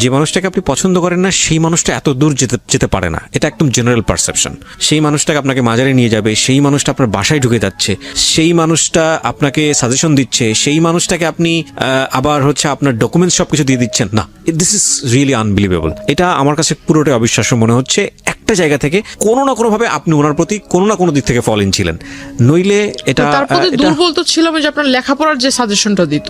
S2: যে মানুষটাকে আপনি পছন্দ করেন না সেই মানুষটা এত দূর যেতে পারে না, এটা একদম জেনারেল পারসেপশন। সেই মানুষটাকে আপনাকে মাজারে নিয়ে যাবে, সেই মানুষটা আপনার বাসায় ঢুকে যাচ্ছে, সেই মানুষটা আপনাকে সাজেশন দিচ্ছে, সেই মানুষটাকে আপনি আবার হচ্ছে আপনার ডকুমেন্টস সবকিছু দিয়ে দিচ্ছেন না। This is really unbelievable. এটা আমার কাছে পুরোটাই অবিশ্বাস্য মনে হচ্ছে। একটা জায়গা থেকে কোনো না কোনো ভাবে আপনি ওনার প্রতি কোনো না কোনো দিক থেকে ফল ইন ছিলেন, নইলে এটা
S1: তারপরে দুর্বল তো ছিল যে আপনার লেখাপড়ার যে সাজেশনটা দিত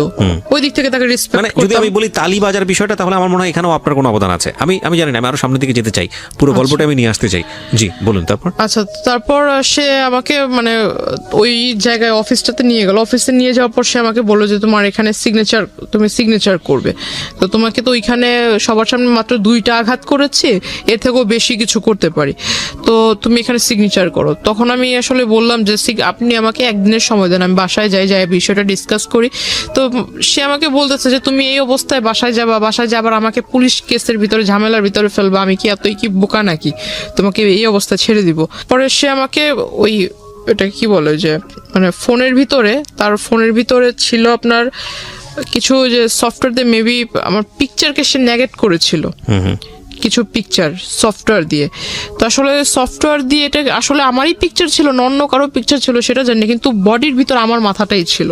S1: ওই দিক থেকে তাকে রেসপেক্ট
S2: মানে
S1: করতাম।
S2: যদি আমি বলি তালি বাজার বিষয়টা, তাহলে আমার মনে হয় এখানেও আপনার কোনো অবদান আছে। আমি জানি না, আমি আরো সামনের দিকে যেতে চাই, পুরো গল্পটা আমি নিয়ে আসতে চাই। জি বলুন। তারপর
S1: আচ্ছা, তারপর সে আমাকে মানে ওই জায়গায় অফিসটাতে নিয়ে গেল। অফিসে নিয়ে যাওয়ার পর সে আমাকে বললো যে তোমার এখানে তুমি সিগনেচার করবে, তো তোমাকে তো ওইখানে সবার সামনে মাত্র 2টা আঘাত করেছি, এর থেকেও বেশি কিছু করতে পারি, তো তুমি এখানে সিগনেচার করো। তখন আমি আসলে বললাম যে আপনি আমাকে একদিনের সময় দেন, আমি বাসায় যাই বিষয়টা ডিসকাস করি। তো সে আমাকে বলতেছে যে তুমি এই অবস্থায় বাসায় যাবার আমাকে পুলিশ কেসের ভিতরে ঝামেলার ভিতরে ফেলবা, আমি কি এতই কি বোকা নাকি, তোমাকে এই অবস্থায় ছেড়ে দিব। পরে সে আমাকে ওই এটা কি বলে যে মানে ফোনের ভিতরে ছিল আপনার কিছু যে সফটওয়্যার দিয়ে মেবি আমার পিকচারকে সে নেগেট করেছিল, কিছু পিকচার সফটওয়্যার দিয়ে। তো আসলে সফটওয়্যার দিয়ে এটা আসলে আমারই পিকচার ছিল না অন্য কারো পিকচার ছিল সেটা জানি, কিন্তু বডির ভিতর আমার মাথাটাই ছিল,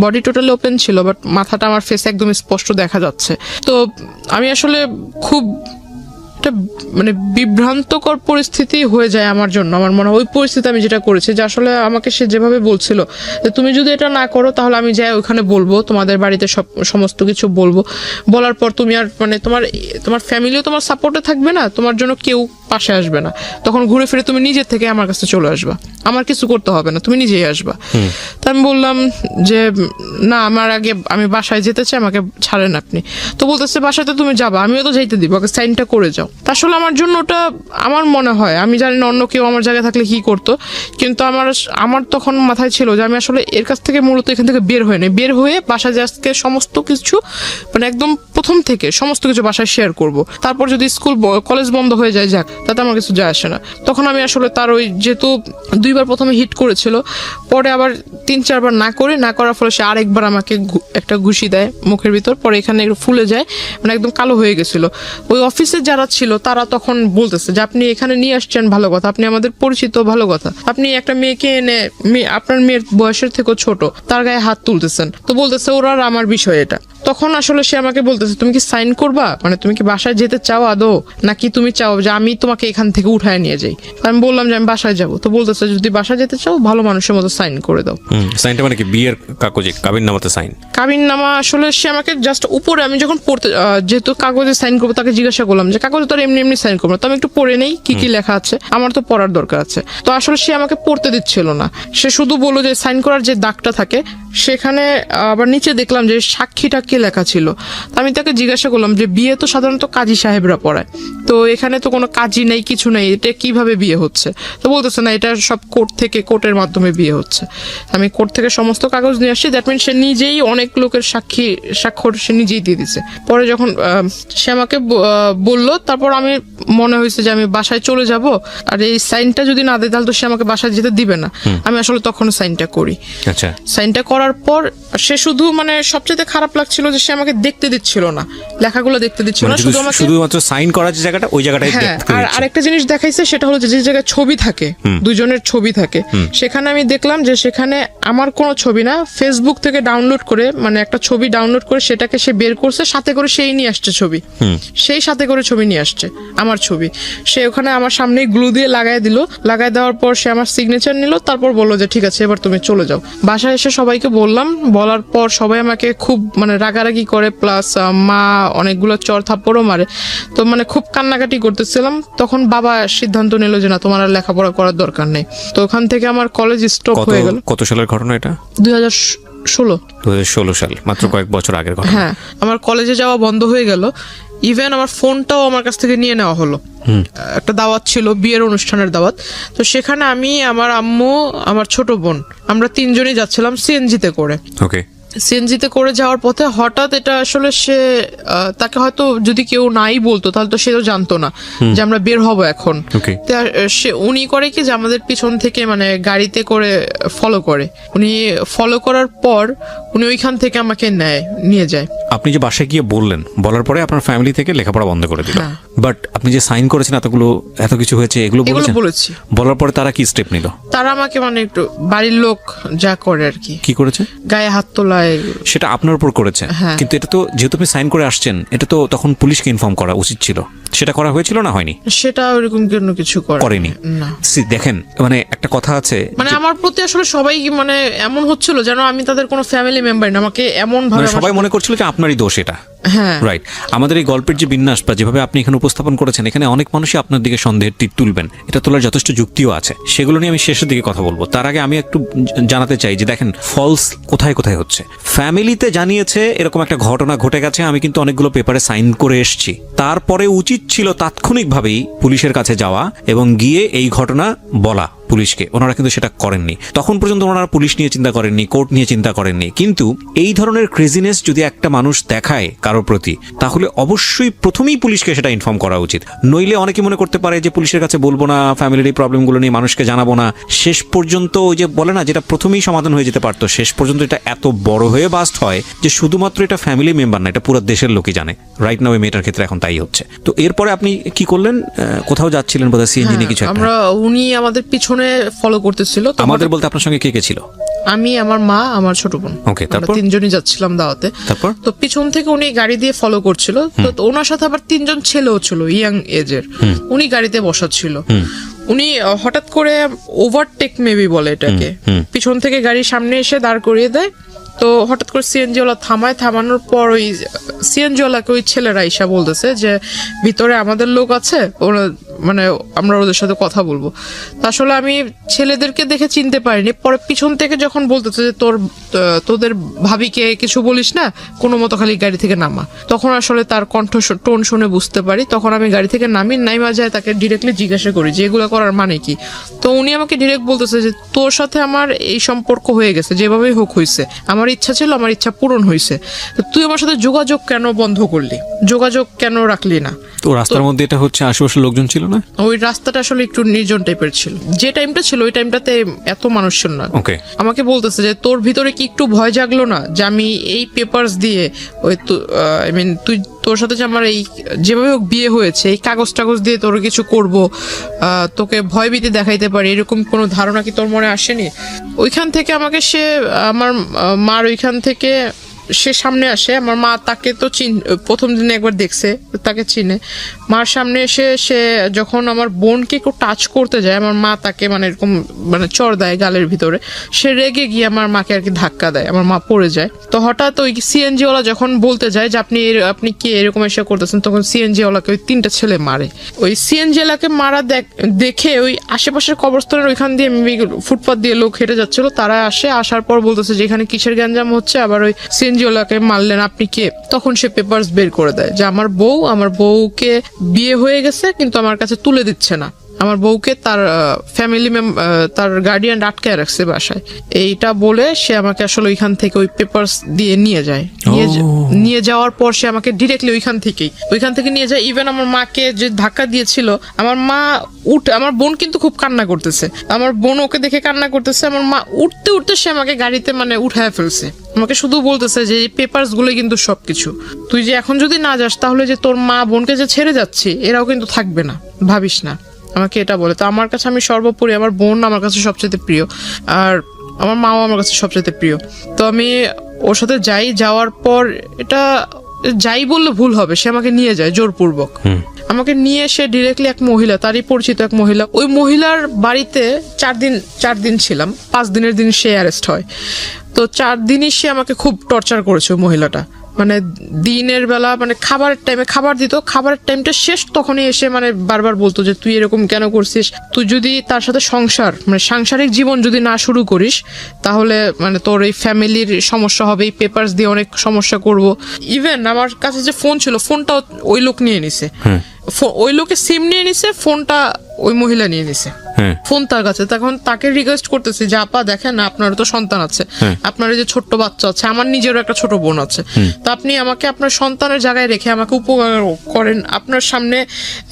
S1: বডি টোটালি ওপেন ছিল, বাট মাথাটা আমার ফেস একদম স্পষ্ট দেখা যাচ্ছে। তো আমি আসলে খুব একটা মানে বিভ্রান্তকর পরিস্থিতি হয়ে যায় আমার জন্য। আমার মনে হয় ওই পরিস্থিতি আমি যেটা করেছি, যে আসলে আমাকে সে যেভাবে বলছিল যে তুমি যদি এটা না করো তাহলে আমি যাই ওখানে বলবো, তোমাদের বাড়িতে সমস্ত কিছু বলবো, বলার পর তুমি আর মানে তোমার ফ্যামিলিও তোমার সাপোর্টে থাকবে না, তোমার জন্য কেউ পাশে আসবে না, তখন ঘুরে ফিরে তুমি নিজের থেকে আমার কাছে চলে আসবা, আমার কিছু করতে হবে না, তুমি নিজেই আসবা। তা আমি বললাম যে না, আমি বাসায় যেতে চাই, আমাকে ছাড়েন আপনি। তো বলতেছে বাসাতে তুমি যাবা, আমিও তো যাইতে দিব, আগে সাইনটা করে যাও। তা আসলে আমার জন্য ওটা আমার মনে হয়, আমি জানি না অন্য কেউ আমার জায়গায় থাকলে কি করতো, কিন্তু আমার তখন মাথায় ছিল যে আমি আসলে এর কাছ থেকে মূলত এখান থেকে বের হয়ে বাসায় আজকে সমস্ত কিছু মানে একদম প্রথম থেকে সমস্ত কিছু বাসায় শেয়ার করব। তারপর যদি স্কুল কলেজ বন্ধ হয়ে যায় যাক, তাতে আমার কিছু যায় আসে না। তখন আমি আসলে তার ওই যেহেতু 2বার প্রথমে হিট করেছিল, পরে আবার 3-4 বার না করার ফলে সে আরেকবার আমাকে একটা ঘুষি দেয় মুখের ভিতর, পরে এখানে একটু ফুলে যায়, মানে একদম কালো হয়ে গেছিল। ওই অফিসে যারা ছিল তারা তখন বলতেছে যে আপনি এখানে নিয়ে আসছেন ভালো কথা, আপনি আমাদের পরিচিত ভালো কথা, আপনি একটা মেয়েকে এনে আপনার মেয়ের বয়সের থেকেও ছোট তার গায়ে হাত তুলতেছেন, তো বলতেছে ওরা আর আমার বিষয় এটা। তখন আসলে সে আমাকে বলতেছে তুমি কি সাইন করবা, মানে তুমি কি বাসায় যেতে চাও আদৌ, নাকি তুমি চাও যে আমি তোমাকে এখান থেকে উঠায় নিয়ে যাই। আমি বললাম যে আমি বাসায় যাবো। তো বলতেছে যদি বাসায় যেতে চাও ভালো মানুষের মতো সাইন করে দাও।
S2: সাইনটা মানে কি বিয়ের কাগজে কাবিননামাতে সাইন?
S1: কাবিননামা আসলে সে আমাকে জাস্ট উপরে, আমি যখন পড়তে যেহেতু কাগজে সাইন করবো তাকে জিজ্ঞাসা করলাম যে কাগজে তো আর এমনি সাইন করবো না, তো আমি একটু পড়ে নেই কি লেখা আছে, আমার তো পড়ার দরকার আছে। তো আসলে সে আমাকে পড়তে দিচ্ছিল না, সে শুধু বললো যে সাইন করার যে দাগটা থাকে সেখানে আবার নিচে দেখলাম যে সাক্ষীটা কে লেখা ছিল। আমি তাকে জিজ্ঞাসা করলাম যে বিয়ে তো সাধারণত কাজী সাহেবরা পড়ায়, তো এখানে তো কোনো কাজী নেই, কিছু নেই, এটা কিভাবে বিয়ে হচ্ছে? তো বলতেছে না, এটা সব কোর্টের মাধ্যমে বিয়ে হচ্ছে। আমি কোর্ট থেকে সমস্ত কাগজ নিয়ে আসছি, দ্যাট মিন সে নিজেই অনেক লোকের স্বাক্ষর সে নিজেই দিয়ে দিছে। পরে যখন সে আমাকে বললো, তারপর আমি মনে হয়েছে যে আমি বাসায় চলে যাব, আর এই সাইনটা যদি না দেয় তাহলে তো সে আমাকে বাসায় যেতে দিবে না। আমি আসলে তখন সাইনটা করি।
S2: আচ্ছা,
S1: সাইনটা করার পর সে শুধু মানে সবচেয়ে খারাপ লাগছিল যে সে আমাকে দেখতে দিচ্ছিল না, লেখাগুলো দেখতে দিচ্ছিল না,
S2: শুধুমাত্র সাইন করার যে জায়গাটা ওই জায়গাটাই দেখতে দিচ্ছে।
S1: আর আরেকটা জিনিস দেখাইছে, সেটা হলো যে জায়গায় ছবি থাকে, দুজনের ছবি থাকে, সেখানে আমি দেখলাম যে সেখানে আমার কোনো ছবি না, ফেসবুক থেকে ডাউনলোড করে মানে একটা ছবি ডাউনলোড করে সেটাকে সে বের করছে, সাথে করে সেই নিয়ে আসছে ছবি, সেই সাথে করে ছবি নিয়ে আসছে আমার ছবি। সে ওখানে আমার সামনে গ্লু দিয়ে লাগাই দেওয়ার পর সে আমার সিগনেচার নিল, তারপর বললো যে ঠিক আছে এবার তুমি চলে যাও। বাসায় এসে সবাইকে বললাম, বলার পর সবাই আমাকে খুব মানে রাগারাগি করে, প্লাস মা অনেকগুলো চর থাপ্পড়ও মারে। তো মানে খুব কান্নাকাটি করতেছিলাম। তখন বাবা সিদ্ধান্ত নিল যে না, তোমার আর লেখাপড়া করার দরকার নেই। তো ওখান থেকে আমার কলেজ স্টপ হয়ে গেল।
S2: কত সালের ঘটনা এটা?
S1: 2016
S2: সাল, মাত্র কয়েক বছর আগের ঘটনা।
S1: হ্যাঁ, আমার কলেজে যাওয়া বন্ধ হয়ে গেল। ইভেন আমার ফোনটাও আমার কাছ থেকে নিয়ে নেওয়া হলো। একটা দাওয়াত ছিল, বিয়ের অনুষ্ঠানের দাওয়াত। তো সেখানে আমি, আমার আম্মু, আমার ছোট বোন, আমরা 3 জনই যাচ্ছিলাম সিএনজিতে করে।
S2: ওকে।
S1: সিএনজিতে করে যাওয়ার পথে হঠাৎ এটা আসলে সে তাকে হয়তো যদি কেউ নাই বলতো তাহলে তো সে তো জানতো না যে আমরা বের হব এখন।
S2: ওকে।
S1: সে উনি করে কি যে আমাদের পিছন থেকে মানে গাড়িতে করে ফলো করে। উনি ফলো করার পর উনি ওইখান থেকে আমাকে নিয়ে যায়।
S2: আপনি যে বাসায় গিয়ে বলার পরে আপনার ফ্যামিলি থেকে লেখাপড়া বন্ধ করে দিল।
S1: হ্যাঁ।
S2: বাট আপনি যে সাইন করেছেন এত কিছু হয়েছে, এগুলো
S1: বলেছি।
S2: বলার পরে তারা কি স্টেপ নিল?
S1: তারা আমাকে মানে একটু বাড়ির লোক যা করে আর কি
S2: করেছে,
S1: গায়ে হাত তোলায়,
S2: সেটা আপনার উপর করেছে।
S1: হ্যাঁ।
S2: কিন্তু এটা তো যেহেতু আপনি সাইন করে আসছেন, এটা তো তখন পুলিশকে ইনফর্ম করা উচিত ছিল। সেটা করা হয়েছিল না হয়নি?
S1: সেটা ওরকম কোনো কিছু
S2: করেনি।
S1: না।
S2: দেখেন, মানে একটা কথা আছে,
S1: মানে আমার প্রতি আসলে সবাই মানে এমন হচ্ছিল যেন আমি তাদের কোনো ফ্যামিলি মেম্বার না। আমাকে এমন ভাবে
S2: সবাই মনে করছিল যে আপনারই দোষ এটা।
S1: হ্যাঁ,
S2: রাইট। আমাদের এই গল্পের যে বিন্যাস বা যেভাবে আপনি এখানে উপস্থাপন করেছেন, এখানে অনেক মানুষই আপনার দিকে সন্দেহের তীর তুলবেন। এটা তোলার যথেষ্ট যুক্তিও আছে, সেগুলো নিয়ে আমি শেষের দিকে কথা বলবো। তার আগে আমি একটু জানাতে চাই যে দেখেন, ফলস কোথায় কোথায় হচ্ছে। ফ্যামিলিতে জানিয়েছে এরকম একটা ঘটনা ঘটে গেছে, আমি কিন্তু অনেকগুলো পেপারে সাইন করে এসেছি। তারপরে উচিত ছিল তাৎক্ষণিকভাবেই পুলিশের কাছে যাওয়া এবং গিয়ে এই ঘটনা বলা পুলিশকে। ওনারা কিন্তু সেটা করেননি। তখন পর্যন্ত ওনারা পুলিশ নিয়ে চিন্তা করেননি, কোর্ট নিয়ে চিন্তা করেননি। কিন্তু এই ধরনের ক্রেজিনেস যদি একটা মানুষ দেখায় কারোর প্রতি, তাহলে অবশ্যই প্রথমেই পুলিশকে সেটা ইনফর্ম করা উচিত। নইলে অনেকে মনে করতে পারে যে পুলিশের কাছে বলবো না, ফ্যামিলির এই প্রবলেমগুলো নিয়ে মানুষকে জানাবো না। শেষ পর্যন্ত ওই যে বলে না, যেটা প্রথমেই সমাধান হয়ে যেতে পারতো, শেষ পর্যন্ত এটা এত বড় হয়ে বাস্ট হয় যে শুধুমাত্র এটা ফ্যামিলি মেম্বার না, এটা পুরো দেশের লোকই জানে। রাইট নাও এই মেয়েটার ক্ষেত্রে এখন তাই হচ্ছে। তো এরপরে আপনি কি করলেন? কোথাও যাচ্ছিলেন বোধহয়, সিএনজি নিয়ে কিছু একটা।
S1: উনি আমাদের পিছনে ফলো করতেছিল।
S2: আমাদের বলতে আপনার সঙ্গে কে কে ছিল?
S1: আমি, আমার মা, আমার ছোট বোন।
S2: ওকে, তারপর
S1: 3 জনই যাচ্ছিলাম দাওয়াতে।
S2: তারপর
S1: তো পিছন থেকে উনি গাড়ি দিয়ে ফলো করছিল। তো ওনার সাথে আবার 3 জন ছেলেও ছিল, ইয়াং এজের। উনি গাড়িতে বসা ছিল। উনি হঠাৎ করে ওভারটেক মেবি বলে এটাকে, পিছন থেকে গাড়ির সামনে এসে দাঁড় করিয়ে দেয়। তো হঠাৎ করে সিএনজি ওয়ালা থামানোর পর ওই সিএনজি ওয়ালাকে ওই ছেলেরা ঈশা বলতেছে যে ভিতরে আমাদের লোক আছে, ওরা মানে আমরা ওদের সাথে কথা বলবো। তা আসলে আমি ছেলেদেরকে দেখে চিনতে পারিনি। পরে পিছন থেকে যখন বলতেছে যে তোদের ভাবিকে কিছু বলিস না, কোনো মতো খালি গাড়ি থেকে নামা, তখন আসলে তার কণ্ঠ টোন শুনে বুঝতে পারি। তখন আমি গাড়ি থেকে নাইমা যায়, তাকে ডিরেক্টলি জিজ্ঞাসা করি যে এগুলো করার মানে কি। তো উনি আমাকে ডিরেক্ট বলতেছে যে তোর সাথে আমার এই সম্পর্ক হয়ে গেছে, যেভাবেই হোক হয়েছে, আমার ইচ্ছা ছিল, আমার ইচ্ছা পূরণ হয়েছে। তুই আমার সাথে যোগাযোগ কেন বন্ধ করলি, যোগাযোগ কেন রাখলি না?
S2: তো রাস্তার মধ্যে এটা হচ্ছে, আশেপাশে লোকজন ছিল না?
S1: ওই রাস্তাটা আসলে একটু নির্জন টাইপের ছিল। যে টাইমটা ছিল ওই টাইমটাতে এত মানুষ ছিল না।
S2: ওকে।
S1: আমাকে বলতেছে যে তোর ভিতরে কি একটু ভয় জাগলো না যে আমি এই পেপারস দিয়ে ওই তুই তোর সাথে যে আমার এই যেভাবে হোক বিয়ে হয়েছে, এই কাগজ দিয়ে তোর কিছু করব, তোকে ভয়ভীতি দেখাইতে পারি, এরকম কোনো ধারণা কি তোর মনে আসেনি? ওইখান থেকে আমাকে সে আমার মার ওইখান থেকে সে সামনে আসে। আমার মা তাকে তো প্রথম দিনে একবার দেখছে, তাকে চিনে। মার সামনে এসে সে যখন আমার বোনকে একটু টাচ করতে যায়, আমার মা তাকে মানে এরকম মানে চড় দেয় গালের ভিতরে। সে রেগে গিয়ে আমার মাকে আর কি ধাক্কা দেয়, আমার মা পড়ে যায়। তো হঠাৎ ওই সিএনজি ওয়ালা যখন বলতে যায় যে আপনি কি এরকম এসে করতেছেন, তখন সিএনজি ওয়ালাকে ওই 3টা ছেলে মারে। ওই সিএনজি ওয়ালাকে মারা দেখে ওই আশেপাশের কবরস্থানের ওইখান দিয়ে ফুটপাথ দিয়ে লোক হেঁটে যাচ্ছিল, তারা আসার পর বলতেছে যে এখানে কিসের গ্যাঞ্জাম হচ্ছে, আবার ওই সিএনজি ওয়ালাকে মারলেন, আপনি কে? তখন সে পেপারস বের করে দেয় যে আমার বউকে বিয়ে হয়ে গেছে কিন্তু আমার কাছে তুলে দিচ্ছে না। আমার বউকে তার ফ্যামিলি তার গার্ডিয়ান আটকায় রাখছে বাসায়। এইটা বলে সে আমাকে আসলে ওইখান থেকে ওই পেপারস দিয়ে নিয়ে যায়। নিয়ে যাওয়ার পর সে আমাকে ডিরেক্টলি ওইখান থেকে নিয়ে যায়। ইভেন আমার মাকে যে ধাক্কা দিয়েছিল, আমার বোন কিন্তু খুব কান্না করতেছে, আমার বোন ওকে দেখে কান্না করতেছে। আমার মা উঠতে সে আমাকে গাড়িতে মানে উঠায় ফেলছে। আমাকে শুধু বলতেছে যে এই পেপারস গুলো কিন্তু সবকিছু, তুই যে এখন যদি না যাস তাহলে যে তোর মা বোনকে যে ছেড়ে যাচ্ছি এরাও কিন্তু থাকবে না, ভাবিস না। আমাকে এটা বলে। তো আমার কাছে আমি সর্বোপরি আমার বোন আমার কাছে সবচেয়ে প্রিয়, আর আমার মাও আমার কাছে সবচেয়ে প্রিয়। তো আমি ওর সাথে যাওয়ার পর এটা যাই বললে ভুল হবে, সে আমাকে নিয়ে যায় জোরপূর্বক। আমাকে নিয়ে এসে ডিরেক্টলি এক মহিলা, তারই পরিচিত এক মহিলা, ওই মহিলার বাড়িতে 4 দিন ছিলাম। 5 দিনের দিন সে অ্যারেস্ট হয়। তো 4 দিনই সে আমাকে খুব টর্চার করেছে ওই মহিলাটা। মানে দিনের বেলা মানে খাবারের টাইমে খাবার দিত, খাবারের টাইমটা শেষ তখনই এসে মানে বারবার বলতো যে তুই এরকম কেন করছিস, তুই যদি তার সাথে সংসার মানে সাংসারিক জীবন যদি না শুরু করিস তাহলে মানে তোর এই ফ্যামিলির সমস্যা হবে, এই পেপারস দিয়ে অনেক সমস্যা করব। ইভেন আমার কাছে যে ফোন ছিল, ফোনটাও ওই লোক নিয়ে নিছে। ওই লোকে সিম নিয়ে নিছে, ফোনটা ওই মহিলা নিয়ে নিছে। ফোন তার কাছে। তখন তাকে রিকোয়েস্ট করতেছি যে আপা দেখেন, আপনারও তো সন্তান আছে, আপনার এই যে ছোট্ট বাচ্চা আছে, আমার নিজেরও একটা ছোট বোন আছে, তো আপনি আমাকে আপনার সন্তানের জায়গায় রেখে আমাকে উপকার করেন। আপনার সামনে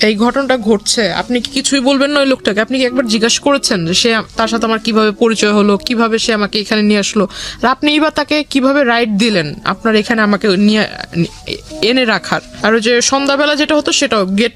S1: এই ঘটনাটা ঘটছে, আপনি কি কিছুই বলবেন না ওই লোকটাকে? আপনি কি একবার জিজ্ঞাসা করেছেন যে সে তার সাথে আমার কিভাবে পরিচয় হলো, কিভাবে সে আমাকে এখানে নিয়ে আসলো, আর আপনি এবার তাকে কিভাবে রাইট দিলেন আপনার এখানে আমাকে নিয়ে এনে রাখার? আর ওই যে সন্ধ্যাবেলা যেটা হতো সেটাও গেট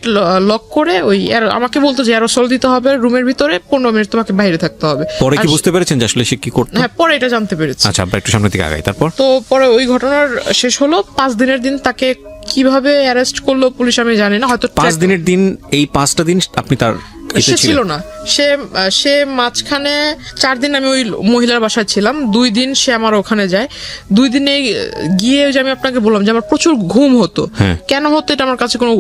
S1: লক করে ওই আমাকে বলতো যে অ্যারোসল দিতে হবে রুমের ভিতরে, 15 মিনিট তোমাকে বাইরে থাকতে হবে।
S2: পরে কি বুঝতে পেরেছেন যে আসলে সে কি করতো?
S1: হ্যাঁ, পরে এটা জানতে পেরেছি।
S2: আচ্ছা, আমরা একটু সামনের দিকে আগাই। তারপর
S1: তো পরে ওই ঘটনার শেষ হলো। 5 দিনের দিন তাকে কিভাবে অ্যারেস্ট করলো পুলিশ আমি জানি না, হয়তো
S2: 5 দিনের দিন, এই 5টা দিন আপনি তার
S1: সে ছিল না। সে মাঝখানে 4 দিন আমি ওই মহিলার বাসায় ছিলাম, 2 দিন সে আমার ওখানে যায়। 2 দিনে গিয়ে যে আমি আপনাকে বললাম যে আমার প্রচুর ঘুম হতো। কেন হতো এটা আমার কাছে কোনো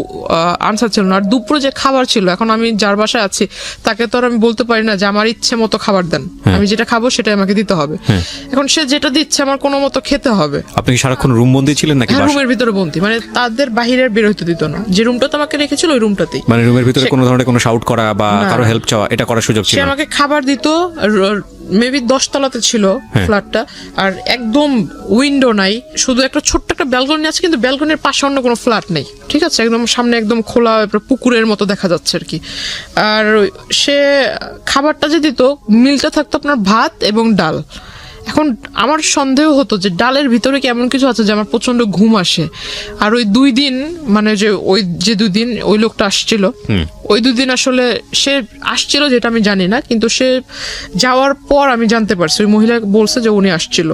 S1: আনসার ছিল না। আর দুপুরে যে খাবার ছিল, এখন আমি যার বাসায় আছি তাকে তো আর আমি বলতে পারি না যে আমার ইচ্ছে মতো খাবার দেন, আমি যেটা খাবো সেটাই আমাকে দিতে হবে। এখন সে যেটা দিচ্ছে আমার কোনো মতো খেতে হবে।
S2: আপনি কি সারাক্ষণ রুম বন্দি ছিলেন নাকি?
S1: রুমের ভিতরে বন্দি, মানে তাদের বাহিরের বের হইতে দিত না। যে রুমটাতে আমাকে রেখেছিল ওই রুমটাতেই,
S2: মানে রুমের ভিতরে কোনো ধরনের কোনো শাউট করা বা কারো হেল্প চাওয়া এটা করার সুযোগ ছিল
S1: সে
S2: না?
S1: আমাকে খাবার দিত। মেবি 10 তলাতে ছিল ফ্ল্যাটটা, আর একদম উইন্ডো নাই, শুধু একটা ছোট্ট একটা ব্যালকনি আছে, কিন্তু ব্যালকনির পাশে অন্য কোনো ফ্ল্যাট নেই। ঠিক আছে, একদম সামনে একদম খোলা পুকুরের মতো দেখা যাচ্ছে আর কি। আর সে খাবারটা যে দিত, মিলটা থাকতো আপনার ভাত এবং ডাল। এখন আমার সন্দেহ হতো যে ডালের ভিতরে কি এমন কিছু আছে যে আমার প্রচন্ড ঘুম আসে। আর ওই 2 দিন মানে যে 2 দিন ওই লোকটা আসছিল, ওই 2 দিন আসলে সে আসছিল যেটা আমি জানি না, কিন্তু সে যাওয়ার পর আমি জানতে পারছি ওই মহিলা বলছে যে উনি আসছিল।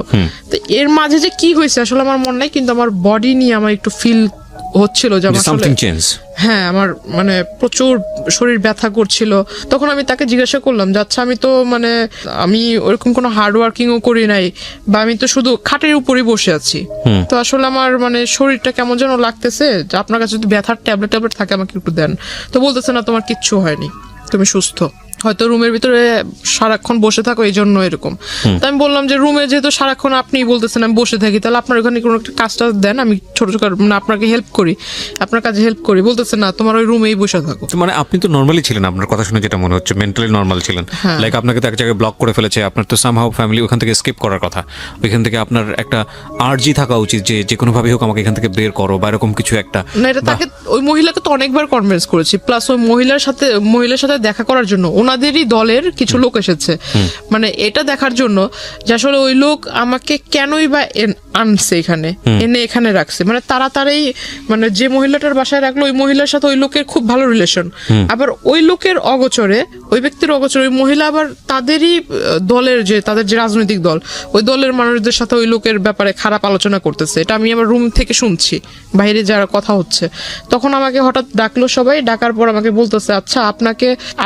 S1: তো এর মাঝে যে কি হয়েছে আসলে আমার মনে নাই, কিন্তু আমার বডি নিয়ে আমার একটু ফিল হচ্ছিল যে আমার
S2: সামথিং চেঞ্জ।
S1: হ্যাঁ, আমার মানে প্রচুর শরীর ব্যথা করছিল। তখন আমি তাকে জিজ্ঞাসা করলাম যে আচ্ছা, আমি তো মানে আমি ওরকম কোনো হার্ড ওয়ার্কিংও করি নাই, বা আমি তো শুধু খাটের উপরই বসে আছি, তো আসলে আমার মানে শরীরটা কেমন যেন লাগতেছে, যে আপনার কাছে যদি ব্যথার ট্যাবলেট থাকে আমাকে একটু দেন। তো বলতেছে না, তোমার কিচ্ছু হয়নি, তুমি সুস্থ, হয়তো রুমের ভিতরে সারাক্ষণ বসে থাকো এই জন্য এরকম। তো আমি বললাম যে রুমে যেহেতু সারাক্ষণ আপনি বলতেছেন আমি বসে থাকি, তাহলে আপনার ওখানে কোনো একটা কাজটা দেন, আমি ছোট ছোট মানে আপনাকে হেল্প করি, আপনার কাজে হেল্প করি। বলতেছে না, তোমার ওই রুমেই বসে থাকো।
S2: মানে আপনি তো নরমালি ছিলেন, আপনার কথা শুনে যেটা মনে হচ্ছে মেন্টালি নরমাল ছিলেন। লাইক আপনাকে তো এক জায়গায় ব্লক করে ফেলেছে, আপনার তো সামহাউ ফ্যামিলি ওখান থেকে স্কিপ করার কথা। ওইখান থেকে আপনার একটা আর্জি থাকা উচিত যে যে কোনো ভাবে হোক আমাকে এখান থেকে বের করো, বা এরকম কিছু একটা।
S1: না, এটা তাকে ওই মহিলাকে তো অনেকবার কনভিন্স করেছি, প্লাস ওই মহিলার সাথে দেখা করার জন্য ওনাদেরই দলের কিছু লোক এসেছে, মানে এটা দেখার জন্য যে আসলে ওই লোক আমাকে কেনই বা আনছে এখানে, এনে এখানে রাখছে। মানে তাড়াতাড়ি মানে যে মহিলাটার বাসায় রাখলো ওই মহিলার সাথে ওই লোকের খুব ভালো রিলেশন, আবার ওই লোকের অগোচরে, ওই ব্যক্তির অগোচরে ওই মহিলা আবার তাদেরই দলের যে তাদের যে রাজনৈতিক দল, ওই দলের মানুষদের সাথে ওই লোকের ব্যাপারে খারাপ আলোচনা করতেছে। এটা আমি আমার রুম থেকে শুনছি, বাইরে যারা কথা হচ্ছে। তখন আমাকে হঠাৎ ডাকলো সবাই, ডাকার পর আমাকে বলতেছে আচ্ছা,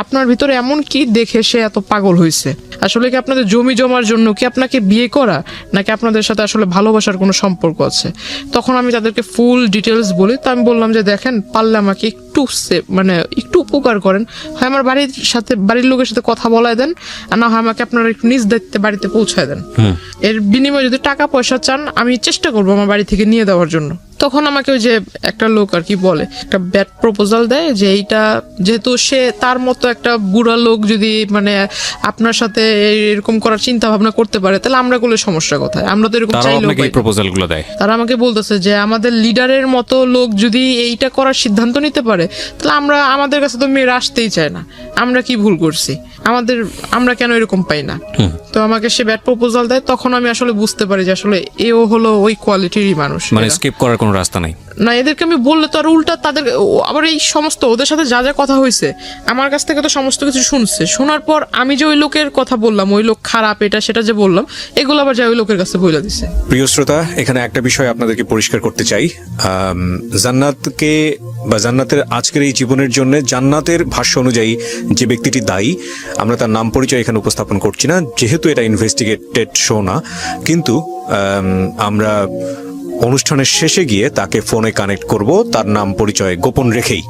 S1: আপনার ভিতরে এমন কি দেখে সে এত পাগল হয়েছে? আসলে কি আপনাদের জমি জমার জন্য কি আপনাকে বিয়ে করা, নাকি আপনাদের সাথে আসলে ভালোবাসার কোনো সম্পর্ক আছে? তখন আমি তাদেরকে ফুল ডিটেলস বলি। তো আমি বললাম যে দেখেন, পারলে আমাকে একটু উপকার করেন, হয় আমার বাড়ির লোকের সাথে কথা বলায় দেন, আর না হয় আমাকে আপনারা একটু নিজ দায়িত্বে বাড়িতে পৌঁছায় দেন। এর বিনিময়ে যদি টাকা পয়সা চান আমি চেষ্টা করবো আমার বাড়ি থেকে নিয়ে দেওয়ার জন্য। তখন আমাকে ওই যে একটা লোক আর কি বলে, একটা ব্যাড প্রপোজাল দেয় যে এইটা যেহেতু সে তার মতো একটা বুড়া লোক যদি মানে আপনার সাথে এরকম করার চিন্তা ভাবনা করতে পারে, তাহলে আমরা গুলো সমস্যা কোথায়? আমরা তো এরকম চাইলেও পাই না।
S2: প্রপোজালগুলো দেয়, তারা
S1: আমাকে বলতেছে যে আমাদের লিডারের মতো লোক যদি এইটা করার সিদ্ধান্ত নিতে পারে, তাহলে আমাদের কাছে তো মেয়েরা আসতেই চায় না। আমরা কি ভুল করছি? আমরা কেন এরকম পাই না? তো আমাকে সে ব্যাড প্রপোজাল দেয়। তখন আমি আসলে বুঝতে পারি যে আসলে এও হলো ওই কোয়ালিটিরই মানুষ,
S2: মানে স্কিপ করার কোনো কোনো রাস্তা নাই।
S1: না, এদেরকে আমি বললে তো আর উল্টা তাদের আবার এই সমস্ত ওদের সাথে যা যা কথা হয়েছে আমার কাছ থেকে তো সমস্ত কিছু শুনছে। শোনার পর আমি যে ওই লোকের কথা বললাম, ওই লোক খারাপ এটা সেটা যে বললাম, এগুলো আবার যা ওই লোকের কাছে বলে দিছে।
S3: প্রিয় শ্রোতা, এখানে একটা বিষয় আপনাদেরকে পরিষ্কার করতে চাই। জান্নাতকে বা জান্নাতের আজকের এই জীবনের জন্য জান্নাতের ভাষ্য অনুযায়ী যে ব্যক্তিটি দায়ী, আমরা তার নাম পরিচয় এখানে উপস্থাপন করছি না, যেহেতু এটা ইনভেস্টিগেটেড শো না। কিন্তু আমরা অনুষ্ঠানের শেষে গিয়ে তাকে ফোনে কানেক্ট করব, তার নাম পরিচয় গোপন রেখেই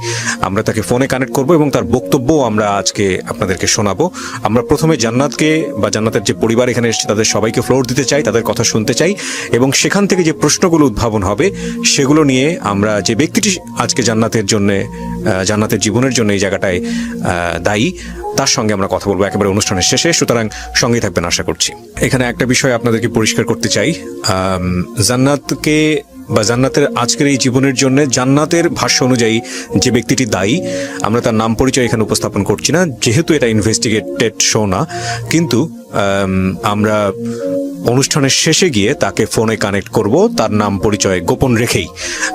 S3: আমরা তাকে ফোনে কানেক্ট করব এবং তার বক্তব্য আমরা আজকে আপনাদেরকে শোনাবো। আমরা প্রথমে জান্নাতকে বা জান্নাতের যে পরিবার এখানে এসেছে তাদের সবাইকে ফ্লোর দিতে চাই, তাদের কথা শুনতে চাই এবং সেখান থেকে যে প্রশ্নগুলো উদ্ভাবন হবে সেগুলো নিয়ে আমরা যে ব্যক্তিটি আজকে জান্নাতের জীবনের জন্য এই জায়গাটায় দায়ী তার সঙ্গে আমরা কথা বলবো একেবারে অনুষ্ঠানের শেষে। সুতরাং সঙ্গেই থাকবেন আশা করছি। এখানে একটা বিষয় আপনাদেরকে পরিষ্কার করতে চাই। জান্নাতকে বা জান্নাতের আজকের এই জীবনের জন্য জান্নাতের ভাষ্য অনুযায়ী যে ব্যক্তিটি দায়ী, আমরা তার নাম পরিচয় এখানে উপস্থাপন করছি না, যেহেতু এটা ইনভেস্টিগেটেড শো না। কিন্তু আমরা অনুষ্ঠানের শেষে গিয়ে তাকে ফোনে কানেক্ট করব, তার নাম পরিচয় গোপন রেখেই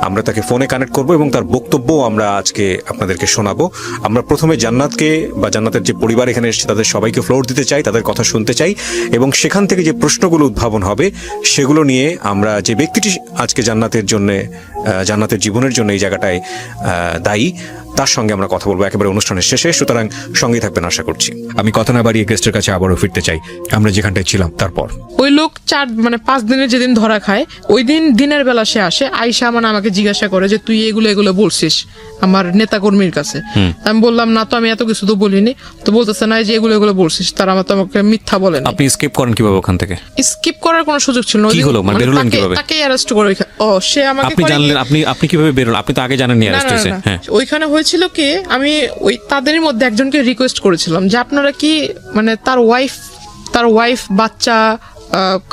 S3: আমরা তাকে ফোনে কানেক্ট করব এবং তার বক্তব্য আমরা আজকে আপনাদেরকে শোনাবো। আমরা প্রথমে জান্নাতকে বা জান্নাতের যে পরিবার এখানে এসেছে তাদের সবাইকে ফ্লোর দিতে চাই, তাদের কথা শুনতে চাই এবং সেখান থেকে যে প্রশ্নগুলো উদ্ভাবন হবে সেগুলো নিয়ে আমরা যে ব্যক্তিটি আজকে জান্নাতের জীবনের জন্য এই জায়গাটায় দায়ী তার সঙ্গে আমরা কথা বলবো একেবারে অনুষ্ঠানের শেষে। সুতরাং সঙ্গেই থাকবেন আশা করছি। আমি কথা না বাড়িয়ে গেস্টের কাছে আবারও ফিরতে চাই আমরা যেখানটায় ছিলাম। তারপর
S1: ওই লোক 5 দিনের যেদিন ধরা খায় ওই দিন দিনের বেলা সে আসে, আইসা আমাকে জিজ্ঞাসা করে যে তুই এগুলো বলছিস আমার নেতাকর্মীর কাছে। আমি বললাম না তো, আমি এত কিছু তো বলিনি। তো বলতেছে না যে এগুলো বলছিস, তারা আমাকে মিথ্যা বলেন।
S2: আপনি স্কিপ করেন কিভাবে ওখান থেকে?
S1: স্কিপ করার কোনো সুযোগ ছিল না।
S2: কি হলো, মানে বেরোলেন কিভাবে?
S1: তাকে অ্যারেস্ট করে সে আমাকে
S2: আপনি জানলেন? আপনি কিভাবে বেরোলেন? আপনি তো আগে জানেননি অ্যারেস্ট হয়েছে। হ্যাঁ,
S1: ওইখানে হয়েছিল কি, আমি ওই তাদের মধ্যে একজনকে রিকোয়েস্ট করেছিলাম যে আপনারা কি মানে তার ওয়াইফ বাচ্চা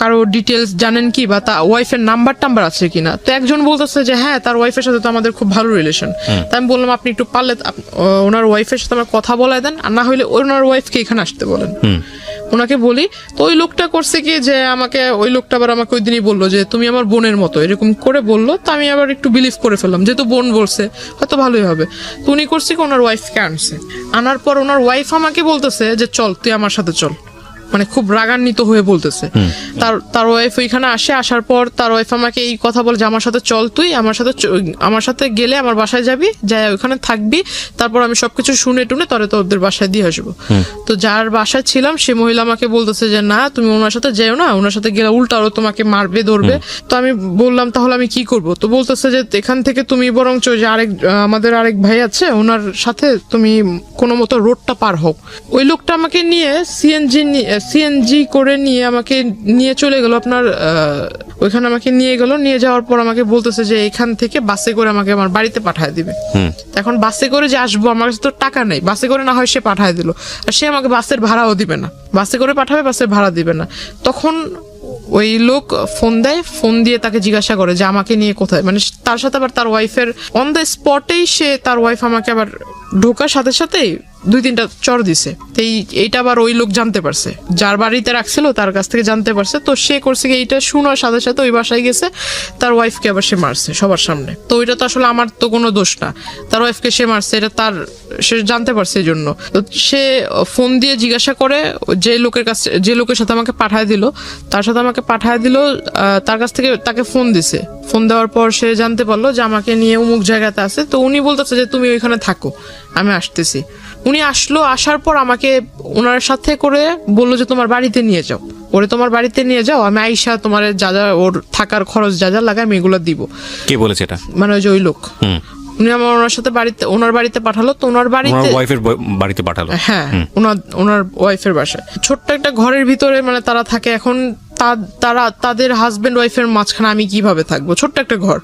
S1: কারো ডিটেলস জানেন কি, বা তার ওয়াইফের নাম্বার আছে কিনা। তো একজন বলতেছে যে হ্যাঁ তার ওয়াইফের সাথে তো আমাদের খুব ভালো রিলেশন। তাই আমি বললাম আপনি একটু পারলে ওনার ওয়াইফের সাথে আমার কথা বলায় দেন, আর না হলে ওনার ওয়াইফকে এখানে আসতে বলেন। ওনাকে বলি তো ওই লোকটা করছে কি যে ওই লোকটা আবার আমাকে ওই দিনই বললো যে তুমি আমার বোনের মতো, এরকম করে বললো। তো আমি আবার একটু বিলিভ করে ফেললাম, যেহেতু বোন বলছে হয়তো ভালোই হবে। তো উনি করছে কি ওনার ওয়াইফকে আনার পর ওনার ওয়াইফ আমাকে বলতেছে যে চল তুই আমার সাথে চল, মানে খুব রাগান্বিত হয়ে বলতেছে। তার ওয়াইফ ওইখানে আসার পর তার ওয়াইফ আমাকে এই কথা বলে যে আমার সাথে চল, তুই আমার সাথে গেলে আমার বাসায় যাবি, যাই ওখানে থাকবি, তারপর আমি সবকিছু শুনে টুনে তোরে তোদের বাসায় দিয়ে আসবো। তো যার বাসায় ছিলাম সে মহিলা আমাকে বলতেছে যে না তুমি ওনার সাথে যেও না, ওনার সাথে গেলে উল্টা আরো তোমাকে মারবে ধরবে। তো আমি বললাম তাহলে আমি কি করব? তো বলতেছে যে এখান থেকে তুমি বরঞ্চ যে আমাদের আরেক ভাই আছে ওনার সাথে তুমি কোনো মতো রোডটা পার হোক। ওই লোকটা আমাকে নিয়ে সিএনজি করে আমাকে নিয়ে চলে গেল আপনার ওইখানে আমাকে নিয়ে যাওয়ার পর আমাকে বলতেছে যে এখান থেকে বাসে করে আমাকে আমার বাড়িতে পাঠায় দিবে। এখন বাসে করে যে আসবো, আমার কাছে তো টাকা নেই, বাসে করে না হয় সে পাঠায় দিল, আর সে আমাকে বাসের ভাড়াও দিবে না, বাসে করে পাঠাবে বাসের ভাড়া দিবে না। তখন ওই লোক ফোন দিয়ে তাকে জিজ্ঞাসা করে যে আমাকে নিয়ে কোথায়, মানে তার সাথে আবার তার ওয়াইফের অন দ্য স্পটেই তার ওয়াইফ আমাকে আবার ঢোকার সাথে সাথেই 2-3টা চর দিছে। তো এইটা আবার ওই লোক জানতে পারছে, যার বাড়িতে রাখছিল তার কাছ থেকে জানতে পারছে। তো সে করছে কি এইটা শোনার সাথে সাথে ওই বাসায় গেছে, তার ওয়াইফকে আবার সে মারছে সবার সামনে। তো ওইটা তো আসলে আমার তো কোনো দোষ না, তার ওয়াইফকে সে মারছে, এটা সে জানতে পারছে এই জন্য। তো সে ফোন দিয়ে জিজ্ঞাসা করে যে লোকের সাথে আমাকে পাঠায় দিল, তার কাছ থেকে তাকে ফোন দিছে। ফোন দেওয়ার পর সে জানতে পারলো যে আমাকে নিয়ে অমুক জায়গাতে আছে। তো উনি বলতেছে যে তুমি ওইখানে থাকো, আমি আসতেছি। উনি আসার পর আমাকে ওনার সাথে করে বললো যে তোমার বাড়িতে নিয়ে যাও, আমি আইসা তোমার যা ওর থাকার খরচ যা লাগে আমি এগুলো দিব।
S2: কে বলেছে এটা?
S1: মানে ওই যে ওই লোক, উনি আমার ওনার সাথে ওনার বাড়িতে পাঠালো। তো ওনার
S2: ওয়াইফের বাড়িতে পাঠালো?
S1: হ্যাঁ, ওনার ওয়াইফের বাসায় ছোট্ট একটা ঘরের ভিতরে মানে তারা থাকে। এখন তাদের হাজবেন্ড ওয়াইফের মাঝখানে আমি কিভাবে থাকবো? ছোট্ট একটা ঘর,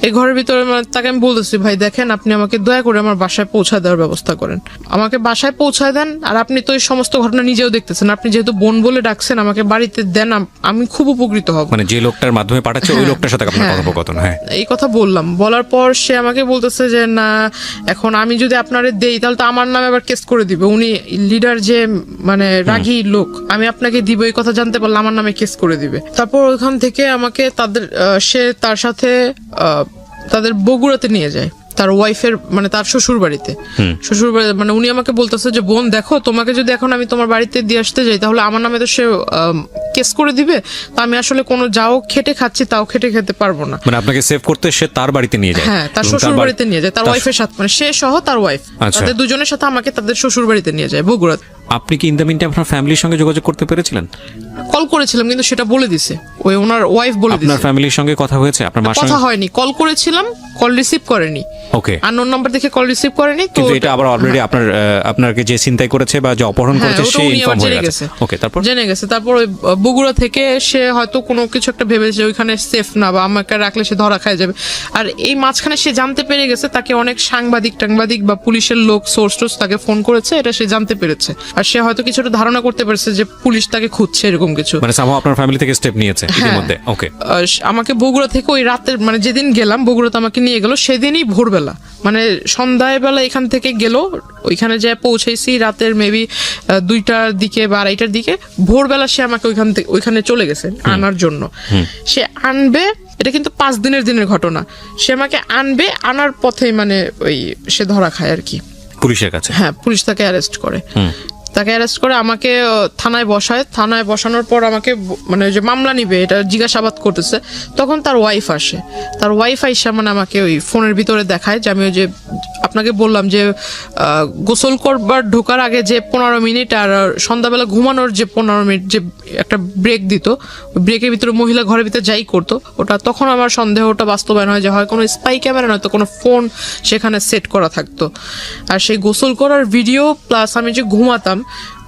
S1: এই ঘরের ভিতরে মানে তাকে আমি বলতেছি ভাই দেখেন আপনি আমাকে দয়া করে আমার বাসায় পৌঁছায় দেওয়ার ব্যবস্থা করেন, আমাকে বাসায় পৌঁছায় দেন। আর আপনি তো এই সমস্ত ঘটনা নিজেও দেখতেছেন, আপনি যেহেতু বোন বলে ডাকছেন আমাকে বাড়িতে দেন, আমি খুব উপকৃত হব।
S2: মানে যে লোকটার মাধ্যমে পাঠাচ্ছে ওই লোকটার সাথে আপনার কথোপকথন? হ্যাঁ,
S1: এই কথা বলার পর সে আমাকে বলতেছে যে না এখন আমি যদি আপনারে দেই তাহলে তো আমার নামে আবার কেস করে দিবে, উনি লিডার যে মানে রাগী লোক, আমি আপনাকে দিব এই কথা জানতে পারলে আমার নামে কেস করে দিবে। তারপর ওইখান থেকে আমাকে তার সাথে তাদের বগুড়াতে নিয়ে যায় তার ওয়াইফের মানে তার শ্বশুর বাড়িতে। শ্বশুর বাড়ি মানে উনি আমাকে বলতেছে যে বোন দেখো, তোমাকে যদি এখন আমি তোমার বাড়িতে দিয়ে আসতে যাই তাহলে আমার নামে তো সে কেস করে দিবে, তো আমি আসলে কোনো যাও খেটে খাচ্ছি তাও খেটে খেতে পারবো না।
S2: মানে আপনাকে সেভ করতে সে তার বাড়িতে নিয়ে যায়?
S1: হ্যাঁ, তার শ্বশুর বাড়িতে নিয়ে যায়, তার ওয়াইফের সাথে, মানে সে সহ তার ওয়াইফ,
S2: আচ্ছা।
S1: তাদের দুজনের সাথে আমাকে তাদের শ্বশুর বাড়িতে নিয়ে যায় বগুড়াতে।
S2: আপনি কি ইন দ্য মিনটাইম আপনার ফ্যামিলির সঙ্গে যোগাযোগ করতে পেরেছিলেন?
S1: কল করেছিলাম কিন্তু সেটা বলে দিছে, ওই ওনার ওয়াইফ বলে দিছে।
S2: আপনার ফ্যামিলির সঙ্গে কথা হয়েছে আপনার মার
S1: কথা
S2: সঙ্গে?
S1: হয়নি, কল করেছিলাম, কল রিসিভ করেনি,
S2: ওকে।
S1: আননোন নাম্বার দেখে কল রিসিভ করেনি। তো
S2: কিন্তু এটা আবার অলরেডি আপনাকে যে চিন্তাই করেছে বা যে অপহরণ
S1: হ্যাঁ,
S2: করেছে
S1: ওটা
S2: সে
S1: উনি আবার
S2: ইনফর্ম হয়ে
S1: জেনে
S2: গেছে।
S1: গেছে।
S2: ওকে, তারপর?
S1: জেনে গেছে। তারপর ওই বগুড়া থেকে সে হয়তো কোনো কিছু একটা ভেবেছে ওইখানে সেফ না, বা আমাকে রাখলে সে ধরা খায় যাবে। আর এই মাঝখানে সে জানতে পেরে গেছে তাকে অনেক সাংবাদিক টাংবাদিক বা পুলিশের লোক সোর্স টোর্স তাকে ফোন করেছে, এটা সে জানতে পেরেছে। আর সে হয়তো কিছুটা ধারণা করতে পেরেছে যে পুলিশ তাকে খুঁজছে, এরকম কিছু।
S2: মানে সামহাও আপনার ফ্যামিলি থেকে স্টেপ নিয়েছে ইতিমধ্যে? ওকে।
S1: আমাকে বগুড়া থেকে ওই রাতের মানে যেদিন গেলাম বগুড়াতে আমাকে নিয়ে গেল সেদিনই ভোরবেলা, মানে সন্ধ্যাবেলা এখান থেকে গেল, ওইখানে যায় পৌঁছেছি রাতের মেবি 2টার দিকে বা 2:30টার দিকে। ভোরবেলা সে আমাকে ওইখানে চলে গেছে আনার জন্য। সে আনবে, এটা কিন্তু 5 দিনের ঘটনা। সে আমাকে আনবে, আনার পথেই মানে ওই সে ধরা খায় আর কি
S2: পুলিশের কাছে?
S1: হ্যাঁ, পুলিশ তাকে অ্যারেস্ট করে। তাকে অ্যারেস্ট করে আমাকে থানায় বসায়। থানায় বসানোর পর আমাকে মানে যে মামলা নিবে এটা জিজ্ঞাসাবাদ করতেছে, তখন তার ওয়াইফ আসে। তার ওয়াইফ আইসা মানে আমাকে ওই ফোনের ভিতরে দেখায় যে আমি ওই যে আপনাকে বললাম যে গোসল করবার ঢোকার আগে যে 15 মিনিট আর সন্ধ্যাবেলা ঘুমানোর যে 15 মিনিট যে একটা ব্রেক দিত, ওই ব্রেকের ভিতরে মহিলা ঘরের ভিতরে যাই করতো ওটা, তখন আমার সন্দেহটা বাস্তবায়ন হয় যে হয় কোনো স্পাই ক্যামেরা নয়তো কোনো ফোন সেখানে সেট করা থাকতো। আর সেই গোসল করার ভিডিও প্লাস আমি যে ঘুমাতাম,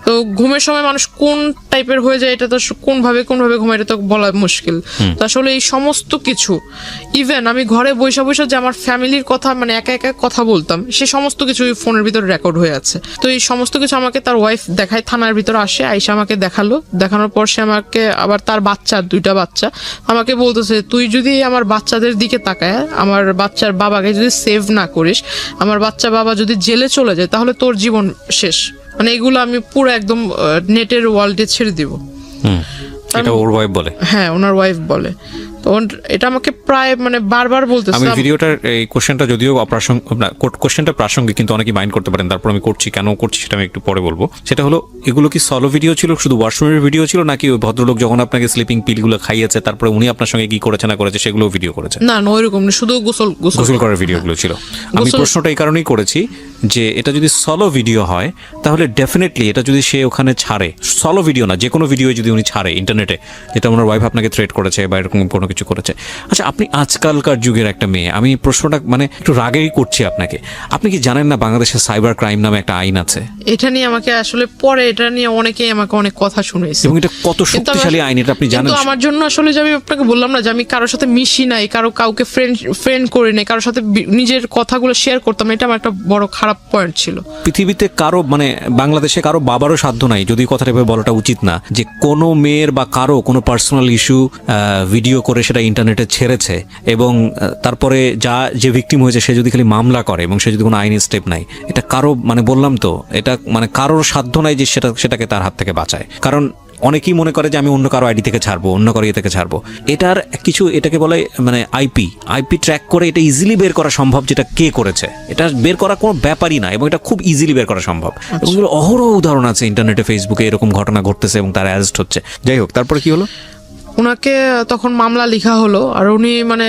S1: তো ঘুমের সময় মানুষ কোন টাইপের হয়ে যায় এটা তো কোনভাবে ঘুমায় এটা তো বলা মুশকিল। তো আসলে এই সমস্ত কিছু, ইভেন আমি ঘরে বসে যে আমার ফ্যামিলির কথা মানে একা একা কথা বলতাম, সে সমস্ত কিছু ফোনের ভিতরে রেকর্ড হয়ে আছে। তো এই সমস্ত কিছু আমাকে তার ওয়াইফ দেখায়, থানার ভিতরে আসে, আইসা আমাকে দেখালো। দেখানোর পর সে আমাকে আবার তার বাচ্চা 2টা বাচ্চা আমাকে বলতেছে, তুই যদি আমার বাচ্চাদের দিকে তাকায় আমার বাচ্চার বাবাকে যদি সেভ না করিস, আমার বাচ্চা বাবা যদি জেলে চলে যায় তাহলে তোর জীবন শেষ। মানে এগুলো আমি পুরো একদম নেটের ওয়ার্ল্ডে ছেড়ে দিব।
S2: এটা ওর ওয়াইফ বলে?
S1: হ্যাঁ, ওনার ওয়াইফ বলে। তো এটা আমাকে প্রায় মানে বারবার বলতেছে।
S2: আমি ভিডিওটার এই কোশ্চেনটা যদিও কোশ্চেনটা প্রাসঙ্গিক, কিন্তু অনেকে মাইন্ড করতে পারেন, তারপর আমি করছি কেন করছি সেটা আমি একটু পরে বলবো। সেটা হলো, এগুলো কি সলো ভিডিও ছিল, শুধু ওয়াশরুমের ভিডিও ছিল, নাকি ওই ভদ্রলোক যখন আপনাকে স্লিপিং পিলগুলো খাইয়েছে তারপরে উনি আপনার সঙ্গে কি করেছে না করেছে সেগুলো ভিডিও করেছে?
S1: না না, ওইরকম না, শুধু গোসল
S2: করার ভিডিওগুলো ছিল। আমি প্রশ্নটা এই কারণেই করেছি যে এটা যদি সলো ভিডিও হয় তাহলে ডেফিনেটলি এটা যদি সে ওখানে ছাড়ে, সলো ভিডিও না যে কোনো ভিডিও যদি উনি ছাড়ে ইন্টারনেটে, যেটা ওনার ওয়াইফ আপনাকে থ্রেট করেছে বা এরকম কোনো কিছু করেছে। আচ্ছা, আপনি আজকালকার যুগের একটা মেয়ে, আমি প্রশ্নটা মানে একটু রাগেই করছি আপনাকে, আপনি কি জানেন না বাংলাদেশে সাইবার ক্রাইম নামে একটা আইন আছে?
S1: এটা নিয়ে আমাকে আসলে পরে এটা নিয়ে অনেকেই আমাকে অনেক কথা শুনেছে,
S2: এবং এটা কত শক্তিশালী আইন এটা আপনি জানেন?
S1: কিন্তু আমার জন্য আসলে যে আমি আপনাকে বললাম না যে আমি কারোর সাথে মিশি নাই, কাউকে ফ্রেন্ড করে নাই, কারোর সাথে নিজের কথাগুলো শেয়ার করতাম না, এটা আমার একটা বড় খারাপ পয়েন্ট ছিল।
S2: পৃথিবীতে কারো মানে বাংলাদেশে কারো বাবারও সাধ্য নাই, যদি কথাটা এভাবে বলাটা উচিত না, যে কোনো মেয়ের বা কারো কোনো পার্সোনাল ইস্যু ভিডিও করে সেটা ইন্টারনেটে ছেড়েছে এবং তারপরে যে ভিকটিম হয়েছে সে যদি খালি মামলা করে এবং সে যদি কোনো আইনি স্টেপ নাই, এটা কারো মানে বললাম তো, এটা মানে কারোর সাধ্য নাই যে সেটাকে তার হাত থেকে বাঁচায়। কারণ অনেকেই মনে করে যে আমি অন্য কারো আইডি থেকে ছাড়বো, অন্য কারো ইয়ে থেকে ছাড়বো। এটার কিছু, এটাকে বলে মানে আইপি ট্র্যাক করে এটা ইজিলি বের করা সম্ভব, যেটা কে করেছে এটা বের করা কোনো ব্যাপারই না, এবং এটা খুব ইজিলি বের করা সম্ভব। এবং অহরহ উদাহরণ আছে ইন্টারনেটে, ফেসবুকে এরকম ঘটনা ঘটতেছে এবং তার অ্যারেস্ট হচ্ছে। যাই হোক, তারপরে কি হলো?
S1: ওনাকে তখন মামলা লেখা হলো, আর উনি মানে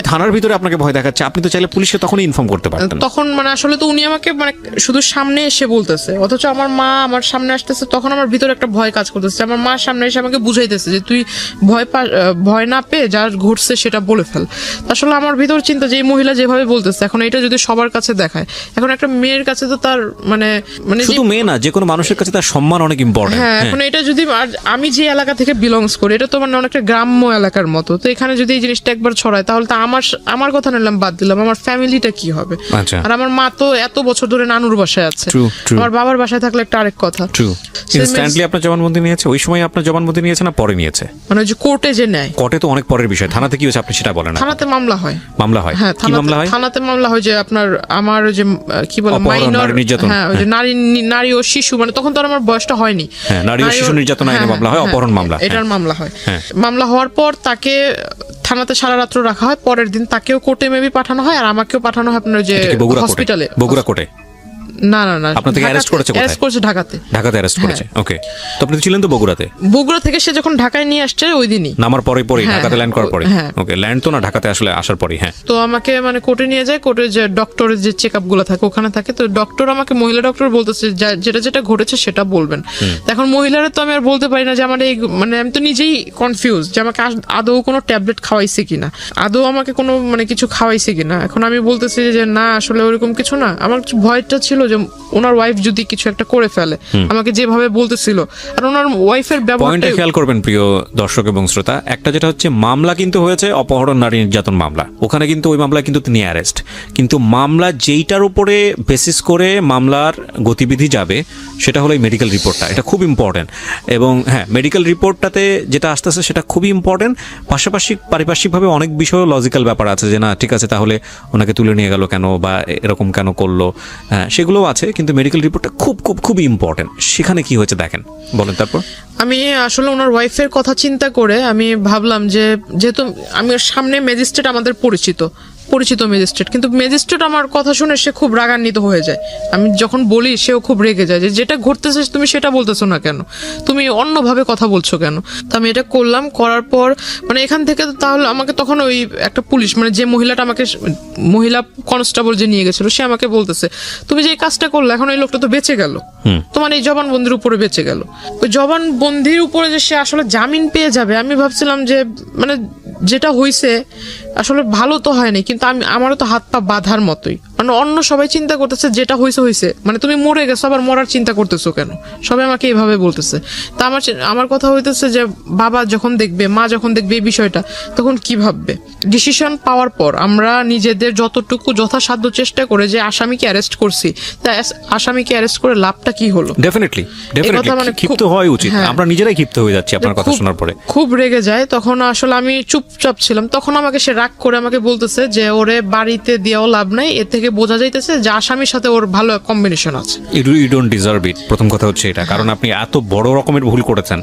S1: থানার ভিতরে
S2: আপনাকে ভয় দেখাচ্ছে। আপনি তো চাইলে পুলিশে তখনই ইনফর্ম করতে পারতেন।
S1: তখন মানে আসলে তো উনি আমাকে মানে শুধু সামনে এসে বলতেছে, অথচ আমার মা আমার সামনে আসতেছে, তখন আমার ভিতরে একটা ভয় কাজ করতেছে। আমার মা সামনে এসে আমাকে বুঝাইতেছে যে তুই ভয় না পেয়ে যা ঘটছে সেটা বলে ফেল। আসলে আমার ভিতর চিন্তা যে এই মহিলা যেভাবে বলতেছে, এখন এটা যদি সবার কাছে দেখায়, এখন একটা মেয়ের কাছে তো তার মানে
S2: শুধু মেয়ে না, যে কোনো মানুষের কাছে তার সম্মান অনেক ইম্পর্টেন্ট।
S1: হ্যাঁ, এখন এটা যদি আমি যে এলাকা থেকে বিলংস করি, এটা তো মানে অনেকটা গ্রাম্য এলাকার মতো, তো এখানে যদি এই জিনিসটা একবার ছড়ায় তাহলে তো আমার কথা নিলাম বাদ দিলাম, আমার ফ্যামিলিটা কি হবে? আর আমার মা তো এত বছর ধরে নানুর বাসায় আছে, আমার বাবার বাসায় থাকলে একটা আরেক কথা।
S2: ইনস্ট্যান্টলি আপনার জবানবন্দি নিয়েছে? ওই সময় আপনার জবানবন্দি নিয়েছে না পরে নিয়েছে?
S1: মানে যে কোর্টে যে নেয়,
S2: কোর্টে তো অনেক পরের বিষয়। থানাতে কি হয়েছে আপনি সেটা বলেন?
S1: থানাতে মামলা হয়।
S2: হ্যাঁ,
S1: থানাতে মামলা হয় যে আমার যে কি বলে মাইনর, হ্যাঁ, ওই যে নারী ও শিশু, মানে তখন তো আমার বয়সটা হয়নি।
S2: হ্যাঁ, নারী ও শিশু নির্যাতন আইনে মামলা হয়, অপহরণ মামলা,
S1: এটার মামলা হয়। মামলা হওয়ার পর তাকে থানাতে সারা রাত্র রাখা হয়, পরের দিন তাকেও কোর্টে মেবি পাঠানো হয় আর আমাকেও পাঠানো হয় আপনার যে
S2: এটা কি বগুড়া কোর্টে?
S1: হসপিটালে।
S2: বগুড়া কোর্টে
S1: না না না,
S2: আপনার থেকে অ্যারেস্ট করেছে কোথায়?
S1: অ্যারেস্ট করেছে ঢাকাতে।
S2: ঢাকাতে অ্যারেস্ট করেছে, ওকে। তো আপনি তো ছিলেন তো বগুড়াতে?
S1: বগুড়া থেকে সে যখন ঢাকায় নিয়ে আসছে ওই দিনই
S2: নামার পরে
S1: হ্যাঁ,
S2: ঢাকাতে ল্যান্ড করার পরে?
S1: হ্যাঁ।
S2: ওকে, ল্যান্ড তো না, ঢাকাতে আসলে আসার পরে। হ্যাঁ,
S1: তো আমাকে মানে কোর্টে নিয়ে যায়, কোর্টে যে ডক্টরের যে চেক আপ গুলো থাকে ওখানে থাকে। তো ডক্টর আমাকে, মহিলা ডক্টর বলতেছে যেটা যেটা ঘটেছে সেটা বলবেন। এখন মহিলারা তো আমি আর বলতে পারি না যে আমার এই, মানে আমি তো নিজেই কনফিউজ যে আমাকে আদৌ কোনো ট্যাবলেট খাওয়াইছে কিনা, আদৌ আমাকে কোনো মানে কিছু খাওয়াইছে কিনা। এখন আমি বলতেছি যে না আসলে ওরকম কিছু না। আমার ভয়টা ছিল যে ওনার ওয়াইফ যদি কিছু একটা করে ফেলে, আমাকে যেভাবে বলতেছিল, আর ওনার ওয়াইফের
S2: পয়েন্টটা
S1: ব্যবহারটা।
S2: খেয়াল করবেন প্রিয় দর্শক এবং শ্রোতা, একটা যেটা হচ্ছে মামলা কিন্তু হয়েছে অপহরণ, নারী নির্যাতন মামলা, ওখানে কিন্তু ওই মামলায় কিন্তু তিনি অ্যারেস্ট, কিন্তু মামলা যেইটার উপরে বেসিস করে মামলার গতিবিধি যাবে সেটা হলো এই মেডিকেল রিপোর্টটা। এটা খুব ইম্পর্টেন্ট। এবং হ্যাঁ, মেডিকেল রিপোর্টটাতে যেটা আসতেছে সেটা খুবই ইম্পর্টেন্ট। পাশাপাশি পারিপার্শ্বিকভাবে অনেক বিষয় লজিক্যাল ব্যাপার আছে যে না ঠিক আছে তাহলে ওনাকে তুলে নিয়ে গেল কেন বা এরকম কেন করলো, হ্যাঁ সেগুলোও আছে, কিন্তু মেডিকেল রিপোর্টটা খুব খুব খুবই ইম্পর্টেন্ট। সেখানে কি হয়েছে দেখেন, বলেন তারপর।
S1: আমি আসলে ওনার ওয়াইফের কথা চিন্তা করে আমি ভাবলাম যে যেহেতু আমি ওর সামনে ম্যাজিস্ট্রেট আমাদের পরিচিত ম্যাজিস্ট্রেট, কিন্তু ম্যাজিস্ট্রেট আমার কথা শুনে সে খুব রাগান্বিত হয়ে যায়। আমি যখন বলি সেও খুব রেগে যায় যে যেটা ঘটতেছে তুমি সেটা বলতেছো না কেন, তুমি অন্যভাবে কথা বলছো কেন। তো আমি এটা করলাম, করার পর মানে এখান থেকে তাহলে আমাকে তখন ওই একটা পুলিশ, মানে যে মহিলাটা আমাকে, মহিলা কনস্টেবল যে নিয়ে গেছিল, সে আমাকে বলতেছে তুমি যে এই কাজটা করলে এখন এই লোকটা তো বেঁচে গেল, তোমার এই জবানবন্দির উপরে বেঁচে গেল। ওই জবানবন্দির উপরে যে সে আসলে জামিন পেয়ে যাবে, আমি ভাবছিলাম যে মানে যেটা হয়েছে আসলে ভালো তো হয়নি, কিন্তু আমারও তো হাত পা বাঁধার মতোই। মানে অন্য সবাই চিন্তা করতেছে যেটা হয়েছে, মানে তুমি মরে গেছো আবার মরার চিন্তা করতেছো কেন, সবাই আমাকে এইভাবে বলতেছে। তা আমার কথা হইতেছে যে বাবা যখন দেখবে, মা যখন দেখবে এই বিষয়টা, তখন কি ভাববে। ডিসিশন পাওয়ার পর আমরা নিজেদের যতটুকু যথাসাধ্য চেষ্টা করে যে আসামিকে অ্যারেস্ট করছি, তা আসামিকে অ্যারেস্ট করে লাভটা কি হলো।
S2: ডেফিনেটলি
S1: মানে
S2: ক্ষিপ্ত হওয়া উচিত।
S1: হ্যাঁ।
S2: আমরা নিজেরাই ক্ষিপ্ত হয়ে যাচ্ছি আপনার কথা শোনার পরে।
S1: খুব রেগে যায় তখন। আসলে আমি চুপচাপ ছিলাম, তখন আমাকে সে রাগ করে আমাকে বলতেছে যে ওরে বাড়িতে দিয়েও লাভ নাই, এর থেকে বোঝা যাইতেছে যে আসামির সাথে ওর ভালো কম্বিনেশন আছে।
S2: ইউ ডোন্ট ডিজার্ভ ইট, প্রথম কথা হচ্ছে এটা, কারণ আপনি এত বড় রকমের ভুল করেছেন,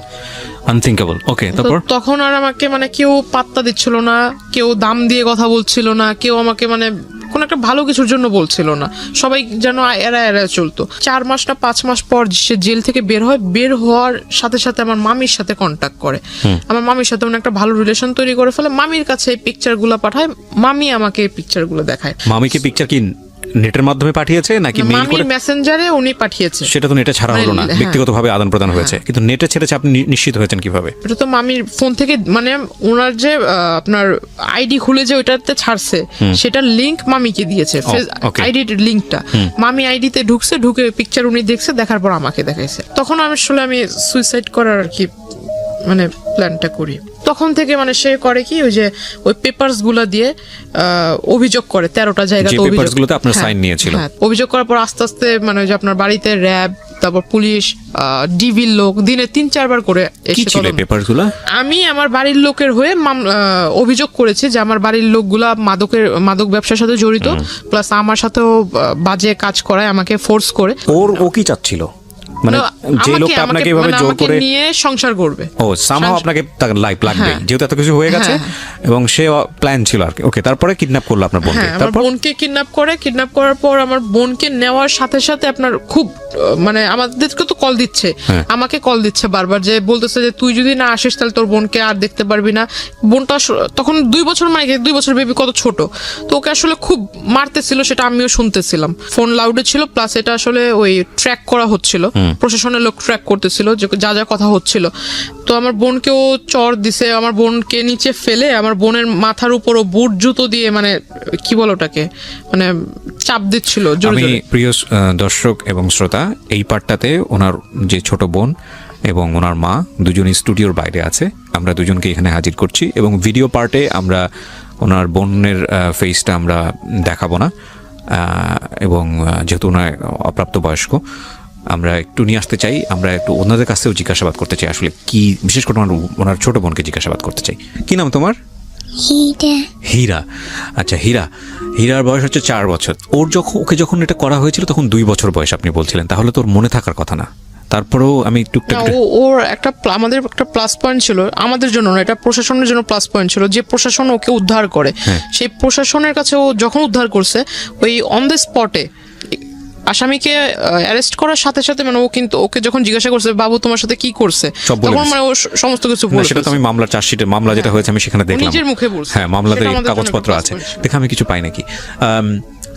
S2: আনথিঙ্কেবল। ওকে, তারপর
S1: তখন আর আমাকে মানে কেউ পাত্তা দিচ্ছিল না, কেউ দাম দিয়ে কথা বলছিল না, কেউ আমাকে মানে কোন একটা ভালো কিছুর জন্য বলছিল না, সবাই যেন এরা চলতো। 4 মাস না 5 মাস পর সে জেল থেকে বের হয়। বের হওয়ার সাথে সাথে আমার মামির সাথে কন্ট্যাক্ট করে, আমার মামির সাথে একটা ভালো রিলেশন তৈরি করে ফেলে। মামির কাছে এই পিকচার গুলো পাঠায়, মামি আমাকে এই পিকচার গুলো দেখায়।
S2: মামিকে পিকচার কি নেটের মাধ্যমে পাঠিয়েছে নাকি মেইল করে?
S1: মামির মেসেঞ্জারে উনি পাঠিয়েছে।
S2: সেটা তো নেটে ছাড়া হলো না,
S1: হ্যাঁ।
S2: ব্যক্তিগতভাবে আদান প্রদান হয়েছে, কিন্তু নেটে ছেড়েছে আপনি নিশ্চিত হয়েছেন কিভাবে?
S1: এটা তো মামির ফোন থেকে, মানে ওনার যে আপনার আইডি খুলে যে ওইটাতে ছাড়ছে, সেটার লিংক মামিকে দিয়েছে, আইডির লিংকটা। মামি আইডিতে ঢুকছে, ঢুকে পিকচার উনি দেখছে, দেখার পর আমাকে দেখাইছে। তখন আমি সুইসাইড করার আর কি মানে প্ল্যানটা করি। তখন থেকে মানে সে করে কি, ওই যে ওই পেপারস গুলা দিয়ে অভিযোগ করে 13টা জায়গাতে অভিযোগ।
S2: গুলোতে আপনার সাইন নিয়েছিল।
S1: অভিযোগ করার পর আস্তে আস্তে মানে ওই যে আপনার বাড়িতে র্যাব, তারপর পুলিশ, ডিবির লোক দিনে 3-4 বার করে এসে
S2: পেপারগুলো।
S1: আমি আমার বাড়ির লোকের হয়ে অভিযোগ করেছি যে আমার বাড়ির লোকগুলা মাদক ব্যবসার সাথে জড়িত, প্লাস আমার সাথেও বাজে কাজ করায়, আমাকে ফোর্স করে।
S2: ও কি চাচ্ছিল, মানে যে লোকটা আপনাকে এভাবে জোর করে
S1: নিয়ে সংসার করবে,
S2: সামহাও আপনাকে লাইফ লাগবে, যেহেতু এত কিছু হয়ে গেছে, এবং সে প্ল্যান ছিল আর কি। ওকে, তারপরে কিডন্যাপ করলো আপনার বোনকে।
S1: আমার বোনকে কিডন্যাপ করার পর আমার বোনকে নেওয়ার সাথে সাথে আপনার খুব মানে আমাদেরকে তো কল দিচ্ছে, আমাকে কল দিচ্ছে বারবার, যে বলতেছে যে তুই যদি না আসিস তাহলে তোর বোনকে আর দেখতে পারবি না। বোনটা তখন 2 বছর, মানে 2 বছর বেবি কত ছোট, তো ওকে আসলে খুব মারতেছিল, সেটা আমিও শুনতেছিলাম। ফোন লাউডে ছিল, প্লাস এটা আসলে ওই ট্র্যাক করা হচ্ছিল, প্রশাসনের লোক ট্র্যাক করতেছিল যে যা যা কথা হচ্ছিল। তো আমার বোনকেও চর দিছে, আমার বোনকে নিচে ফেলে আমার বোনের মাথার উপরও বুট জুতো দিয়ে, মানে কি বলো ওটাকে, মানে চাপ দিচ্ছিল জোরে জোরে।
S2: প্রিয় দর্শক এবং শ্রোতা, এই পার্টটাতে ওনার যে ছোট বোন এবং ওনার মা দুজনই স্টুডিওর বাইরে আছে, আমরা দুজনকে এখানে হাজির করছি, এবং ভিডিও পার্টে আমরা ওনার বোনের ফেসটা আমরা দেখাবো না, এবং যেহেতু ওনার অপ্রাপ্তবয়স্ক, আমরা একটু নিয়ে আসতে চাই, আমরা একটু ওনাদের কাছেও জিজ্ঞাসাবাদ করতে চাই আসলে কি, বিশেষ করে ওনার ছোট বোনকে জিজ্ঞাসাবাদ করতে চাই। কি নাম তোমার? হীরা। আচ্ছা, হীরার বয়স হচ্ছে 4 বছর। ওকে যখন এটা করা হয়েছিল তখন 2 বছর বয়স আপনি বলছিলেন, তাহলে তোর মনে থাকার কথা না, তারপরেও আমি টুকটাক
S1: না, ওর একটা আমাদের একটা প্লাস পয়েন্ট ছিল, আমাদের জন্য না, এটা প্রশাসনের জন্য প্লাস পয়েন্ট ছিল, যে প্রশাসন ওকে উদ্ধার করে। সেই প্রশাসনের কাছে ও যখন উদ্ধার করছে, ওই অন দ্য স্পটে আসামিকে অ্যারেস্ট করার সাথে সাথে মানে ও কিন্তু ওকে যখন জিজ্ঞাসা করছে বাবু তোমার সাথে কি করছে,
S2: সব বলে
S1: তখন
S2: দিছে।
S1: মানে ও সমস্ত কিছু
S2: না,
S1: বলে
S2: সেটা তো আমি মামলার চার্জশিটে মামলা যেটা হয়েছে আমি সেখানে দেখলাম,
S1: নিজের মুখে বলছে।
S2: হ্যাঁ মামলাতে
S1: সেটা আমাদের জন্য
S2: কাগজপত্র
S1: একটা
S2: আছে,
S1: plus point।
S2: দেখে আমি কিছু পাই নাকি।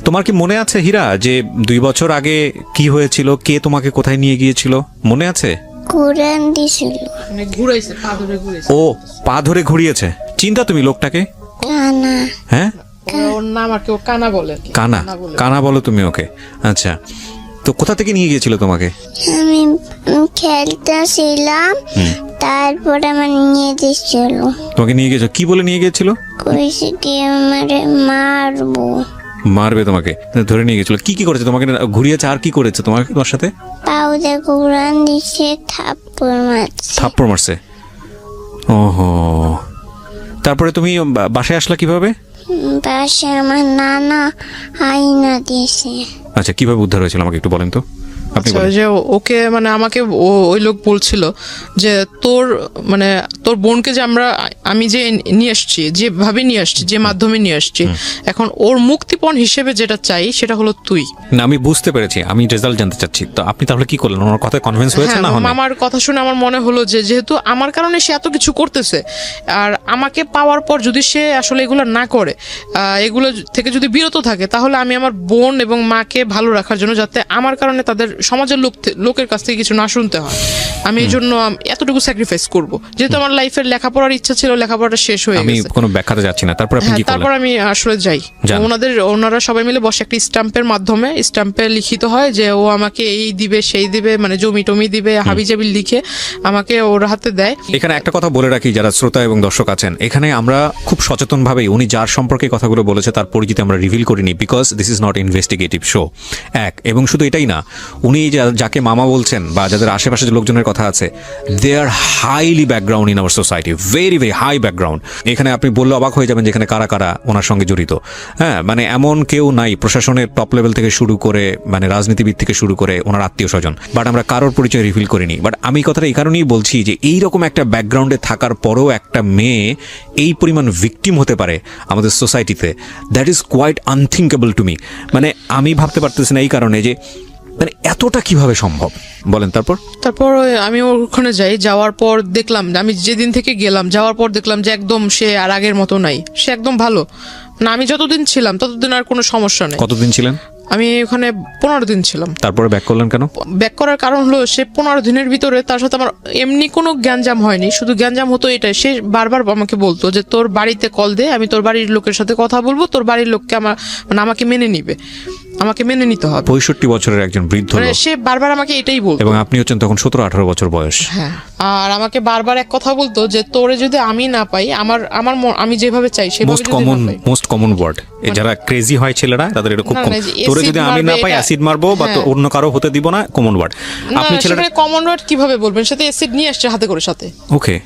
S2: তোমার কি মনে আছে হীরা যে 2 বছর আগে কি হয়েছিল, কে তোমাকে কোথায় নিয়ে গিয়েছিল মনে আছে?
S4: কোরআন দিছিল
S1: মানে ঘুরাইছে, পা ধরে ঘুরাইছে।
S2: ও পা ধরে ঘুরিয়েছে, চিন্তা তুমি লোকটাকে?
S4: কানা
S2: হ্যাঁ
S1: ওর নাম আর কি, ও কানা বলে আর কি।
S2: কানা,
S1: বলে।
S2: কানা বলো তুমি ওকে? আচ্ছা, তো কোথা থেকে নিয়ে গিয়েছিল তোমাকে?
S4: আমি খেলতেছিলাম, তারপরে আমার নিয়ে দিছিল,
S2: তোমাকে নিয়ে গিয়েছিল কি বলে নিয়ে গিয়েছিল?
S4: কইছে কি আমারে মারবো,
S2: মারবে তোমাকে, ধরে নিয়ে গেছিল। কি কি করেছে তোমাকে ঘুরিয়েছে, আর কি করেছে তোমার সাথে?
S4: পাউদে কোরআন দিছে, থাপ্পড় মারছে।
S2: থাপ্পড় মারছে? ওহো, তারপরে তুমি বাসায় আসলা কিভাবে?
S4: পাশে আমার নানা আইনা দিছে।
S2: আচ্ছা, কিভাবে উদ্ধার হয়েছিল আমাকে একটু বলেন তো, আপনি
S1: আচ্ছা,
S2: বলেন।
S1: যে ওকে মানে আমাকে ওই লোক বলছিল যে তোর মানে তোর বোনকে যে আমি যে নিয়ে আসছি, যেভাবে নিয়ে আসছি, যে মাধ্যমে নিয়ে আসছি, এখন ওর মুক্তিপণ হিসেবে যেটা চাই সেটা হলো তুই।
S2: না আমি বুঝতে পেরেছি, আমি রেজাল্ট জানতে চাচ্ছি। তো আপনি তাহলে কি করলেন? ওনার কথায় কনভিন্স হয়েছে না?
S1: হ্যাঁ, আমার কথা শুনে আমার মনে হলো যে যেহেতু আমার কারণে সে এত কিছু করতেছে, আর আমাকে পাওয়ার পর যদি সে আসলে এগুলো না করে, এগুলো থেকে যদি বিরত থাকে, তাহলে আমি আমার বোন এবং মাকে ভালো রাখার জন্য, যাতে আমার কারণে তাদের সমাজের লোকের কাছ থেকে কিছু না শুনতে হয়, আমি এই জন্য এতটুকু স্যাক্রিফাইস করব। যেহেতু আমার লাইফের লেখাপড়ার ইচ্ছা ছিল, লেখাপড়াটা শেষ হয়ে
S2: আমি
S1: গেছে।
S2: কোনো ব্যাখ্যাতে যাচ্ছি না। তারপর আপনি
S1: হ্যাঁ,
S2: কি করলেন?
S1: তারপর আমি আসলে যাই,
S2: যান।
S1: ওনারা সবাই মিলে বসে একটা স্ট্যাম্পের মাধ্যমে, স্ট্যাম্পে লিখিত হয় যে ও আমাকে এই দিবে সেই দিবে, মানে জমি টমি দিবে, হাবিজাবি লিখে আমাকে ওর হাতে দেয়।
S2: এখানে একটা কথা বলে রাখি যারা শ্রোতা এবং দর্শক আছেন, এখানে আমরা খুব সচেতনভাবেই উনি যার সম্পর্কে কথাগুলো বলেছে তার পরিচিতি আমরা রিভিল করিনি, because this is not investigative show. এবং শুধু এটাই না, উনি যাকে মামা বলছেন বা যাদের আশেপাশে যে লোকজনের কথা আছে, they are highly background in our society, very very high background. এখানে আপনি বললে অবাক হয়ে যাবেন যেখানে কারা কারা ওনার সঙ্গে জড়িত। হ্যাঁ, মানে এমন কেউ নাই প্রশাসনের টপ লেভেল থেকে শুরু করে, মানে রাজনীতিবিদ থেকে শুরু করে ওনার আত্মীয় স্বজন, বাট আমরা কারোর পরিচয় রিভিল করিনি। বাট আমি কথাটা এই কারণেই বলছি যে এইরকম একটা ব্যাকগ্রাউন্ডে থাকার পরেও একটা মেয়ে এই পরিমাণ ভিকটিম হতে পারে আমাদের সোসাইটিতে, that is quite unthinkable to me. মানে আমি ভাবতে পারতেছি না এই কারণে যে মানে এতটা কিভাবে সম্ভব, বলেন। তারপর
S1: আমি ওখানে যাই, যাওয়ার পর দেখলাম, আমি যেদিন থেকে গেলাম, যাওয়ার পর দেখলাম যে একদম সে আর আগের মতো নাই, সে একদম ভালো না। আমি যতদিন ছিলাম ততদিন আর কোনো সমস্যা নেই।
S2: কতদিন ছিলেন?
S1: আমি ওখানে 15 দিন ছিলাম।
S2: তারপরে ব্যাক করলেন কেন?
S1: ব্যাক করার কারণ হলো, সে 15 দিনের ভিতরে তার সাথে আমার এমনি কোনো গ্যাঞ্জাম হয়নি, শুধু গ্যাঞ্জাম হতো এটাই, সে বারবার আমাকে বলতো যে তোর বাড়িতে কল দে, আমি তোর বাড়ির লোকের সাথে কথা বলবো, তোর বাড়ির লোককে আমাকে মেনে নিবে, আমাকে মেনে নিতে হবে।
S2: 65 বছরের একজন বৃদ্ধ
S1: মানে
S2: লোক,
S1: সে বারবার আমাকে এটাই বলতো।
S2: এবং আপনি হচ্ছেন তখন 17-18 বছর বয়স।
S1: হ্যাঁ, আর আমাকে বারবার এক কথা বলতো যে তোরে যদি আমি না পাই, আমি যেভাবে চাই সেভাবে
S2: মোস্ট
S1: যদি
S2: কমন
S1: না পাই।
S2: মোস্ট কমন ওয়ার্ড, যারা ক্রেজি হয় ছেলেরা তাদের এটা খুব
S1: না,
S2: কম।
S1: না, যে
S2: তোরে
S1: acid
S2: যদি আমি না
S1: মারবে,
S2: পাই
S1: এটা-
S2: অ্যাসিড মারবো বা তো
S1: হ্যাঁ।
S2: অন্য কারো হতে দিব না, কমন ওয়ার্ড।
S1: না,
S2: আপনি ছেলেটা
S1: সেখানে কমন ওয়ার্ড কিভাবে বলবেন? সাথে অ্যাসিড নিয়ে আসছে হাতে করে,
S2: ওকে,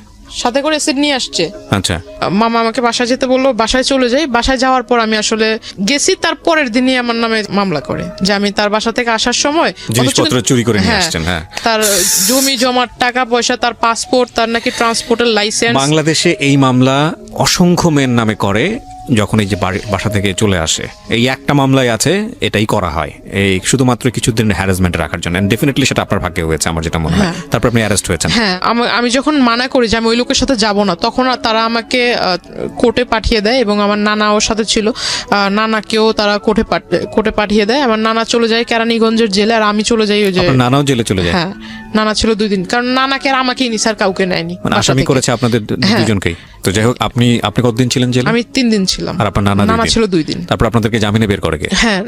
S1: সাথে করে অ্যাসিড নিয়ে আসছে।
S2: আচ্ছা,
S1: মামা আমাকে বাসায় যেতে বললো, বাসায় চলে যাই। বাসায় যাওয়ার পর আমি আসলে গেছি, তার পরের দিনই আমার নামে মামলা করে যে আমি তার বাসা থেকে আসার সময়
S2: জিনিসপত্র চুরি করে নিয়ে
S1: হ্যাঁ,
S2: আসছেন। হ্যাঁ,
S1: তার জমি জমার টাকা পয়সা, তার পাসপোর্ট, তার নাকি ট্রান্সপোর্টের লাইসেন্স।
S2: বাংলাদেশে এই মামলা অসংখ্য মেয়ের নামে করে যখন এই যে বাসা থেকে চলে আসে। এই একটা মামলায় আছে, এটাই করা হয় এই শুধুমাত্র কিছুদিন হ্যারাসমেন্ট রাখার জন্য। ডেফিনেটলি সেটা আপনার ভাগ্যে হয়েছে আমার যেটা মনে হয়। তারপর আপনি অ্যারেস্ট হয়েছেন।
S1: হ্যাঁ, আমি যখন মানা করি যে আমি ওই লোকের সাথে যাব না, তখন তারা আমাকে কোর্টে পাঠিয়ে দেয়, এবং আমার নানা ওর সাথে ছিল, নানাকেও তারা কোর্টে পাঠিয়ে দেয়। আমার নানা চলে যায় কেরানীগঞ্জের জেলে, আর আমি চলে যাই ওই যে,
S2: আপনার নানাও জেলে চলে যায়?
S1: হ্যাঁ, নানা ছিল 2 দিন, কারণ নানাকে আর আমাকেই নি, স্যার কাউকে নেয়নি।
S2: মানে
S1: বাসা
S2: আসামি
S1: থেকে।
S2: করেছে আপনাদের
S1: হ্যাঁ।
S2: দুজনকেই। তো যাই হোক, আপনি কতদিন ছিলেন জেলে?
S1: আমি 3 দিন ছিলাম,
S2: আর আপনার নানা
S1: ছিল 2 দিন।
S2: তারপর আপনাদেরকে জামিনে বের করে কে?
S1: হ্যাঁ,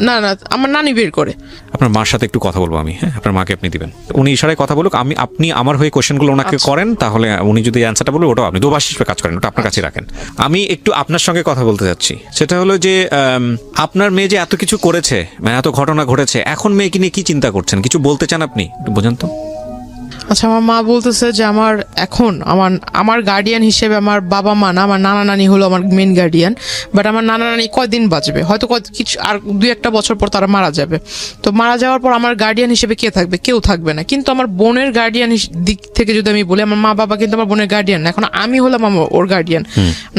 S1: না, আমার নানি বের করে।
S2: আপনার মার সাথে একটু কথা বলবো আমি। হ্যাঁ, আপনার মাকে আপনি দিবেন, উনি ইশারায় কথা বলুক, আপনি আমার হয়ে কোশ্চেনগুলো ওনাকে করেন, তাহলে উনি যদি অ্যান্সারটা বলবে ওটাও আপনি দোভাষ হিসেবে কাজ করেন, ওটা আপনার কাছে রাখেন। আমি একটু আপনার সঙ্গে কথা বলতে যাচ্ছি, সেটা হলো যে আপনার মেয়ে যে এত কিছু করেছে, মানে এত ঘটনা ঘটেছে, এখন মেয়েকে নিয়ে কি চিন্তা করছেন? কিছু বলতে চান আপনি? একটু বোঝান তো।
S1: আচ্ছা, আমার মা বলতেছে যে আমার গার্ডিয়ান হিসেবে আমার বাবা মা না, আমার নানা নানি হলো আমার মেন গার্ডিয়ান। বাট আমার নানা নানি কয়দিন বাঁচবে, হয়তো কিছু আর 2-1 বছর পর তারা মারা যাবে। তো মারা যাওয়ার পর আমার গার্ডিয়ান হিসেবে কে থাকবে? কেউ থাকবে না। কিন্তু আমার বোনের গার্ডিয়ান দিক থেকে যদি আমি বলি, আমার মা বাবা কিন্তু আমার বোনের গার্ডিয়ান না, এখন আমি হলাম ওর গার্ডিয়ান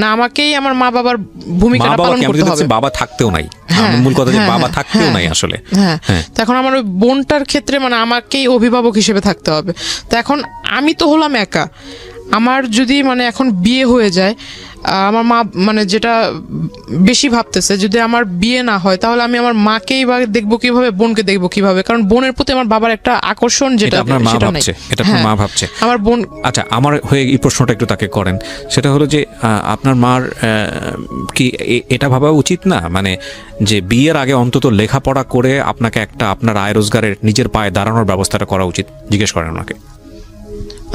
S1: না, আমাকেই আমার মা বাবার ভূমিকাটা পালন করতে হবে।
S2: বাবা থাকতেও নাই,
S1: হ্যাঁ,
S2: মূল কথা যে
S1: হ্যাঁ,
S2: বাবা
S1: হ্যাঁ,
S2: থাকতেও
S1: হ্যাঁ,
S2: নাই আসলে।
S1: হ্যাঁ, তো এখন আমার ওই বোনটার ক্ষেত্রে মানে আমাকেই অভিভাবক হিসেবে থাকতে হবে। তো এখন আমি তো হলাম একা। আমার যদি মানে এখন বিয়ে হয়ে যায়, আমার মা মানে যেটা বেশি ভাবতেছে, যদি আমার বিয়ে না হয় তাহলে আমি আমার মাকেই বা দেখবো কিভাবে, বোনকে দেখবো কিভাবে? কারণ বোনের প্রতি আমার বাবার একটা আকর্ষণ যেটা
S2: এটা আপনার মা
S1: সেটা নাই।
S2: ভাবছে, এটা আপনার
S1: হ্যাঁ,
S2: মা ভাবছে।
S1: আমার বোন।
S2: আচ্ছা, আমার হয়ে এই প্রশ্নটা একটু তাকে করেন। সেটা হলো যে আপনার মার কি এটা ভাবা উচিত না, মানে যে বিয়ের আগে অন্তত লেখাপড়া করে আপনাকে একটা আপনার আয় রোজগারের নিজের পায়ে দাঁড়ানোর ব্যবস্থাটা করা উচিত? জিজ্ঞেস করেন ওনাকে।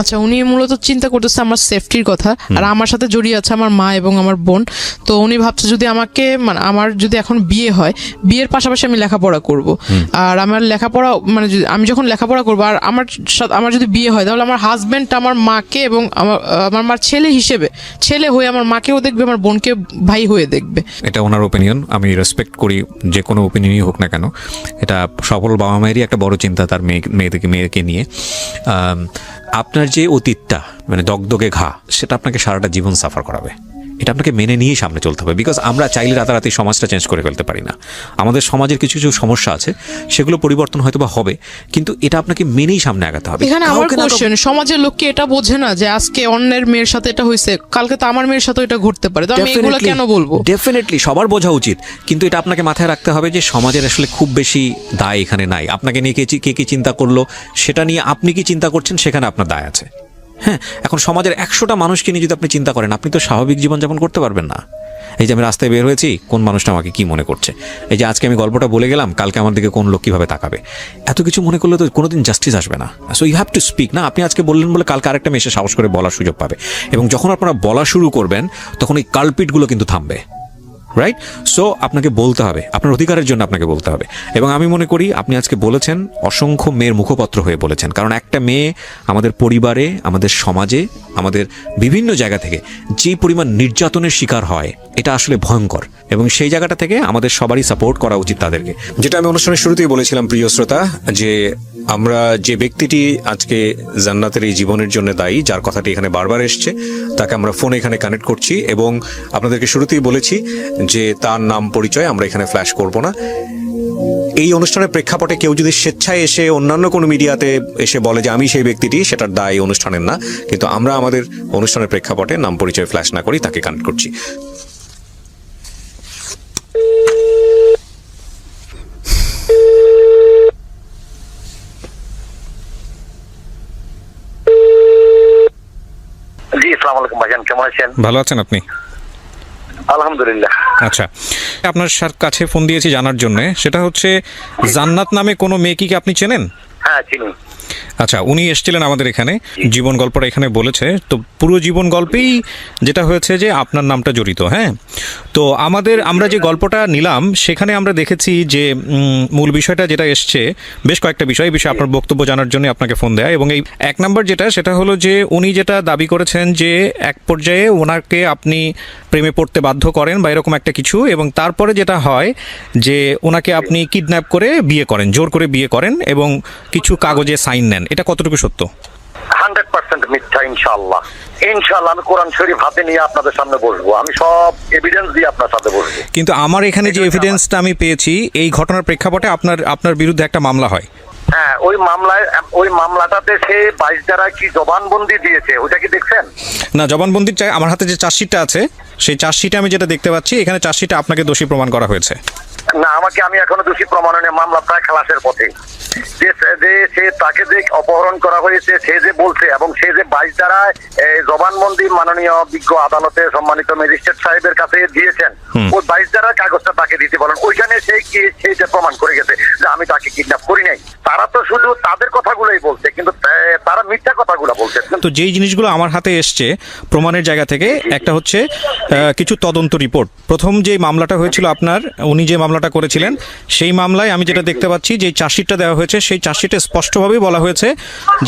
S1: আচ্ছা, উনি মূলত চিন্তা করতেছে আমার সেফটির কথা, আর আমার সাথে জড়িয়ে আছে আমার মা এবং আমার বোন। তো উনি ভাবছে যদি আমাকে মানে আমার যদি এখন বিয়ে হয়, বিয়ের পাশাপাশি আমি লেখাপড়া করব, আর আমার লেখাপড়া মানে আমি যখন লেখাপড়া করবো আর আমার যদি বিয়ে হয়, তাহলে আমার হাজবেন্ড আমার মাকে এবং আমার মার ছেলে হিসেবে, ছেলে হয়ে আমার মাকেও দেখবে, আমার বোনকে ভাই হয়ে দেখবে।
S2: এটা ওনার ওপিনিয়ন, আমি রেসপেক্ট করি, যে কোনো ওপিনিয়নই হোক না কেন। এটা সফল বাবা মায়েরই একটা বড় চিন্তা তার মেয়েকে নিয়ে। আপনার যে অতীতটা মানে দগদগে ঘা, সেটা আপনাকে সারাটা জীবন সাফার করাবে। এটা আপনাকে মেনে নিয়েই সামনে চলতে হবে, বিকজ আমরা চাইলে রাতারাতি সমাজটা চেঞ্জ করে ফেলতে পারি না। আমাদের সমাজের কিছু কিছু সমস্যা আছে, সেগুলো পরিবর্তন হয়তো বা হবে, কিন্তু এটা আপনাকে মেনেই সামনে আগাতে হবে।
S1: এখানে আমার কোশ্চেন, সমাজের লোক কি এটা বোঝে না যে আজকে অন্যের মেয়ের সাথে এটা হয়েছে, কালকে তো আমার মেয়ের সাথে এটা ঘটতে পারে, তো আমি এগুলো কেন বলবো?
S2: ডেফিনেটলি সবার বোঝা উচিত, কিন্তু এটা আপনাকে মাথায় রাখতে হবে যে সমাজের আসলে খুব বেশি দায় এখানে নাই। আপনাকে নিয়ে কে কি চিন্তা করলো সেটা নিয়ে আপনি কি চিন্তা করছেন, সেখানে আপনার দায় আছে। হ্যাঁ, এখন সমাজের 100টা মানুষকে নিয়ে যদি আপনি চিন্তা করেন, আপনি তো স্বাভাবিক জীবনযাপন করতে পারবেন না। এই যে আমি রাস্তায় বের হয়েছি, কোন মানুষটা আমাকে কি মনে করছে, এই যে আজকে আমি গল্পটা বলে গেলাম, কালকে আমার দিকে কোন লোক কিভাবে তাকাবে, এত কিছু মনে করলে তো কোনোদিন জাস্টিস আসবে না। So you have to speak. না, আপনি আজকে বললেন বলে কালকে আরেকটা মেয়ে এসে সাহস করে বলার সুযোগ পাবে, এবং যখন আপনারা বলা শুরু করবেন তখন এই কালপিটগুলো কিন্তু থামবে। রাইট? সো আপনাকে বলতে হবে, আপনার অধিকারের জন্য আপনাকে বলতে হবে। এবং আমি মনে করি আপনি আজকে বলেছেন, অসংখ্য মেয়ের মুখপত্র হয়ে বলেছেন। কারণ একটা মেয়ে আমাদের পরিবারে, আমাদের সমাজে, আমাদের বিভিন্ন জায়গা থেকে যে পরিমাণ নির্যাতনের শিকার হয়, এটা আসলে ভয়ঙ্কর। এবং সেই জায়গাটা থেকে আমাদের সবারই সাপোর্ট করা উচিত তাদেরকে।
S3: যেটা আমি অনুষ্ঠানের শুরুতেই বলেছিলাম প্রিয় শ্রোতা, যে আমরা যে ব্যক্তিটি আজকে জান্নাতের এই জীবনের জন্য দায়ী, যার কথাটি এখানে বারবার এসছে, তাকে আমরা ফোনে এখানে কানেক্ট করছি, এবং আপনাদেরকে শুরুতেই বলেছি যে তার নাম পরিচয় আমরা এখানে ফ্ল্যাশ করব না। এই অনুষ্ঠানের প্রেক্ষাপটে কেউ যদি স্বেচ্ছায় এসে অন্যান্য কোনো মিডিয়াতে এসে বলে যে আমি সেই ব্যক্তিটি, সেটার দায় অনুষ্ঠানের না। কিন্তু আমরা আমাদের অনুষ্ঠানের প্রেক্ষাপটে নাম পরিচয় ফ্ল্যাশ না করি তাকে কানেক্ট করছি।
S5: জি, আসসালামু আলাইকুম ভাইজান, কেমন আছেন?
S2: ভালো আছেন আপনি?
S5: আলহামদুলিল্লাহ।
S2: আচ্ছা, আপনার কাছে ফোন দিয়েছি জানার জন্য, সেটা হচ্ছে জান্নাত নামে কোনো মেয়ে কি আপনি চেনেন?
S5: হ্যাঁ, চিনি।
S2: আচ্ছা, উনি এসেছিলেন আমাদের এখানে, জীবন গল্পটা এখানে বলেছে। তো পুরো জীবন গল্পেই যেটা হয়েছে যে আপনার নামটা জড়িত। হ্যাঁ, তো আমরা যে গল্পটা নিলাম সেখানে আমরা দেখেছি যে মূল বিষয়টা যেটা এসছে, বেশ কয়েকটা বিষয়, এই বিষয়ে আপনার বক্তব্য জানার জন্য আপনাকে ফোন দেয়া। এবং এই 1 নম্বর সেটা হলো যে উনি যেটা দাবি করেছেন যে এক পর্যায়ে ওনাকে আপনি প্রেমে পড়তে বাধ্য করেন বা এরকম একটা কিছু, এবং তারপরে যেটা হয় যে ওনাকে আপনি কিডন্যাপ করে বিয়ে করেন, জোর করে বিয়ে করেন, এবং কিছু কাগজে সাইন নেন। এটা কতটুকু সত্য?
S5: 100% মিথ্যা। ইনশাআল্লাহ আমি কোরআন শরীফ হাতে নিয়ে আপনাদের সামনে বসবো, আমি সব এভিডেন্স দিয়ে আপনার সাথে বসবো।
S2: কিন্তু আমার এখানে যে এভিডেন্সটা আমি পেয়েছি, এই ঘটনার প্রেক্ষাপটে আপনার বিরুদ্ধে একটা মামলা হয়।
S5: হ্যাঁ, ওই মামলাটাতে সে 22 ধারা কি জবানবন্দি দিয়েছে, ওটা কি দেখছেন?
S2: না, জবানবন্দির আমার হাতে যে চার্জশিটটা আছে, সেই চার্জশিটে আমি যেটা দেখতে পাচ্ছি, এখানে চার্জশিটে আপনাকে দোষী প্রমাণ করা হয়েছে।
S5: না, আমি এখনো দোষী প্রমাণ হয়নি, মামলা প্রায় খালাসের পথে। সে তাকে যে অপহরণ করা হয়েছে, সে যে বলছে, এবং সে যে 22 ধারায় জবানবন্দি মাননীয় বিজ্ঞ আদালতে সম্মানিত ম্যাজিস্ট্রেট সাহেবের কাছে দিয়েছেন, ওই 22 ধারার কাগজটা তাকে দিতে বলেন। ওইখানে সেইটা প্রমাণ করে গেছে যে আমি তাকে কিডন্যাপ করি নাই। তারা তো শুধু তাদের কথাগুলোই বলছে, কিন্তু তারা মিথ্যা কথাগুলো বলছে।
S2: তো যেই জিনিসগুলো আমার হাতে এসছে প্রমাণের জায়গা থেকে, একটা হচ্ছে কিছু তদন্ত রিপোর্ট। প্রথম যে মামলাটা হয়েছিল আপনার, উনি যে মামলাটা
S6: মামলাটা করেছিলেন সেই মামলায় আমি যেটা দেখতে পাচ্ছি যে চার্জশিটটা দেওয়া হয়েছে সেই চার্জশিটে স্পষ্টভাবেই বলা হয়েছে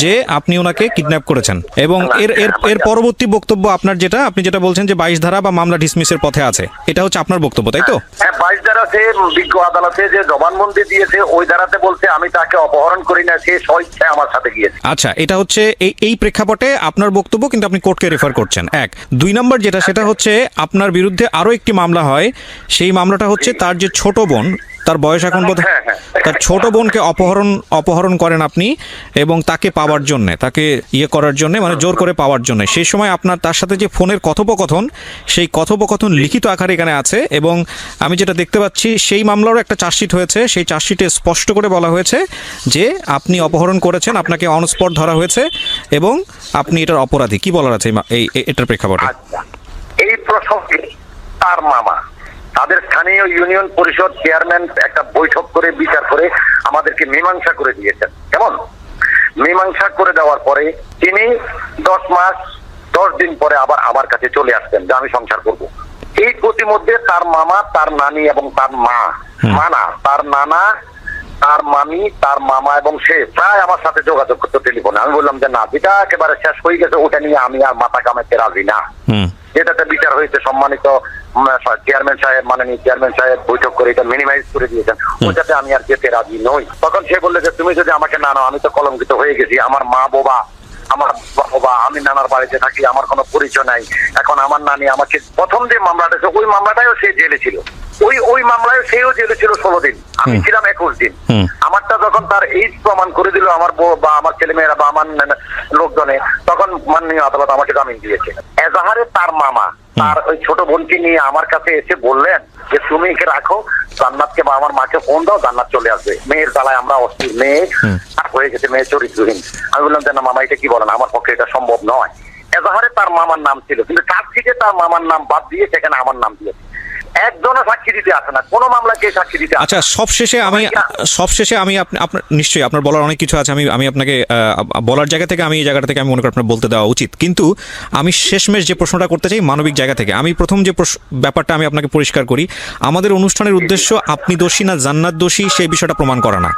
S6: যে আপনি ওনাকে কিডন্যাপ করেছেন এবং এর এর এর পরবর্তী বক্তব্য আপনার যেটা আপনি যেটা বলছেন যে 22 ধারা বা মামলা ডিসমিসের পথে আছে, এটা হচ্ছে আপনার বক্তব্য, তাই তো?
S5: হ্যাঁ, 22 ধারা সে বিজ্ঞ আদালতে যে জবানবন্দি দিয়েছে ওই ধারাতে বলছে আমি তাকে অপহরণ করি না, সে স্বইচ্ছায় আমার সাথে গিয়েছে।
S6: আচ্ছা, এটা হচ্ছে এই প্রেক্ষাপটে আপনার বক্তব্য, কিন্তু আপনি কোর্টকে রেফার করছেন। 1 2 নম্বর যেটা সেটা হচ্ছে আপনার বিরুদ্ধে আরো একটি মামলা হয়, সেই মামলাটা হচ্ছে তার যে ছোট বোন, তার বয়স এখন বোধ
S5: হ্যাঁ, হ্যাঁ।
S6: তার ছোট বোনকে অপহরণ করেন আপনি এবং তাকে পাওয়ার জন্য, তাকে করার জন্য, মানে জোর করে পাওয়ার জন্য। সেই সময় আপনার তার সাথে যে ফোনের কথোপকথন, সেই কথোপকথন লিখিত আকারে এখানে আছে এবং আমি যেটা দেখতে পাচ্ছি সেই মামলারও একটা চার্জশিট হয়েছে। সেই চার্জশিটে স্পষ্ট করে বলা হয়েছে যে আপনি অপহরণ করেছেন, আপনাকে অন স্পট ধরা হয়েছে এবং আপনি এটার অপরাধী। কি বলার আছে এটার প্রেক্ষাপটে?
S5: আচ্ছা, এই প্রসঙ্গে তার মামা তাদের স্থানীয় ইউনিয়ন পরিষদ চেয়ারম্যান একটা বৈঠক করে বিচার করে আমাদেরকে মীমাংসা করে দিয়েছেন। কেমন মীমাংসা করে দেওয়ার পরে তিনি 10 মাস 10 দিন পরে আবার আমার কাছে চলে আসতেন যে আমি সংসার করব। এই প্রতিমধ্যে তার মামা, তার নানি এবং তার তার নানা, তার মামি, তার মামা এবং সে প্রায় আমার সাথে যোগাযোগ করতো টেলিফোনে। আমি বললাম যে না, যেটা একেবারে শেষ হয়ে গেছে ওটা নিয়ে আমি আর মাথা কামাইতে রাজি না। যেটাতে বিচার হয়েছে সম্মানিত চেয়ারম্যান সাহেব, মাননীয় চেয়ারম্যান সাহেব বৈঠক করে এটা মিনিমাইজ করে দিয়েছেন, ওটাতে আমি আর যেতে রাজি নই। তখন সে বললে যে তুমি যদি আমাকে না নাও আমি তো কলঙ্কিত হয়ে গেছি, আমার মা বাবা, আমি নানার বাড়িতে থাকি, আমার কোনো পরিচয় নাই। এখন আমার নানি আমাকে প্রথম যে মামলাটা, ওই মামলাটাও সে জেলে ছিল, ওই মামলায় সেও জেলে ছিল 16 দিন, আমি ছিলাম 21 দিন। আমারটা যখন তার এইজ প্রমাণ করে দিল আমার বউ বা আমার ছেলেমেয়েরা বা আমার লোকজনে, তখন মাননীয় আদালত আমাকে জামিন দিয়েছে। এজাহারে তার মামা তার ওই ছোট বোনকে নিয়ে আমার কাছে এসে বললেন যে তুমি একে রাখো, জান্নাতকে বা আমার মাকে ফোন দাও, জান্নাত চলে আসবে। মেয়ের জ্বালায় আমরা অস্থির, মেয়ে হয়ে গেছে, মেয়ে চরিত্রহীন। আমি বললাম যে না মামা, এটা কি বলেন, আমার পক্ষে এটা সম্ভব নয়। এজাহারে তার মামার নাম ছিল, কিন্তু চার্জশিটে তার মামার নাম বাদ দিয়ে সেখানে আমার নাম দিয়েছে। একজনও সাক্ষী দিতে আসে না, কোনো মামলায় কে সাক্ষী দিতে আসে না।
S6: আচ্ছা, সবশেষে আমি আপনার নিশ্চয়ই আপনার বলার অনেক কিছু আছে, আমি আপনাকে বলার জায়গা থেকে, আমি এই জায়গাটা থেকে আমি মনে করি আপনার বলতে দেওয়া উচিত, কিন্তু আমি শেষমেশ যে প্রশ্নটা করতে চাই মানবিক জায়গা থেকে, আমি প্রথম যে ব্যাপারটা আমি আপনাকে পরিষ্কার করি, আমাদের অনুষ্ঠানের উদ্দেশ্য আপনি দোষী না জান্নাত দোষী সেই বিষয়টা প্রমাণ করা না।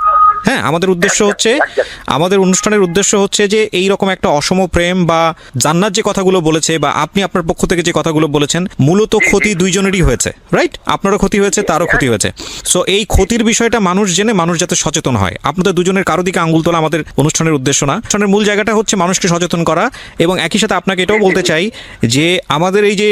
S6: হ্যাঁ, আমাদের অনুষ্ঠানের উদ্দেশ্য হচ্ছে যে এই রকম একটা অসম প্রেম বা জান্নাত যে কথাগুলো বলেছে বা আপনি আপনার পক্ষ থেকে যে কথাগুলো বলেছেন, মূলত ক্ষতি দুইজনেরই হয়েছে, রাইট? আপনারও ক্ষতি হয়েছে, তারও ক্ষতি হয়েছে। সো এই ক্ষতির বিষয়টা মানুষ জেনে মানুষ যাতে সচেতন হয়, আপনাদের দুজনের কারো দিকে আঙুল তোলা আমাদের অনুষ্ঠানের উদ্দেশ্য না। অনুষ্ঠানের মূল জায়গাটা হচ্ছে মানুষকে সচেতন করা এবং একই সাথে আপনাকে এটাও বলতে চাই যে আমাদের এই যে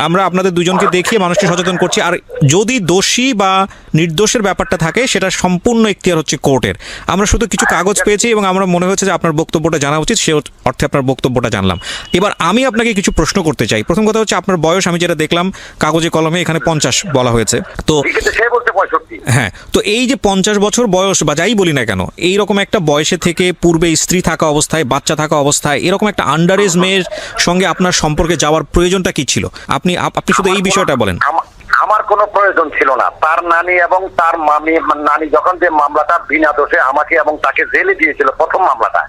S6: আমরা আপনাদের দুজনকে দেখিয়ে মানুষকে সচেতন করছি, আর যদি দোষী বা নির্দোষের ব্যাপারটা থাকে সেটা সম্পূর্ণ এখতিয়ার হচ্ছে কোর্টের। আমরা শুধু কিছু কাগজ পেয়েছি এবং আমরা মনে হয়েছে যে আপনার বক্তব্যটা জানা উচিত, সে অর্থে আপনার বক্তব্যটা জানলাম। এবার আমি আপনাকে কিছু প্রশ্ন করতে চাই। প্রথম কথা হচ্ছে আপনার বয়স, আমি যেটা দেখলাম কাগজে কলমে এখানে 50 বলা হয়েছে, তো হ্যাঁ, তো এই যে 50 বছর বয়স বা যাই বলি না কেন, এইরকম একটা বয়সে থেকে পূর্বে স্ত্রী থাকা অবস্থায়, বাচ্চা থাকা অবস্থায় এরকম একটা আন্ডার এজ মেয়ের সঙ্গে আপনার সম্পর্কে যাওয়ার প্রয়োজনটা কি ছিল? আপনি শুধু এই বিষয়টা বলেন।
S5: আমার কোনো প্রয়োজন ছিল না। তার নানি এবং তার নানি যখন যে মামলাটা বিনা দোষে আমাকে এবং তাকে জেলে দিয়েছিল প্রথম মামলাটা,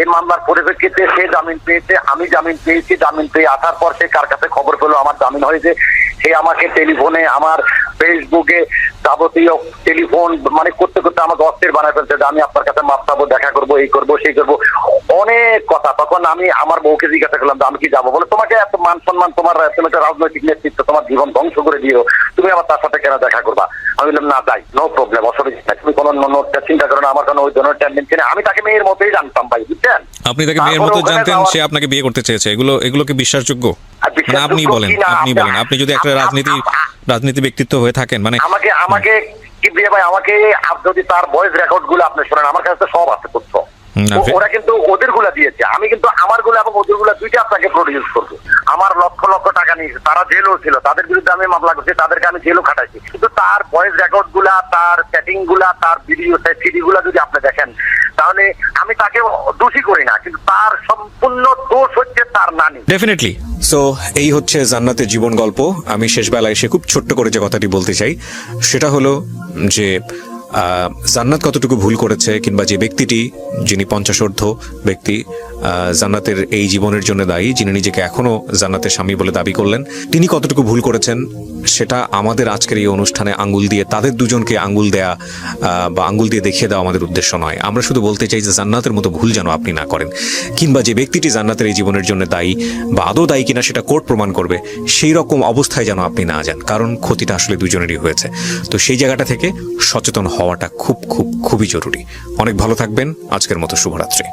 S5: এই মামলার পরিপ্রেক্ষিতে সে জামিন পেয়েছে, আমি জামিন পেয়েছি। জামিন পেয়ে আসার পর সে কার কাছে খবর পেলো আমার জামিন হয়েছে, সে আমাকে টেলিফোনে, আমার ফেসবুকে যাবতীয় টেলিফোন মানে করতে করতে আমাকে অস্থির বানায় ফেলছে যে আমি আপনার কাছে মাপ চাবো, দেখা করবো, এই করবো, সেই করবো, অনেক কথা। তখন আমি আমার বউকে জিজ্ঞাসা করলাম আমি কি যাবো? বলে তোমাকে এত মান সম্মান, তুমি একটা রাজনৈতিক নেতৃত্ব, তোমার জীবন ধ্বংস করে দিও, তুমি আবার তার সাথে কেন দেখা করবা? আমি বললাম না যাই, নো প্রবলেম, অসুবিধা নাই, তুমি কোনো নোটটা চিন্তা করো না, আমার কোনো ওই ধরনের টেন্ডেন্সি নেই। আমি তাকে মেয়ের মতোই জানতাম ভাই, বুঝছেন?
S6: আপনি তাকে মেয়ের মতো জানতেন, সে আপনাকে বিয়ে করতে চেয়েছে, এগুলো কি বিশ্বাসযোগ্য? মানে আপনি বলেন, আপনি যদি একটা রাজনীতি ব্যক্তিত্ব হয়ে থাকেন, মানে
S5: আমাকে কি দিয়ে ভাই, আমাকে যদি তার ভয়েস রেকর্ড গুলো আপনি শোনেন, আমার কাছে সব আছে তথ্য। ওরা কিন্তু ওদের গুলা দিয়েছে, আমি কিন্তু আমার গুলা এবং ওদের গুলা দুইটা আপনাকে প্রডিউস করবো। আমার লক্ষ লক্ষ টাকা নিয়েছে, তারা জেলও ছিল, তাদের বিরুদ্ধে আমি মামলা করছি, তাদেরকে আমি জেলও খাটাইছি। কিন্তু তার ভয়েস রেকর্ড গুলা, তার চ্যাটিং গুলা, তার ভিডিও সিডি গুলা যদি আপনি দেখেন, তাহলে আমি তাকে দোষী করি না, কিন্তু তার সম্পূর্ণ দোষ হচ্ছে তার নানি।
S6: ডেফিনেটলি।
S3: সো এই হচ্ছে জান্নাতের জীবন গল্প। আমি শেষ বেলায় এসে খুব ছোট্ট করে যে কথাটি বলতে চাই সেটা হলো যে জান্নাত কতটুকু ভুল করেছে, কিংবা যে ব্যক্তিটি, যিনি 50 ব্যক্তি, জান্নাতের এই জীবনের জন্য দায়ী, যিনি নিজেকে এখনো জান্নাতের স্বামী বলে দাবি করলেন, তিনি কতটুকু ভুল করেছেন সেটা আমাদের আজকের এই অনুষ্ঠানে আঙ্গুল দিয়ে তাদের দুজনকে আঙ্গুল দেয়া বা আঙ্গুল দিয়ে দেখিয়ে দেওয়া আমাদের উদ্দেশ্য নয়। আমরা শুধু বলতে চাই যে জান্নাতের মতো ভুল যেন আপনি না করেন, কিংবা যে ব্যক্তিটি জান্নাতের এই জীবনের জন্য দায়ী বা আদৌ দায়ী কিনা সেটা কোর্ট প্রমাণ করবে, সেই রকম অবস্থায় যেন আপনি না যান, কারণ ক্ষতিটা আসলে দুজনেরই হয়েছে। তো সেই জায়গাটা থেকে সচেতন হওয়াটা খুবই জরুরি। অনেক ভালো থাকবেন। আজকের মতো শুভরাত্রি।